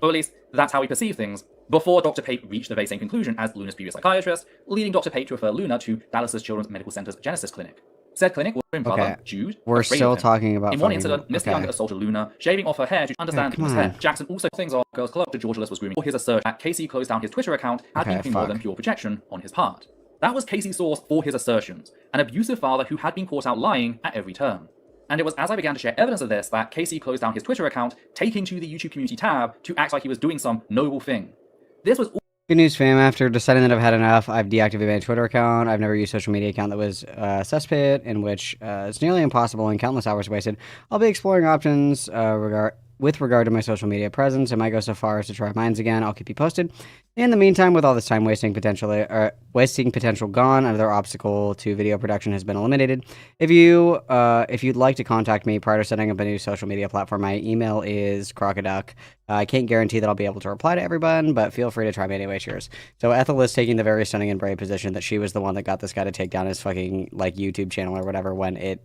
Or at least, that's how we perceive things, before Dr. Pape reached the very same conclusion as Luna's previous psychiatrist, leading Dr. Pape to refer Luna to Dallas Children's Medical Center's Genesis Clinic. Said clinic was her brother, Jude, we're afraid still of him. talking about In one fucking- incident, Mr. Younger assaulted Luna, shaving off her hair to understand come his on. hair. Jackson also things off girls' club to Georgia was grooming for his assertion that Casey closed down his Twitter account had been nothing more than pure projection on his part. That was Casey's source for his assertions, an abusive father who had been caught out lying at every turn. And it was as I began to share evidence of this that Casey closed down his Twitter account, taking to the YouTube community tab to act like he was doing some noble thing. This was Good news, fam. After deciding that I've had enough, I've deactivated my Twitter account. I've never used a social media account that was cesspit, in which it's nearly impossible and countless hours wasted. I'll be exploring options with regard to my social media presence. I might go so far as to try mines again. I'll keep you posted. In the meantime, with all this time wasting potential gone, another obstacle to video production has been eliminated. If you'd like to contact me prior to setting up a new social media platform, my email is Crocoduck. I can't guarantee that I'll be able to reply to everyone, but feel free to try me anyway. Cheers. So Ethel is taking the very stunning and brave position that she was the one that got this guy to take down his fucking like YouTube channel or whatever, when it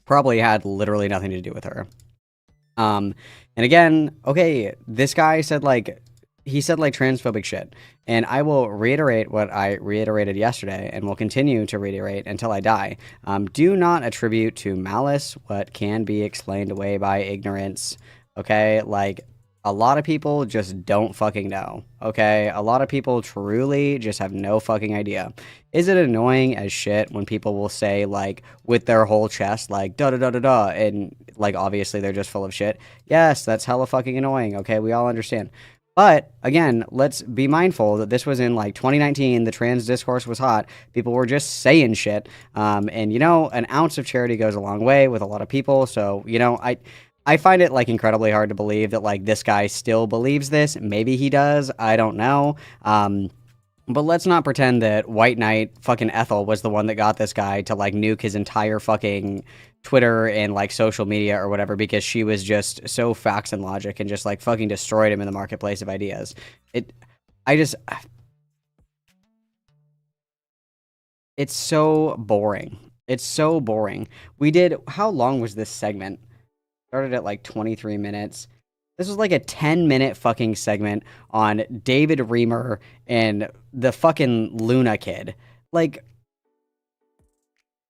probably had literally nothing to do with her. And again, okay, this guy said he said transphobic shit, and I will reiterate what I reiterated yesterday and will continue to reiterate until I die. Do not attribute to malice what can be explained away by ignorance. Okay, like, a lot of people just don't fucking know, okay? A lot of people truly just have no fucking idea. Is it annoying as shit when people will say, like, with their whole chest, like, da-da-da-da-da, and, like, obviously they're just full of shit? Yes, that's hella fucking annoying, okay? We all understand. But, again, let's be mindful that this was in, like, 2019, the trans discourse was hot, people were just saying shit, and, you know, an ounce of charity goes a long way with a lot of people, so, you know, I find it, like, incredibly hard to believe that, like, this guy still believes this. Maybe he does. I don't know. But let's not pretend that White Knight fucking Ethel was the one that got this guy to, like, nuke his entire fucking Twitter and, like, social media or whatever because she was just so facts and logic and just, like, fucking destroyed him in the marketplace of ideas. It's so boring. It's so boring. How long was this segment? Started at like 23 minutes. This was like a 10-minute fucking segment on David Reamer and the fucking Luna kid. Like,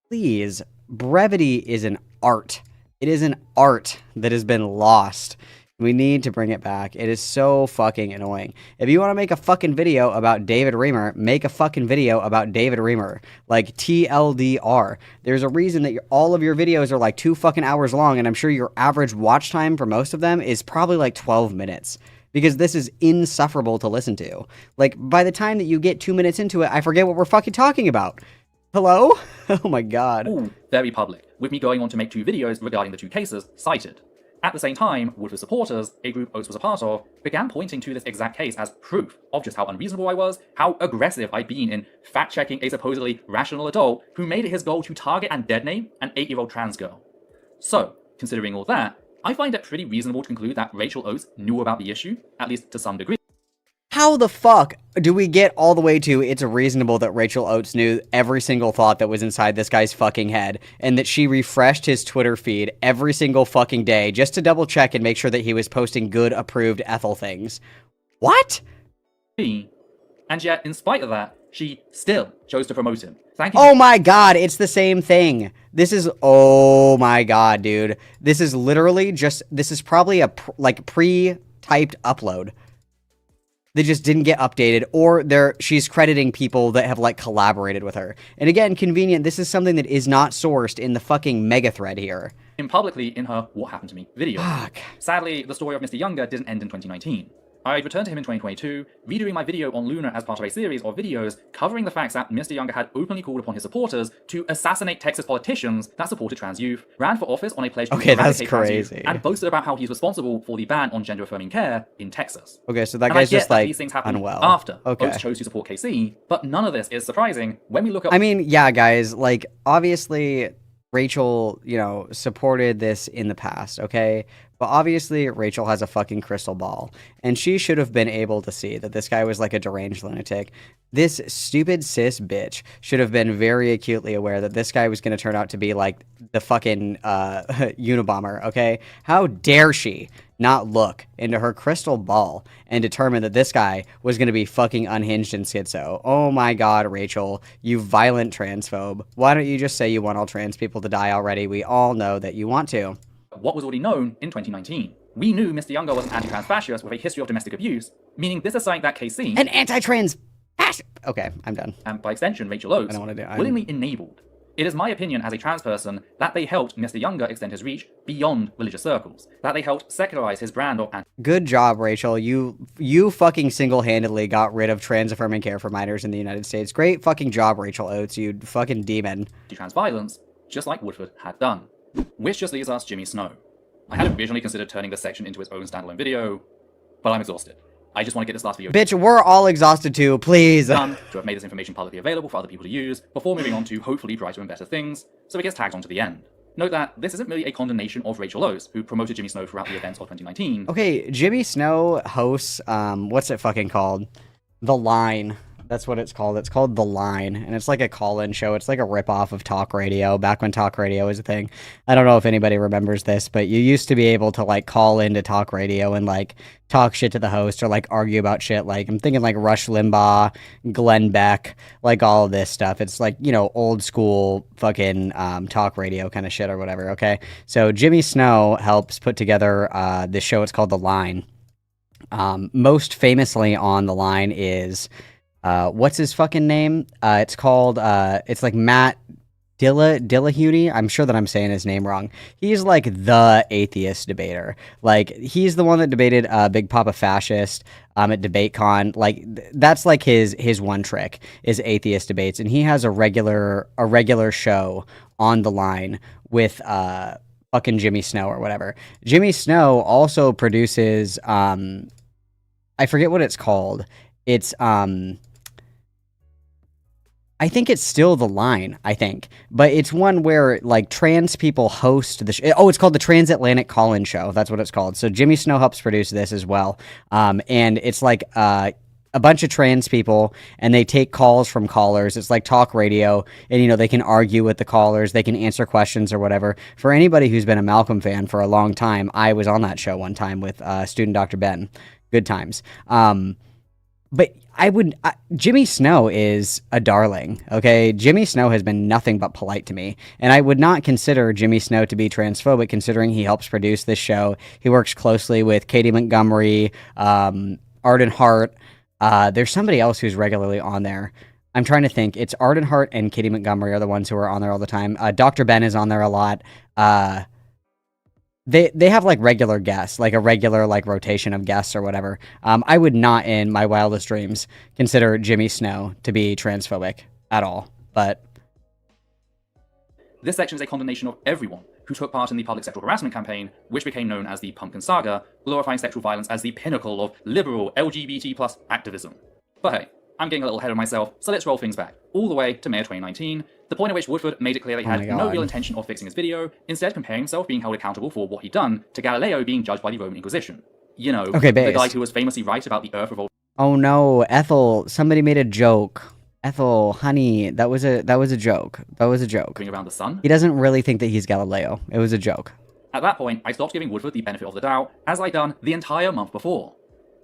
please, brevity is an art. It is an art that has been lost. We need to bring it back. It is so fucking annoying. If you want to make a fucking video about David Reamer, make a fucking video about David Reamer. Like, TLDR. There's a reason that all of your videos are like 2 fucking hours long, and I'm sure your average watch time for most of them is probably like 12 minutes. Because this is insufferable to listen to. Like, by the time that you get 2 minutes into it, I forget what we're fucking talking about. Hello? Oh my god. All very public, with me going on to make 2 videos regarding the 2 cases cited. At the same time, Woodford supporters, a group Oates was a part of, began pointing to this exact case as proof of just how unreasonable I was, how aggressive I'd been in fact-checking a supposedly rational adult who made it his goal to target and deadname an 8-year-old trans girl. So, considering all that, I find it pretty reasonable to conclude that Rachel Oates knew about the issue, at least to some degree. How the fuck do we get all the way to it's reasonable that Rachel Oates knew every single thought that was inside this guy's fucking head and that she refreshed his Twitter feed every single fucking day just to double check and make sure that he was posting good approved Ethel things? What? And yet, in spite of that, she still chose to promote him. Thank you. Oh my god, it's the same thing. Oh my god, dude. This is literally this is probably a pre-typed upload. They just didn't get updated, or she's crediting people that have, like, collaborated with her. And again, convenient, this is something that is not sourced in the fucking mega thread here. Publicly in her What Happened to Me video. Fuck. Sadly, the story of Mr. Younger didn't end in 2019. I'd returned to him in 2022, redoing my video on Luna as part of a series of videos covering the facts that Mr. Younger had openly called upon his supporters to assassinate Texas politicians that supported trans youth, ran for office on a pledge to eradicate trans youth, and boasted about how he's responsible for the ban on gender-affirming care in Texas. Okay, so that guy's just, like, these things happened unwell. after Okay. Oates chose to support KC, but none of this is surprising when we look at... I mean, yeah, guys, like, obviously Rachel, you know, supported this in the past, okay? But obviously, Rachel has a fucking crystal ball, and she should have been able to see that this guy was like a deranged lunatic. This stupid cis bitch should have been very acutely aware that this guy was going to turn out to be like the fucking Unabomber, okay? How dare she not look into her crystal ball and determine that this guy was going to be fucking unhinged and schizo? Oh my god, Rachel, you violent transphobe. Why don't you just say you want all trans people to die already? We all know that you want to. What was already known in 2019. We knew Mr. Younger was an anti-trans fascist with a history of domestic abuse, meaning this is something that KC, An anti-trans fascist. Okay, I'm done. and by extension Rachel Oates, I don't want to do. willingly enabled. It is my opinion as a trans person that they helped Mr. Younger extend his reach beyond religious circles, that they helped secularize his brand of Good job, Rachel. You fucking single-handedly got rid of trans-affirming care for minors in the United States. Great fucking job, Rachel Oates, you fucking demon. anti-trans violence, just like Woodford had done. Which just leaves us Jimmy Snow. I had originally considered turning this section into its own standalone video, but I'm exhausted. I just want to get this last video Bitch, we're all exhausted too, please. done to have made this information publicly available for other people to use before moving on to hopefully brighter and better things, so it gets tagged onto the end. Note that this isn't merely a condemnation of Rachel Oates, who promoted Jimmy Snow throughout the events of 2019. Okay, Jimmy Snow hosts, what's it fucking called? The Line. That's what it's called. It's called The Line, and it's like a call-in show. It's like a ripoff of talk radio, back when talk radio was a thing. I don't know if anybody remembers this, but you used to be able to, like, call into talk radio and, like, talk shit to the host or, like, argue about shit. Like, I'm thinking, like, Rush Limbaugh, Glenn Beck, like, all of this stuff. It's, like, you know, old-school fucking talk radio kind of shit or whatever, okay? So Jimmy Snow helps put together this show. It's called The Line. Most famously on The Line is... what's his fucking name? It's called, it's like Matt Dillahunty. I'm sure that I'm saying his name wrong. He's like the atheist debater. Like, he's the one that debated Big Papa Fascist at DebateCon. Like, that's like his one trick is atheist debates. And he has a regular show on The Line with fucking Jimmy Snow or whatever. Jimmy Snow also produces, I forget what it's called. It's, I think it's still The Line, I think. But it's one where, like, trans people host the show. Oh, it's called the Transatlantic Call-In Show. That's what it's called. So Jimmy Snow helps produce this as well. And it's like a bunch of trans people, and they take calls from callers. It's like talk radio, and, you know, they can argue with the callers. They can answer questions or whatever. For anybody who's been a Malcolm fan for a long time, I was on that show one time with student Dr. Ben. Good times. But Jimmy Snow is a darling, okay? Jimmy Snow has been nothing but polite to me, and I would not consider Jimmy Snow to be transphobic, considering he helps produce this show. He works closely with Katie Montgomery, Arden Hart. There's somebody else who's regularly on there. I'm trying to think. It's Arden Hart and Katie Montgomery are the ones who are on there all the time. Dr. Ben is on there a lot. They have, like, regular guests, like a regular, like, rotation of guests or whatever. I would not, in my wildest dreams, consider Jimmy Snow to be transphobic at all, but... This section is a condemnation of everyone who took part in the public sexual harassment campaign, which became known as the Pumpkin Saga, glorifying sexual violence as the pinnacle of liberal LGBT+ activism. But hey, I'm getting a little ahead of myself, so let's roll things back, all the way to May of 2019, the point at which Woodford made it clear that he had no real intention of fixing his video, instead comparing himself being held accountable for what he'd done to Galileo being judged by the Roman Inquisition. You know, the guy who was famously right about the Earth revolving. Oh no, Ethel, somebody made a joke. Ethel, honey, that was a joke. That was a joke. Around the sun. He doesn't really think that he's Galileo. It was a joke. At that point, I stopped giving Woodford the benefit of the doubt, as I'd done the entire month before.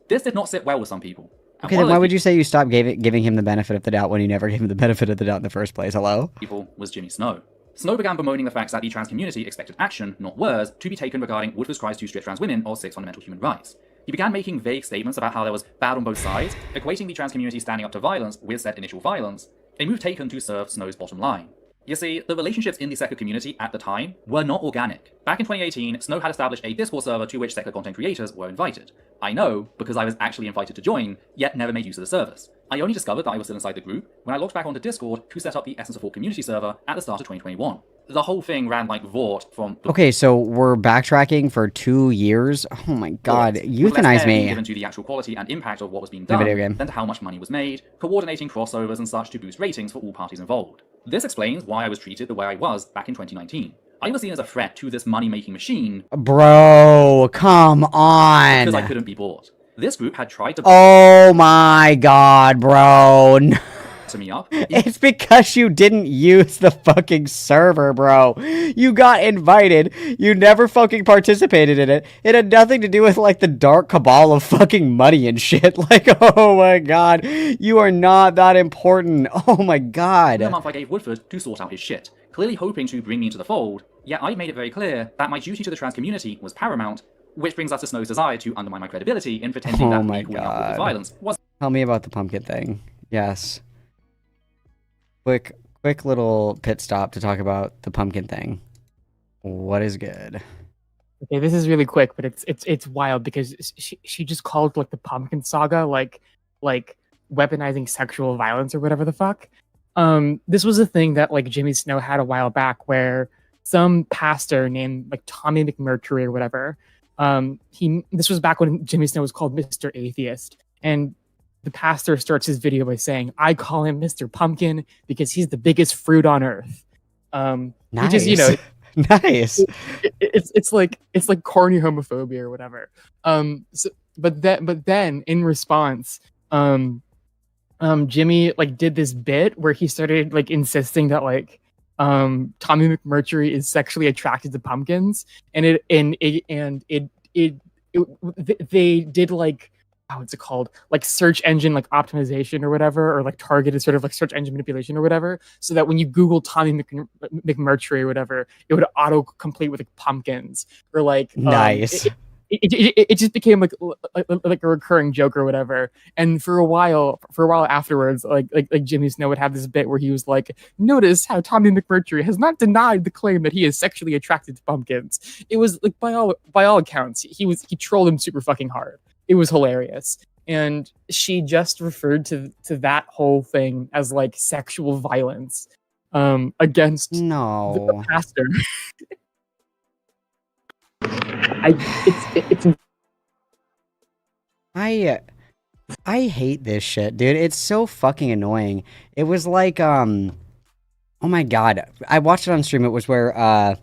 This did not sit well with some people. Okay, then why would you say you stopped giving him the benefit of the doubt when you never gave him the benefit of the doubt in the first place? Hello? People was Jimmy Snow. Snow began bemoaning the facts that the trans community expected action, not words, to be taken regarding Woodford's cries to strip trans women of 6 fundamental human rights. He began making vague statements about how there was bad on both sides, equating the trans community standing up to violence with said initial violence, a move taken to serve Snow's bottom line. You see, the relationships in the Secular community at the time were not organic. Back in 2018, Snow had established a Discord server to which Secular content creators were invited. I know, because I was actually invited to join, yet never made use of the service. I only discovered that I was still inside the group when I logged back onto Discord to set up the Essence of Thought community server at the start of 2021. The whole thing ran like Vought from... Okay, so we're backtracking for 2 years? Oh my god, euthanize me. Given to the actual quality and impact of what was being done, than to how much money was made, coordinating crossovers and such to boost ratings for all parties involved. This explains why I was treated the way I was back in 2019. I was seen as a threat to this money-making machine Bro, come on. because I couldn't be bought. This group had tried to Oh my god, bro. No. to me up. It's because you didn't use the fucking server, bro. You got invited. You never fucking participated in it. It had nothing to do with, like, the dark cabal of fucking money and shit. Like, oh my god. You are not that important. Oh my god. In the month I gave Woodford to sort out his shit, clearly hoping to bring me into the fold, yet I made it very clear that my duty to the trans community was paramount, which brings us to Snow's desire to undermine my credibility in pretending Oh that my me calling out Woodford God. violence was Tell me about the pumpkin thing. Yes. Quick little pit stop to talk about the pumpkin thing. What is good? Okay, this is really quick, but it's wild because she just called like the pumpkin saga like weaponizing sexual violence or whatever the fuck. This was a thing that like Jimmy Snow had a while back where some pastor named like Tommy McMurtry or whatever. This was back when Jimmy Snow was called Mr. Atheist, and the pastor starts his video by saying, "I call him Mr. Pumpkin because he's the biggest fruit on earth." Nice. Which is, you know, nice. it's like corny homophobia or whatever. But then in response, Jimmy like did this bit where he started like insisting that like Tommy McMurtry is sexually attracted to pumpkins, and they did like, what's it called, like search engine like optimization or whatever, or like targeted sort of like search engine manipulation or whatever, so that when you Google Tommy McMurtry or whatever, it would auto complete with like pumpkins or like Nice. It just became like a recurring joke or whatever. And for a while afterwards, like Jimmy Snow would have this bit where he was like, "Notice how Tommy McMurtry has not denied the claim that he is sexually attracted to pumpkins." It was like by all accounts, he trolled him super fucking hard. It was hilarious. And she just referred to that whole thing as like sexual violence against the pastor. I hate this shit, dude. It's so fucking annoying. It was like, oh my god. I watched it on stream. It was where, oh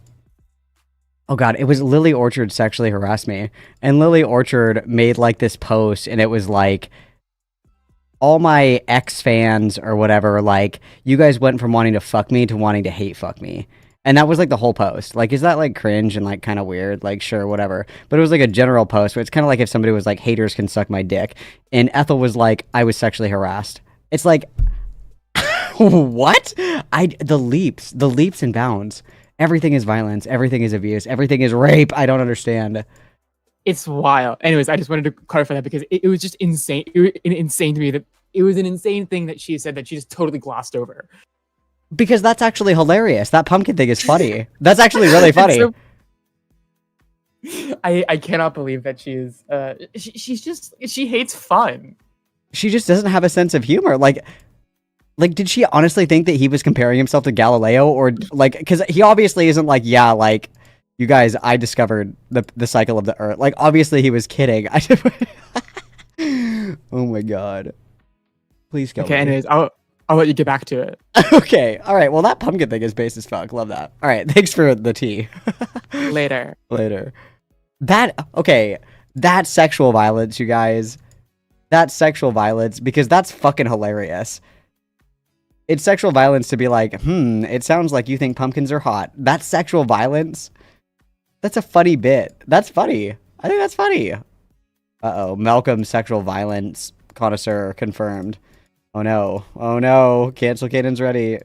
god, it was Lily Orchard sexually harassed me. And Lily Orchard made like this post, and it was like, all my ex fans or whatever, like, you guys went from wanting to fuck me to wanting to hate fuck me. And that was like the whole post. Like, is that like cringe and like kind of weird? Like, sure, whatever. But it was like a general post where it's kind of like if somebody was like, haters can suck my dick. And Ethel was like, I was sexually harassed. It's like, what? The leaps and bounds. Everything is violence. Everything is abuse. Everything is rape. I don't understand. It's wild. Anyways, I just wanted to clarify that because it was just insane. It was insane to me that it was an insane thing that she said that she just totally glossed over. Because that's actually hilarious. That pumpkin thing is funny. That's actually really funny. So, I cannot believe that she is. She hates fun. She just doesn't have a sense of humor. Like, did she honestly think that he was comparing himself to Galileo, or like, because he obviously isn't like, yeah, like, you guys, I discovered the cycle of the Earth. Like, obviously he was kidding. Oh my god. Please go. Okay, anyways, I'll let you get back to it. Okay, all right. Well, that pumpkin thing is based as fuck. Love that. All right, thanks for the tea. Later. That sexual violence, you guys. That's sexual violence because that's fucking hilarious. It's sexual violence to be like, it sounds like you think pumpkins are hot. That's sexual violence. That's a funny bit. That's funny. I think that's funny. Uh-oh, Malcolm sexual violence connoisseur confirmed. Oh no, cancel Caden's ready.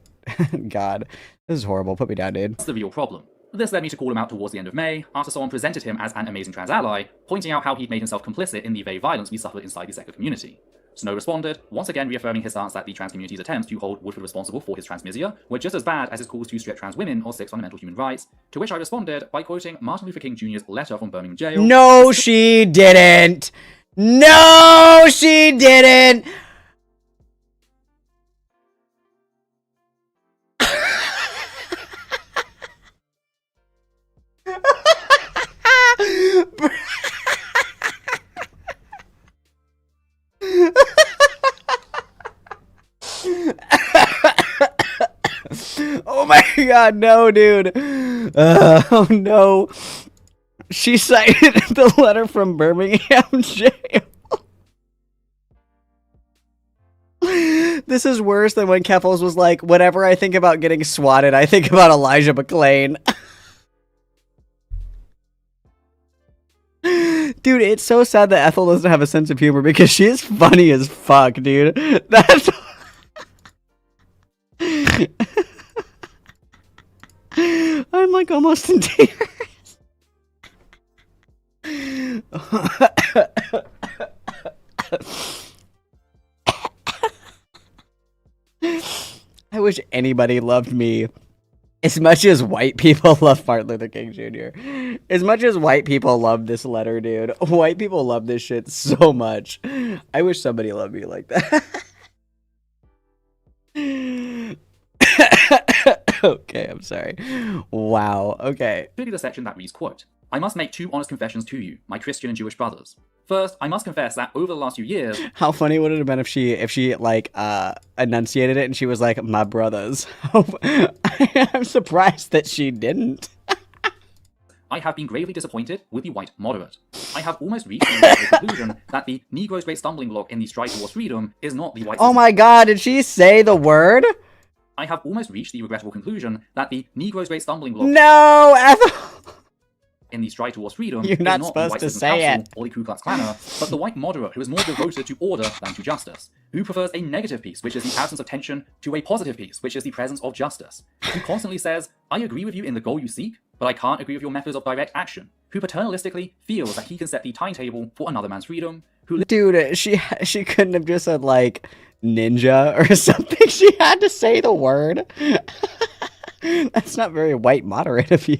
God, this is horrible. Put me down, dude. That's the real problem. This led me to call him out towards the end of May, after someone presented him as an amazing trans ally, pointing out how he'd made himself complicit in the very violence we suffered inside the secular community. Snow responded, once again reaffirming his stance that the trans community's attempts to hold Woodford responsible for his transmisia were just as bad as his calls to strip trans women of 6 fundamental human rights, to which I responded by quoting Martin Luther King Jr.'s letter from Birmingham jail. No, she didn't! No, she didn't! Oh my god, no, dude. Oh no. She cited the letter from Birmingham jail. This is worse than when Keffels was like, whenever I think about getting swatted, I think about Elijah McClain. Dude, it's so sad that Ethel doesn't have a sense of humor because she is funny as fuck, dude. That's... I'm like almost in tears. I wish anybody loved me as much as white people love Martin Luther King Jr. As much as white people love this letter, dude. White people love this shit so much. I wish somebody loved me like that. Okay, I'm sorry. Wow, okay. Clearly the section that reads, quote, I must make 2 honest confessions to you, my Christian and Jewish brothers. First, I must confess that over the last few years... How funny would it have been if she like, enunciated it and she was like, my brothers. I'm surprised that she didn't. I have been gravely disappointed with the white moderate. I have almost reached the conclusion that the Negro's great stumbling block in the stride towards freedom is not the white... Oh my god, did she say the word? I have almost reached the regrettable conclusion that the Negro's great stumbling block... No, Ethel! In the stride towards freedom You're is not not supposed the white to citizen say council it. or the Ku Klux Klaner, but the white moderate who is more devoted to order than to justice, who prefers a negative peace, which is the absence of tension, to a positive peace, which is the presence of justice, who constantly says, I agree with you in the goal you seek, but I can't agree with your methods of direct action, who paternalistically feels that he can set the timetable for another man's freedom, who... Dude, she couldn't have just said, like, ninja or something. She had to say the word. That's not very white moderate of you.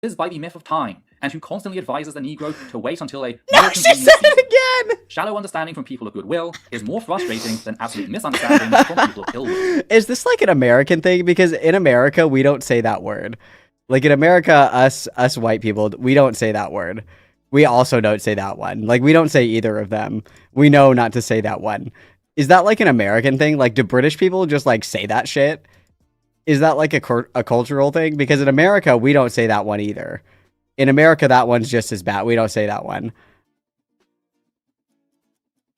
...lives by the myth of time, and who constantly advises the Negro to wait until a... No, she said it again! Shallow understanding from people of goodwill is more frustrating than absolute misunderstanding from people of ill will. Is this like an American thing? Because in America, we don't say that word. Like in America, us white people, we don't say that word. We also don't say that one. Like, we don't say either of them. We know not to say that one. Is that like an American thing? Like, do British people just like say that shit? Is that like a cultural thing? Because in America, we don't say that one either. In America, that one's just as bad. We don't say that one.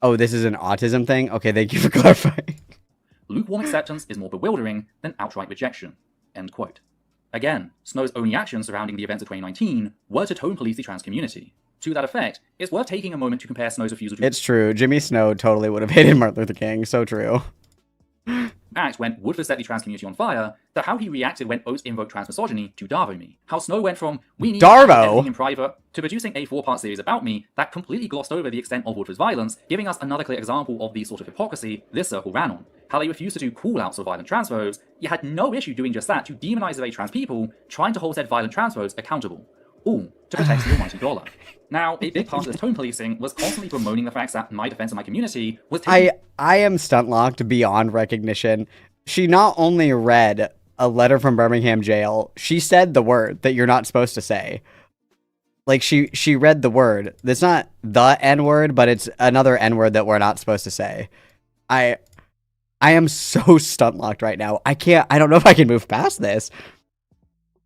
Oh, this is an autism thing? Okay, thank you for clarifying. Lukewarm acceptance is more bewildering than outright rejection. End quote. Again, Snow's only actions surrounding the events of 2019 were to tone police the trans community. To that effect, it's worth taking a moment to compare Snow's refusal to... It's true. Jimmy Snow totally would have hated Martin Luther King. So true. ...act when Woodford set the trans community on fire, to how he reacted when Oates invoked trans misogyny to Darvo me. How Snow went from, we need everything in private, to producing a 4-part series about me that completely glossed over the extent of Woodford's violence, giving us another clear example of the sort of hypocrisy this circle ran on. How they refused to do call-outs of violent transphobes, yet had no issue doing just that to demonize the very trans people, trying to hold said violent transphobes accountable. All to protect the almighty dollar. Now, a big part of this tone policing was constantly bemoaning the fact that my defense of my community was taking... I am stunt-locked beyond recognition. She not only read a letter from Birmingham jail, she said the word that you're not supposed to say. Like, she read the word. It's not the N-word, but it's another N-word that we're not supposed to say. I am so stunt-locked right now. I don't know if I can move past this.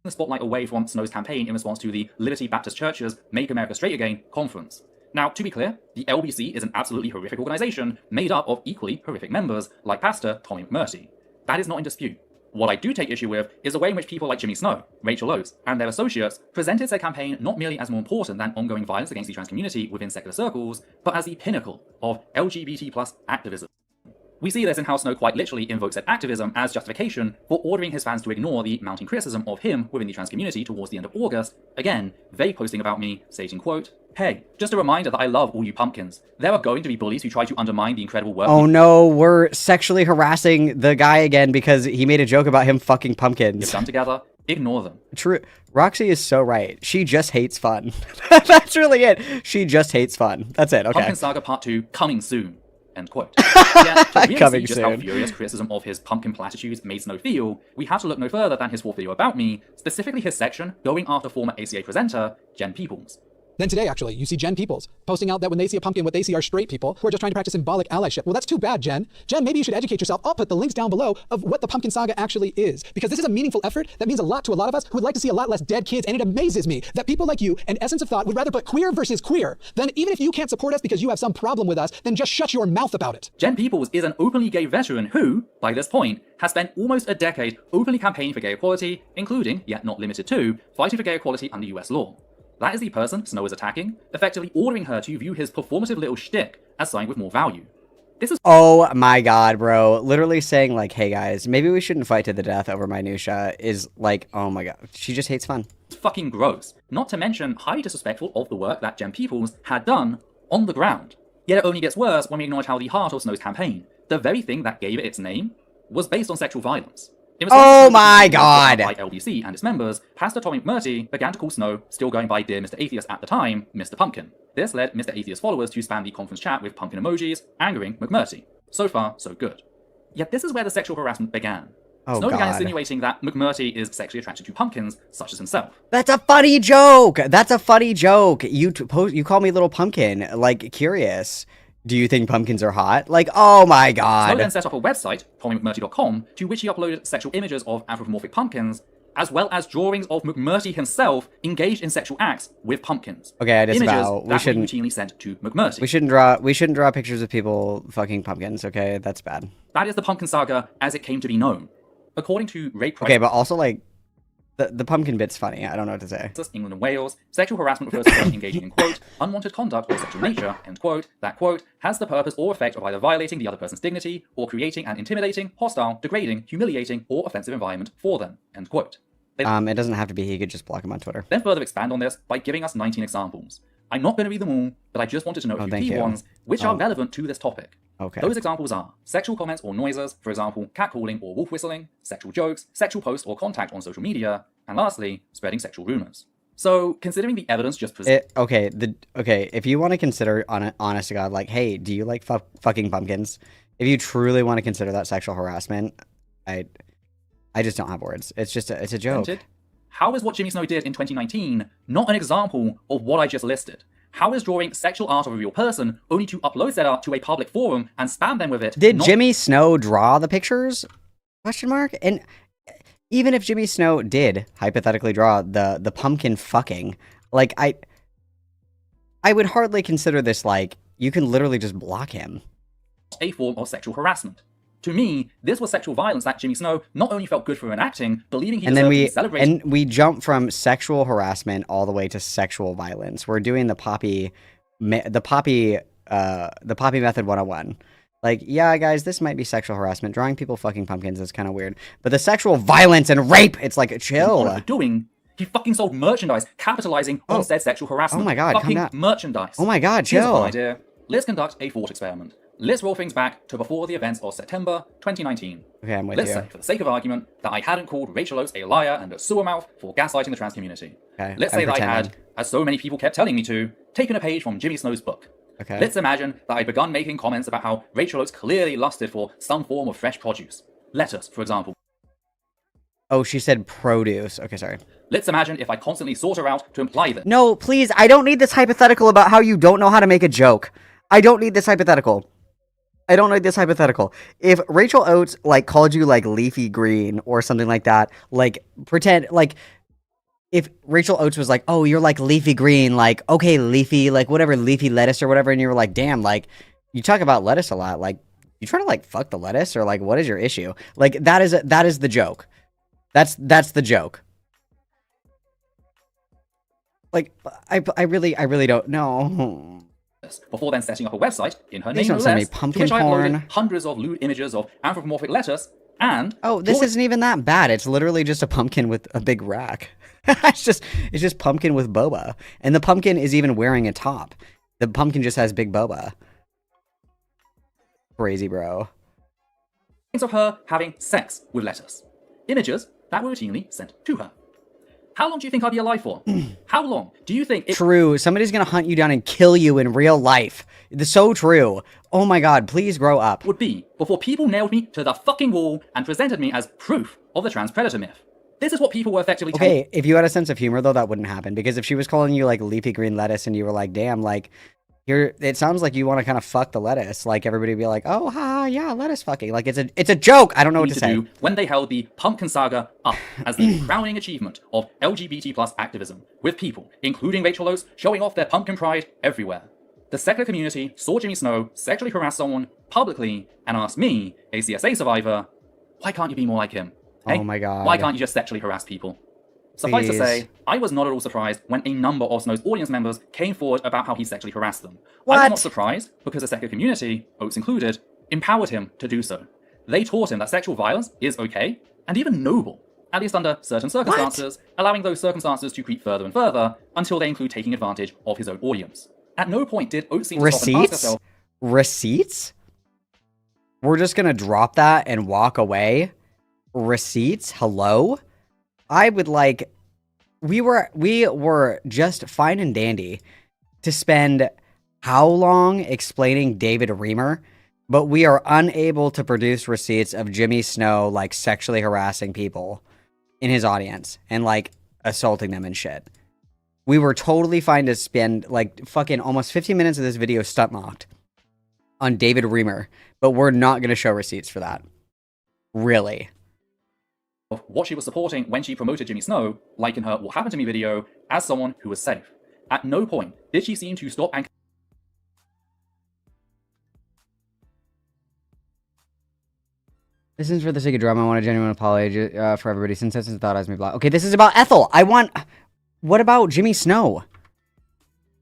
The spotlight away from Snow's campaign in response to the Liberty Baptist Church's Make America Straight Again conference. Now, to be clear, the LBC is an absolutely horrific organization made up of equally horrific members like Pastor Tommy McMurtry. That is not in dispute. What I do take issue with is the way in which people like Jimmy Snow, Rachel Oates, and their associates presented their campaign not merely as more important than ongoing violence against the trans community within secular circles, but as the pinnacle of LGBT+ activism. We see this in how Snow quite literally invokes that activism as justification for ordering his fans to ignore the mounting criticism of him within the trans community towards the end of August, again, they posting about me, stating, quote, hey, just a reminder that I love all you pumpkins. There are going to be bullies who try to undermine the incredible work... Oh no, we're sexually harassing the guy again because he made a joke about him fucking pumpkins. You've done together, ignore them. True. Roxy is so right. She just hates fun. That's really it. She just hates fun. That's it, okay. Pumpkin Saga Part 2, coming soon. End quote. Yet, to really Coming see just soon. how furious criticism of his pumpkin platitudes made Snow feel, we have to look no further than his fourth video about me, specifically his section going after former ACA presenter, Jen Peoples. Then today, actually, you see Jen Peoples posting out that when they see a pumpkin, what they see are straight people who are just trying to practice symbolic allyship. Well, that's too bad, Jen. Jen, maybe you should educate yourself. I'll put the links down below of what the pumpkin saga actually is, because this is a meaningful effort that means a lot to a lot of us who would like to see a lot less dead kids, and it amazes me that people like you and Essence of Thought would rather put queer versus queer. Then even if you can't support us because you have some problem with us, then just shut your mouth about it. Jen Peoples is an openly gay veteran who, by this point, has spent almost a decade openly campaigning for gay equality, including, yet not limited to, fighting for gay equality under US law. That is the person Snow is attacking, effectively ordering her to view his performative little shtick as something with more value. This is— Oh my god, bro. Literally saying like, hey guys, maybe we shouldn't fight to the death over minutia is like, oh my god. She just hates fun. fucking gross. Not to mention highly disrespectful of the work that Jen Peoples had done on the ground. Yet it only gets worse when we acknowledge how the heart of Snow's campaign, the very thing that gave it its name, was based on sexual violence. Oh my god! By LBC and its members, Pastor Tommy McMurtry began to call Snow, still going by Dear Mr. Atheist at the time, Mr. Pumpkin. This led Mr. Atheist followers to spam the conference chat with pumpkin emojis, angering McMurtry. So far, so good. Yet this is where the sexual harassment began. Snow began insinuating that McMurtry is sexually attracted to pumpkins, such as himself. That's a funny joke! That's a funny joke! You call me Little Pumpkin, like, curious. Do you think pumpkins are hot? Like, oh my god. Snow then set up a website, TommyMcMurtry.com, to which he uploaded sexual images of anthropomorphic pumpkins, as well as drawings of McMurtry himself engaged in sexual acts with pumpkins. Okay, I disavow. Images that were routinely sent to McMurtry. We shouldn't draw pictures of people fucking pumpkins, okay? That's bad. That is the pumpkin saga as it came to be known. According to Ray Price... Okay, but also, like, the pumpkin bit's funny. I don't know what to say. England and Wales, sexual harassment refers to those engaging in, quote, unwanted conduct or sexual nature, end quote, that, quote, has the purpose or effect of either violating the other person's dignity or creating an intimidating, hostile, degrading, humiliating, or offensive environment for them, end quote. It doesn't have to be. He could just block him on Twitter. Then further expand on this by giving us 19 examples. I'm not going to read them all, but I just wanted to know a few key ones which are relevant to this topic. Okay. Those examples are sexual comments or noises, for example, catcalling or wolf whistling, sexual jokes, sexual posts or contact on social media, and lastly, spreading sexual rumors. So, considering the evidence just presented... Okay, if you want to consider, honest to God, like, hey, do you like fucking pumpkins? If you truly want to consider that sexual harassment, I just don't have words. It's just it's a joke. How is what Jimmy Snow did in 2019 not an example of what I just listed? How is drawing sexual art of a real person only to upload that art to a public forum and spam them with it? Did Jimmy Snow draw the pictures? Question mark? And even if Jimmy Snow did hypothetically draw the pumpkin fucking, like, I would hardly consider this, like, you can literally just block him. A form of sexual harassment. To me, this was sexual violence that Jimmy Snow not only felt good for enacting, believing he deserved to be celebrated. And we jump from sexual harassment all the way to sexual violence. We're doing the poppy method 101. Like, yeah, guys, this might be sexual harassment. Drawing people fucking pumpkins is kind of weird. But the sexual violence and rape, it's like, chill. He fucking sold merchandise, capitalizing on said sexual harassment. Oh my god, fucking merchandise. Oh my god, chill. Here's a fun idea. Let's conduct a thought experiment. Let's roll things back to before the events of September 2019. Okay, I'm with Let's you. say, for the sake of argument, that I hadn't called Rachel Oates a liar and a sewer mouth for gaslighting the trans community. Okay, Let's say that I had, as so many people kept telling me to, taken a page from Jimmy Snow's book. Okay. Let's imagine that I'd begun making comments about how Rachel Oates clearly lusted for some form of fresh produce. Lettuce, for example. Oh, she said produce. Okay, sorry. Let's imagine if I constantly sought her out to imply that... No, please, I don't need this hypothetical about how you don't know how to make a joke. I don't need this hypothetical. I don't need this hypothetical. If Rachel Oates, like, called you, like, leafy green or something like that, like, pretend, like, if Rachel Oates was like, oh, you're, like, leafy green, like, okay, leafy, like, whatever, leafy lettuce or whatever, and you were like, damn, like, you talk about lettuce a lot, like, you trying to, like, fuck the lettuce, or, like, what is your issue? Like, that is the joke. That's the joke. Like, I really don't know. Before then setting up a website in her Please name, don't send me to pumpkin which I uploaded porn. hundreds of lewd images of anthropomorphic lettuce, and... Oh, this isn't even that bad. It's literally just a pumpkin with a big rack. it's just pumpkin with boba. And the pumpkin is even wearing a top. The pumpkin just has big boba. Crazy, bro. of her having sex with lettuce. Images that were routinely sent to her. How long do you think I'd be alive for? How long do you think... True. Somebody's gonna hunt you down and kill you in real life. It's so true. Oh my god, please grow up. ...would be before people nailed me to the fucking wall and presented me as proof of the trans predator myth. This is what people were effectively Okay, if you had a sense of humor, though, that wouldn't happen. Because if she was calling you, like, leafy green lettuce and you were like, damn, like, it sounds like you want to kind of fuck the lettuce. Like, everybody would be like, oh, ha, yeah, lettuce fucking. Like, it's a joke. I don't know what to say. do when they held the Pumpkin Saga up as the crowning achievement of LGBT plus activism, with people, including Rachel Oates, showing off their pumpkin pride everywhere. The secular community saw Jimmy Snow sexually harass someone publicly and asked me, a CSA survivor, why can't you be more like him? Hey, oh my god. Why can't you just sexually harass people? Suffice to say, I was not at all surprised when a number of Snow's audience members came forward about how he sexually harassed them. What? I was not surprised because the secular community, Oates included, empowered him to do so. They taught him that sexual violence is okay, and even noble, at least under certain circumstances, allowing those circumstances to creep further and further until they include taking advantage of his own audience. At no point did Oates seem to stop and ask herself, Receipts? We're just gonna drop that and walk away? Receipts? Hello? I would like... We were just fine and dandy to spend how long explaining David Reamer, but we are unable to produce receipts of Jimmy Snow, like, sexually harassing people in his audience and, like, assaulting them and shit. We were totally fine to spend, like, fucking almost 15 minutes of this video stunt-locked on David Reamer, but we're not going to show receipts for that. Really. of what she was supporting when she promoted Jimmy Snow, like in her What Happened to Me video, as someone who was safe. At no point did she seem to stop and This is for the sake of drama. I want a genuine apology for everybody. Since that's thought as me block. Okay, this is about Ethel. I want... What about Jimmy Snow?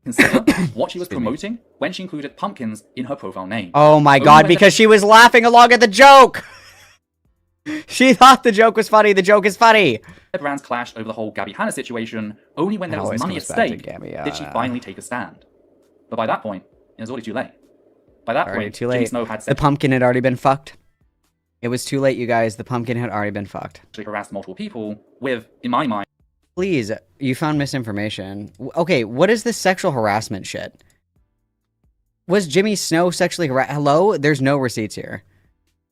consider what she was promoting when she included pumpkins in her profile name. Oh my god, because she was laughing along at the joke! She thought the joke was funny. The joke is funny. Their brands clashed over the whole Gabby Hanna situation. Only when there was money at stake did she finally take a stand. But by that point, it was already too late. By that point, Jimmy Snow had the pumpkin had already been fucked. It was too late, you guys. The pumpkin had already been fucked. She harassed multiple people with, in my mind... Please, you found misinformation. Okay, what is this sexual harassment shit? Was Jimmy Snow sexually harassed? Hello? There's no receipts here.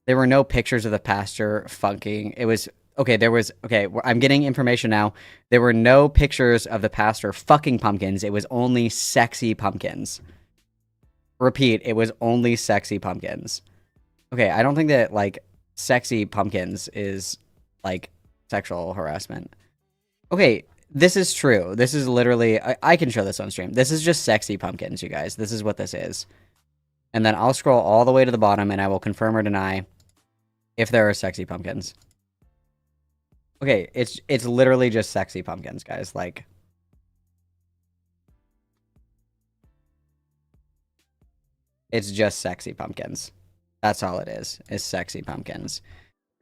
There were no pictures of the pastor funking. It was... Okay, there was... Okay, I'm getting information now. There were no pictures of the pastor fucking pumpkins. It was only sexy pumpkins. Repeat, it was only sexy pumpkins. Okay, I don't think that, like, sexy pumpkins is, like, sexual harassment. Okay, this is true. This is literally... I can show this on stream. This is just sexy pumpkins, you guys. This is what this is. And then I'll scroll all the way to the bottom, and I will confirm or deny if there are sexy pumpkins. Okay, it's literally just sexy pumpkins, guys. Like... It's just sexy pumpkins. That's all it is sexy pumpkins.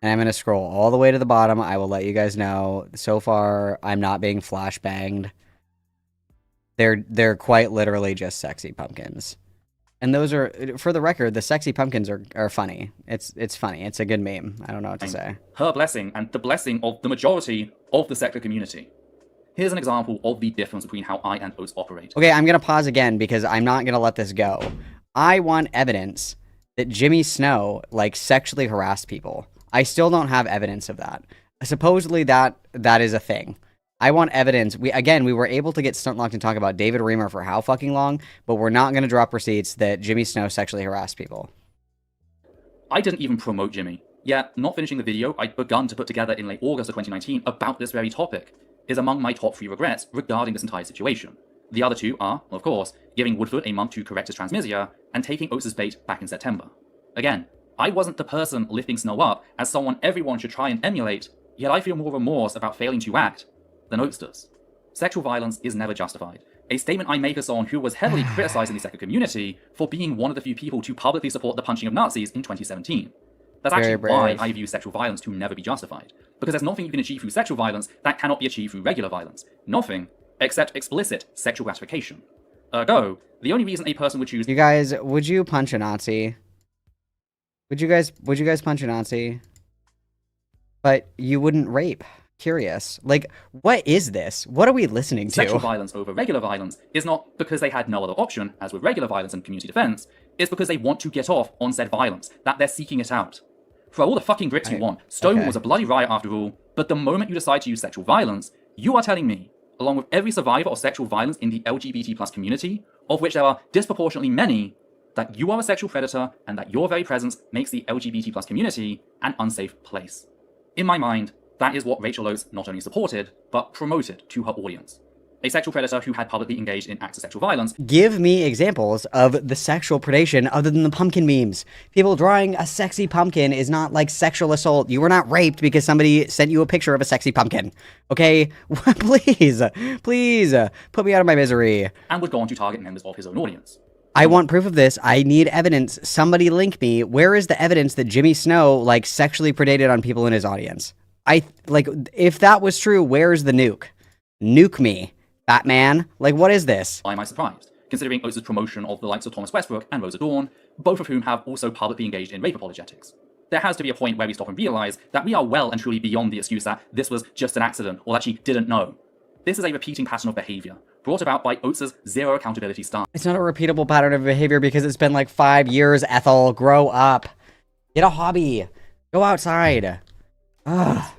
And I'm going to scroll all the way to the bottom. I will let you guys know. So far, I'm not being flashbanged. They're quite literally just sexy pumpkins. And those are, for the record, the sexy pumpkins are funny. It's funny. It's a good meme. I don't know what to say. Her blessing and the blessing of the majority of the secular community. Here's an example of the difference between how I and Oates operate. Okay, I'm going to pause again because I'm not going to let this go. I want evidence that Jimmy Snow, like, sexually harassed people. I still don't have evidence of that. Supposedly that is a thing. I want evidence. We were able to get stunt-locked and talk about David Reamer for how fucking long, but we're not going to drop receipts that Jimmy Snow sexually harassed people. I didn't even promote Jimmy. Yet, not finishing the video I'd begun to put together in late August of 2019 about this very topic is among my top 3 regrets regarding this entire situation. The other 2 are, of course, giving Woodford a month to correct his transmisia and taking Oates' bait back in September. Again, I wasn't the person lifting Snow up as someone everyone should try and emulate, yet I feel more remorse about failing to act than Oates does. Sexual violence is never justified. A statement I make as someone who was heavily criticized in the secular community for being one of the few people to publicly support the punching of Nazis in 2017. That's actually why I view sexual violence to never be justified. Because there's nothing you can achieve through sexual violence that cannot be achieved through regular violence. Nothing except explicit sexual gratification. Ergo, the only reason a person would choose... You guys, would you punch a Nazi? Would you guys punch a Nazi? But you wouldn't rape. Curious. Like, what is this? What are we listening to? Sexual violence over regular violence is not because they had no other option, as with regular violence and community defense. It's because they want to get off on said violence, that they're seeking it out. For all the fucking grits you want, Stonewall was a bloody riot after all, But the moment you decide to use sexual violence, you are telling me, along with every survivor of sexual violence in the LGBT+ community, of which there are disproportionately many, that you are a sexual predator and that your very presence makes the LGBT+ community an unsafe place. In my mind, that is what Rachel Oates not only supported, but promoted to her audience. A sexual predator who had publicly engaged in acts of sexual violence. Give me examples of the sexual predation other than the pumpkin memes. People drawing a sexy pumpkin is not like sexual assault. You were not raped because somebody sent you a picture of a sexy pumpkin. Okay? Please, please, put me out of my misery. And would go on to target members of his own audience. I want proof of this. I need evidence. Somebody link me. Where is the evidence that Jimmy Snow, like, sexually predated on people in his audience? If that was true, where's the nuke? Nuke me. Batman? Like, what is this? Why am I surprised? Considering Oates' promotion of the likes of Thomas Westbrook and Rosa Dawn, both of whom have also publicly engaged in rape apologetics. There has to be a point where we stop and realize that we are well and truly beyond the excuse that this was just an accident or that she didn't know. This is a repeating pattern of behavior, brought about by Oates' zero accountability stance. It's not a repeatable pattern of behavior because it's been like 5 years, Ethel. Grow up. Get a hobby. Go outside. Ugh.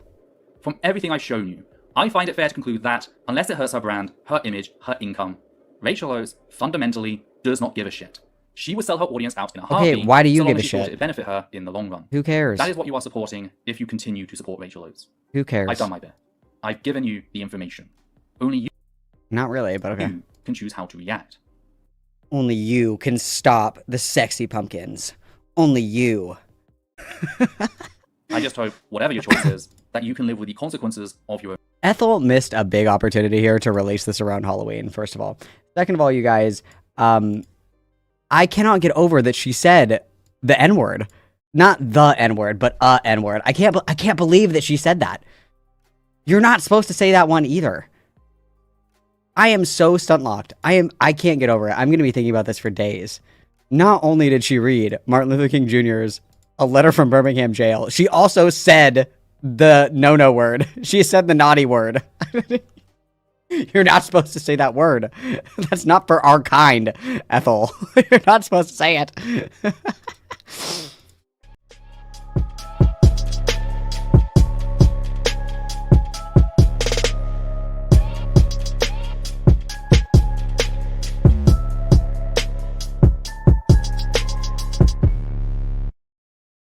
From everything I've shown you, I find it fair to conclude that, unless it hurts her brand, her image, her income, Rachel Oates fundamentally does not give a shit. She would sell her audience out in a heartbeat. Okay, why do you so long give as a she thought shit? It'd benefit her in the long run. Who cares? That is what you are supporting if you continue to support Rachel Oates. Who cares? I've done my bit. I've given you the information. Only you Not really, but okay. can choose how to react. Only you can stop the sexy pumpkins. Only you. I just hope, whatever your choice is, that you can live with the consequences of your own. Ethel missed a big opportunity here to release this around Halloween, first of all. Second of all, you guys, I cannot get over that she said the N-word. Not the N-word, but a N-word. I can't believe that she said that. You're not supposed to say that one either. I am so stunt-locked. I can't get over it. I'm going to be thinking about this for days. Not only did she read Martin Luther King Jr.'s A Letter from Birmingham Jail, she also said the no-no word. She said the naughty word. You're not supposed to say that word. That's not for our kind, Ethel. You're not supposed to say it.